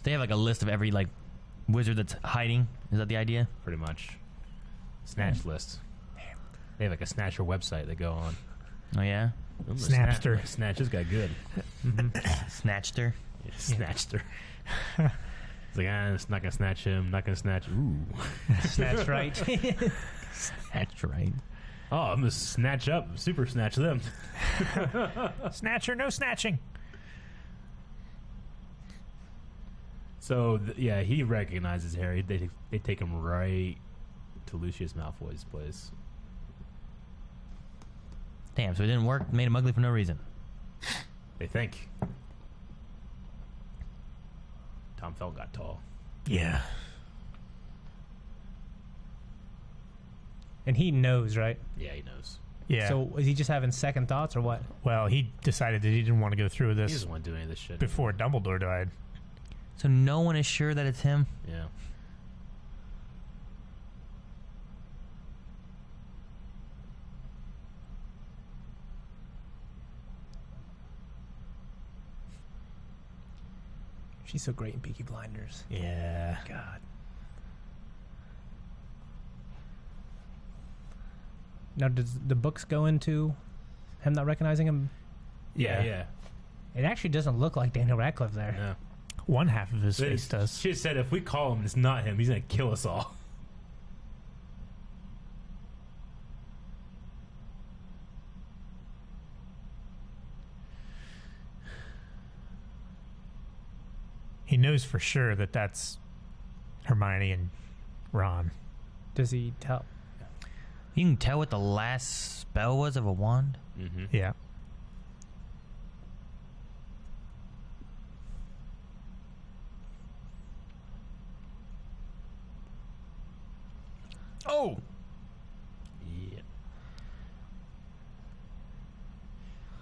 They have like a list of every like wizard that's hiding. Is that the idea? Pretty much. Snatch list. They have like a Snatcher website they go on. Oh yeah, Ooh, Snapster. Snatch this guy good. snatched her. Yeah, snatched her. It's like, it's not gonna snatch him. Not gonna snatch. Ooh. Snatch right. Snatched right. Oh, I'm gonna snatch up. Super snatch them. Snatcher, no snatching. So yeah, he recognizes Harry. They take him right to Lucius Malfoy's place. Damn, so it didn't work. Made him ugly for no reason. They think. Tom Felton got tall. Yeah. And he knows, right? Yeah, he knows. Yeah. So is he just having second thoughts or what? Well, he decided that he didn't want to go through He this doesn't want to do any of this shit. before Dumbledore died. So no one is sure that it's him. Yeah. She's so great in Peaky Blinders. Yeah. God. Now, does the books go into him not recognizing him? Yeah. It actually doesn't look like Daniel Radcliffe there. Yeah. One half of his face does. She said if we call him and it's not him, he's gonna kill us all. He knows for sure that that's Hermione and Ron. Does he tell? You can tell what the last spell was of a wand. Mm-hmm. Yeah. Oh! Yeah.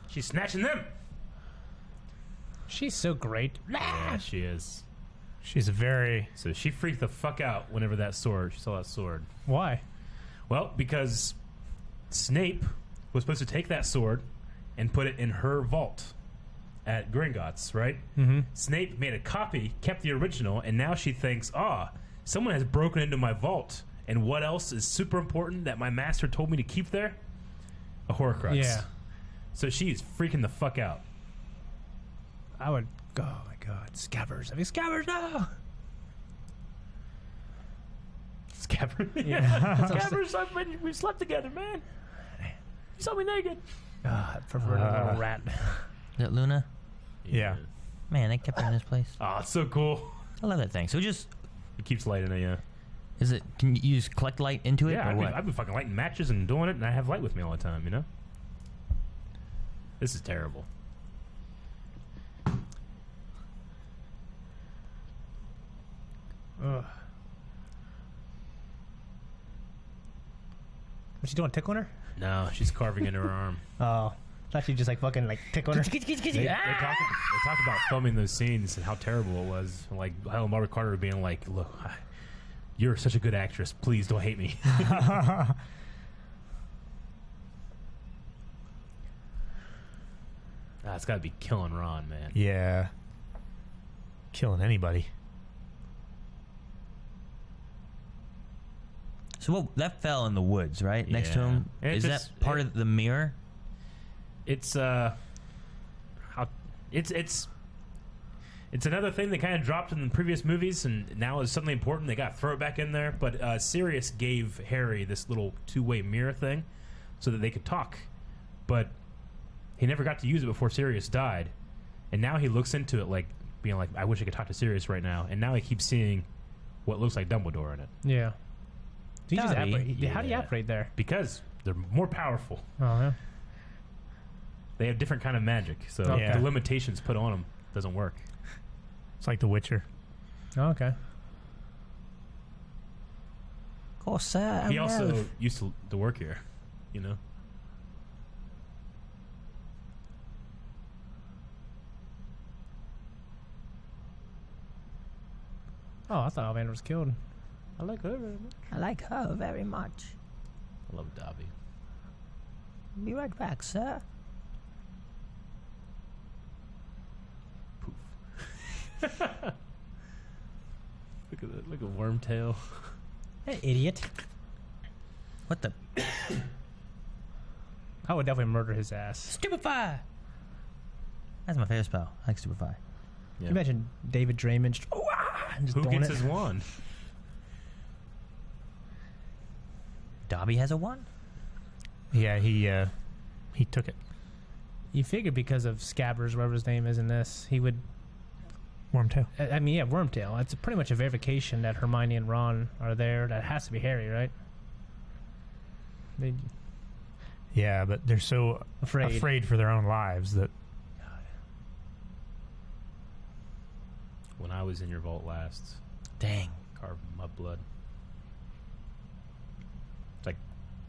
She's snatching them. She's so great. Yeah, she is. She's a very... So she freaked the fuck out whenever she saw that sword. Why? Well, because Snape was supposed to take that sword and put it in her vault at Gringotts, right? Mm-hmm. Snape made a copy, kept the original, and now she thinks, someone has broken into my vault. And what else is super important that my master told me to keep there? A Horcrux. Yeah. So she's freaking the fuck out. I would. Oh my God, Scabbers! I mean, Scabbers, no. Scabbers. Yeah. Scabbers, we slept together, man. You saw me naked. I prefer a little rat. Is that Luna? Yeah. Man, they kept her in this place. Oh, it's so cool. I love that thing. So just It keeps lighting it, yeah. is it? Can you just collect light into it? Yeah, or what? I've been fucking lighting matches and doing it, and I have light with me all the time, you know? This is terrible. Ugh. What's she doing? Tickling her? No, she's carving into her arm. Oh, thought she just like fucking like tickling her. They talked about filming those scenes and how terrible it was. Like how Margaret Carter being like, "Look, you're such a good actress. Please don't hate me." It's got to be killing Ron, man. Yeah. Killing anybody. So what, that fell in the woods, right? Next to Yeah. him? It Is just- that part of the mirror? It's how it's another thing that kind of dropped in the previous movies, and now is suddenly important. They got to throw it back in there. But Sirius gave Harry this little two-way mirror thing so that they could talk, but he never got to use it before Sirius died, and now he looks into it like being like, I wish I could talk to Sirius right now, and now he keeps seeing what looks like Dumbledore in it Yeah. So you just Dobby. apparate. How do you Yeah. operate there? because they're more powerful. Oh yeah. They have different kind of magic, so Okay. the limitations put on them doesn't work. It's like The Witcher. Oh, okay. Of course, sir. He also used to work here, you know. Oh, I thought Ollivander was killed. I like her very much. I like her very much. I love Dobby. Be right back, sir. Look at that! Look at Wormtail. Hey, idiot. What the? I would definitely murder his ass. Stupefy! That's my favorite spell. I like Stupefy. Yeah. Can you imagine David Draymond just, and just Who doing gets it? his wand? Dobby has a one? Yeah, he took it. You figure because of Scabbers, whatever his name is in this, he would. Wormtail. I mean, yeah, Wormtail. It's pretty much a verification that Hermione and Ron are there. That has to be Harry, right? They, Yeah, but they're so afraid. for their own lives that When I was in your vault last, Dang. carved mud blood. It's like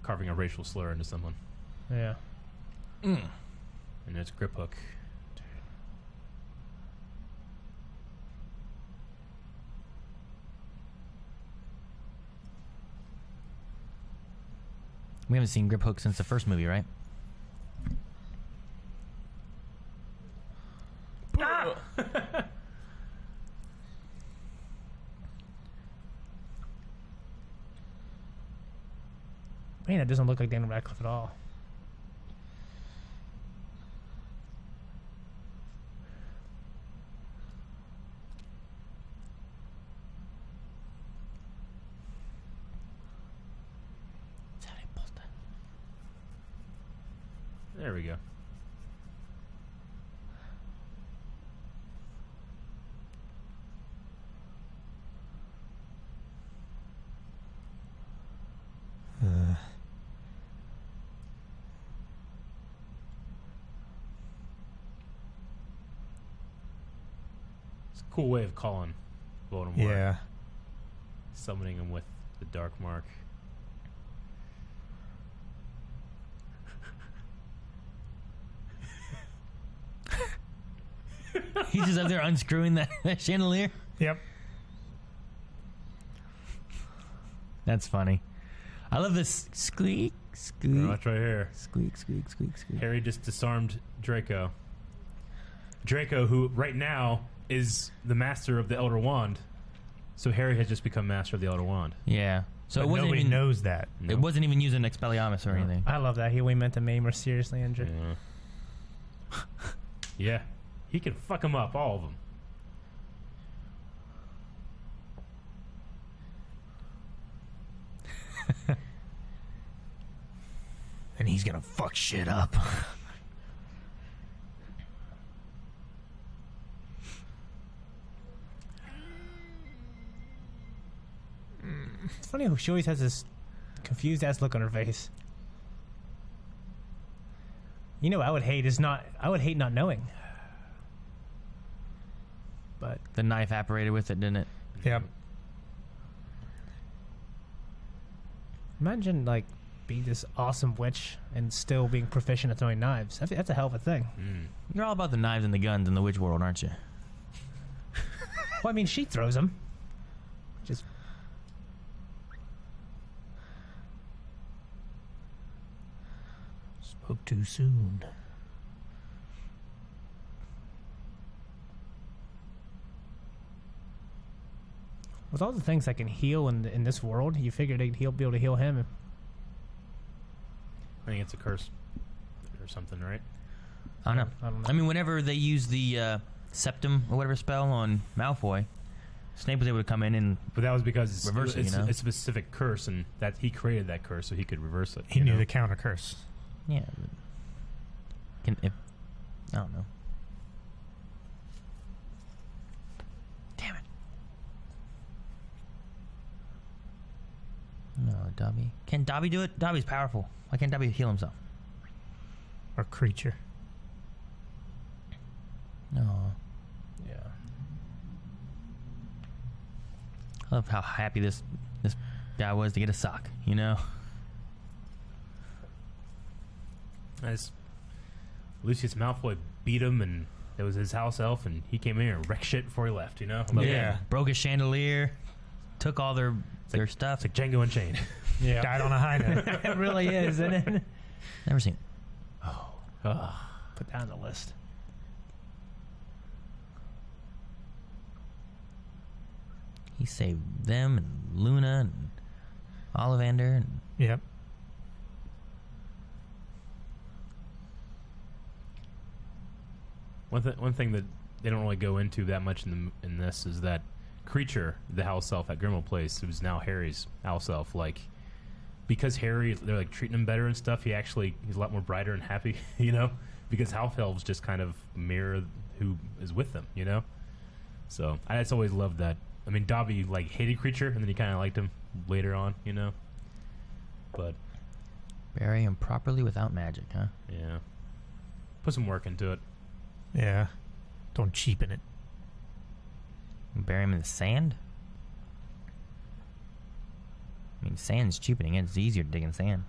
carving a racial slur into someone, Yeah. and it's grip hook. We haven't seen Grip Hook since the first movie, right? Man, it doesn't look like Daniel Radcliffe at all. There we go. It's a cool way of calling Voldemort. yeah. Summoning him with the Dark Mark. He's just up there unscrewing that chandelier. Yep. That's funny. I love this squeak, squeak, Watch right here. squeak, squeak, squeak, squeak. Harry just disarmed Draco. Draco, who right now is the master of the Elder Wand. So Harry has just become master of the Elder Wand. Yeah. So But it wasn't nobody even knows that. It wasn't even using Expelliarmus or anything. I love that. He only meant to maim or seriously injured. Yeah. Yeah. He can fuck them up, all of them. And he's gonna fuck shit up. It's funny how she always has this confused ass look on her face. You know, what I would hate not knowing. But The knife apparated with it, didn't it? Yep. Imagine like being this awesome witch and still being proficient at throwing knives. That's a hell of a thing. You're all about the knives and the guns in the witch world, aren't you? Well, I mean, she throws them. Just Spoke too soon. with all the things that can heal in this world, you figure they'd be able to heal him. I think it's a curse or something, right? I don't know. I don't know. I mean, whenever they use the septum or whatever spell on Malfoy, Snape was able to come in and But that was because Reverse it, it's you know? a specific curse, and that he created that curse so he could reverse it. He you knew know? the counter curse. yeah. If I don't know. Damn it. No, Dobby. Can Dobby do it? Dobby's powerful. Why can't Dobby heal himself? Or creature. No. Yeah. I love how happy this guy was to get a sock, you know? As Lucius Malfoy beat him, and it was his house elf, and he came in here and wrecked shit before he left, you know? I love that. Yeah. Broke a chandelier, took all their stuff. It's like Django Unchained. Yeah. Died on a high note. It really is, isn't it? Never seen it. Put that on the list. He saved them and Luna and Ollivander and Yep. One thing that they don't really go into that much in this is that creature, the house elf at Grimmauld Place, who's now Harry's house elf, like, because Harry, they're like treating him better and stuff, he's a lot more brighter and happy, you know, because house elves just kind of mirror who is with them, you know. So I just always loved that. I mean, Dobby like hated creature, and then he kind of liked him later on, you know. But bury him properly without magic, huh? yeah, put some work into it. Yeah. Don't cheapen it. Bury him in the sand? I mean, sand's cheapening it. It's easier to dig in sand.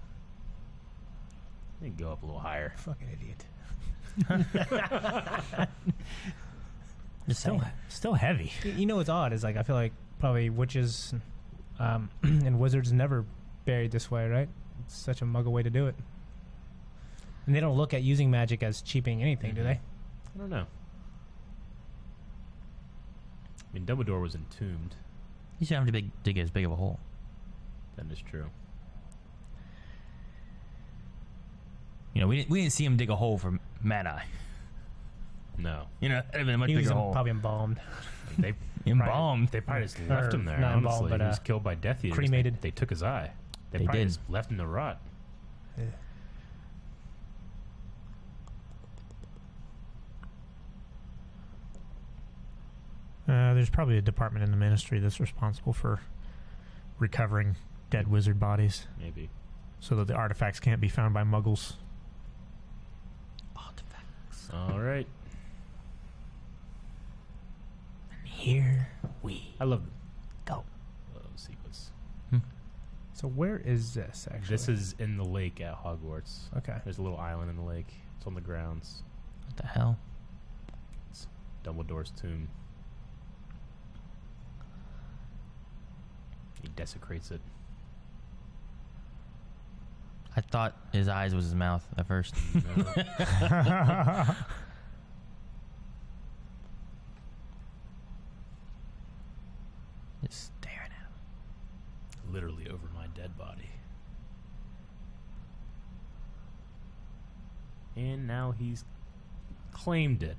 You can go up a little higher. Fucking idiot. Just saying. Still heavy. You know what's odd is like I feel like probably witches and wizards never buried this way, right? It's such a muggle way to do it. And they don't look at using magic as cheapening anything, do they? I don't know. I mean, Dumbledore was entombed. You should have to dig as big of a hole. That is true. You know, we didn't see him dig a hole for Mad Eye. No. You know, that'd have been a much He was bigger hole. probably embalmed. They Embalmed. They probably just left him there, not honestly. embalmed, but, He was killed by Death Eaters. cremated. They took his eye. They They probably did. just left him to rot. There's probably a department in the ministry that's responsible for recovering dead wizard bodies Maybe. so that the artifacts can't be found by muggles. Artifacts. All right. And here we I love go. the sequence. So where is this actually? This is in the lake at Hogwarts. okay. There's a little island in the lake. It's on the grounds. What the hell? It's Dumbledore's tomb. He desecrates it. I thought his eyes was his mouth at first. No. Just staring at him. Literally over my dead body. And now he's claimed it.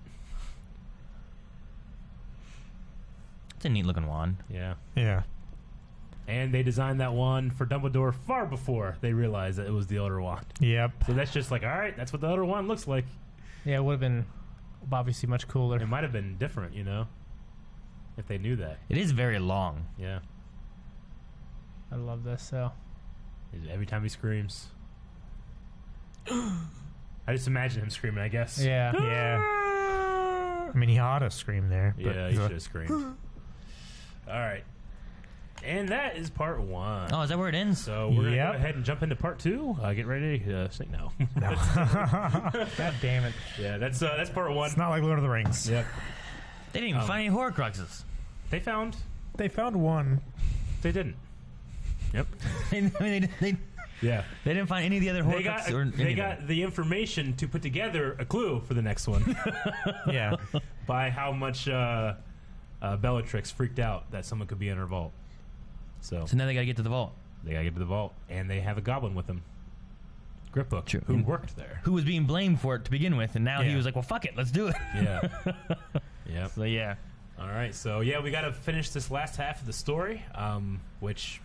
It's a neat looking wand. Yeah. Yeah. And they designed that wand for Dumbledore far before they realized that it was the Elder Wand. Yep. So that's just like, all right, that's what the Elder Wand looks like. Yeah, it would have been obviously much cooler. It might have been different, you know, if they knew that. It is very long. Yeah. I love this. So Every time he screams. I just imagine him screaming, I guess. yeah. Yeah. I mean, he ought to scream there. But Yeah, he should have screamed. All right. And that is part 1. Oh, is that where it ends? So we're going to Yep. go ahead and jump into part 2. Get ready. Say no. God damn it. Yeah, that's part 1. It's not like Lord of the Rings. Yep. They didn't even find any Horcruxes. They found. They found one. They didn't. Yep. I mean, they Yeah. didn't find any of the other They Horcruxes. got, or they anything. got the information to put together a clue for the next one Yeah. by how much Bellatrix freaked out that someone could be in her vault. So So now they got to get to the vault. they gotta get to the vault, and they have a goblin with them, Gripbook, True. who And- worked there. Who was being blamed for it to begin with, and now he Yeah. was like, "Well, fuck it, let's do it." Yeah. Yep. So yeah, All right. So yeah, we got to finish this last half of the story, which,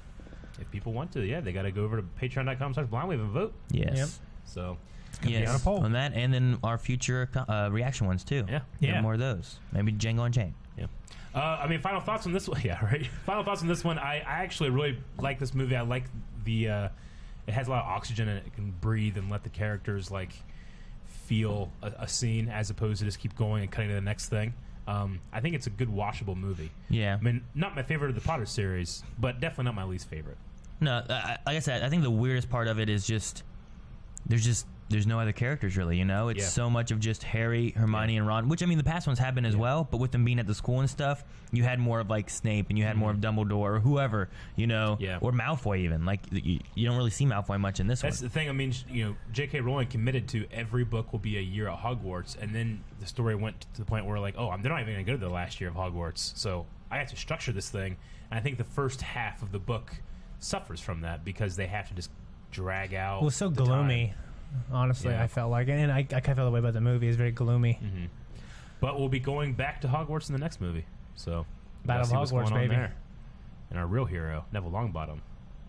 if people want to, they got to go over to patreon.com/blindwave and vote. yes, Yep. So yes, on a poll. on that, and then our future reaction ones too. yeah. Yeah. More of those. Maybe Django Unchained. Yeah. I mean, final thoughts on this one. Yeah, right. Final thoughts on this one. I actually really like this movie. I like the. It has a lot of oxygen and it can breathe and let the characters like feel a scene as opposed to just keep going and cutting to the next thing. I think it's a good watchable movie. Yeah. I mean, not my favorite of the Potter series, but definitely not my least favorite. No, like I said, I think the weirdest part of it is there's no other characters really, you know? It's Yeah. so much of just Harry, Hermione, and Ron, which I mean the past ones have been as well, but with them being at the school and stuff, you had more of like Snape and you had more of Dumbledore or whoever, you know, Yeah. or Malfoy even. Like you don't really see Malfoy much in this That's one. the thing. I mean, J.K. Rowling committed to every book will be a year at Hogwarts, and then the story went to the point where like, oh, they're not even going to go to the last year of Hogwarts, so I have to structure this thing. And I think the first half of the book suffers from that because they have to just drag out. It was so the gloomy. time. Honestly, Yeah. I felt like, and I kind of felt the way about the movie. It's very gloomy. But we'll be going back to Hogwarts in the next movie, so we Battle gotta of see what's Hogwarts, going on baby. there. And our real hero, Neville Longbottom.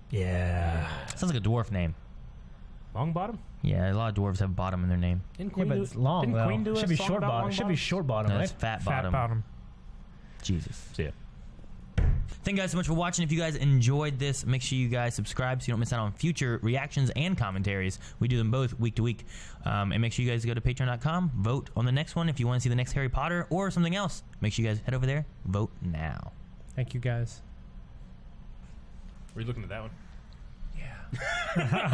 Yeah. Sounds like a dwarf name. Longbottom? Yeah, a lot of dwarves have bottom in their name. Didn't Yeah, but it's long didn't though. Queen do a Should be song short about bottom. Should be Longbottoms? short bottom, No, right? that's fat Fat bottom. bottom. Jesus. See ya. Thank you guys so much for watching. If you guys enjoyed this, make sure you guys subscribe so you don't miss out on future reactions and commentaries. We do them both week to week. And make sure you guys go to patreon.com, vote on the next one. If you want to see the next Harry Potter or something else, make sure you guys head over there, vote now. Thank you guys. Were you looking at that one? Yeah.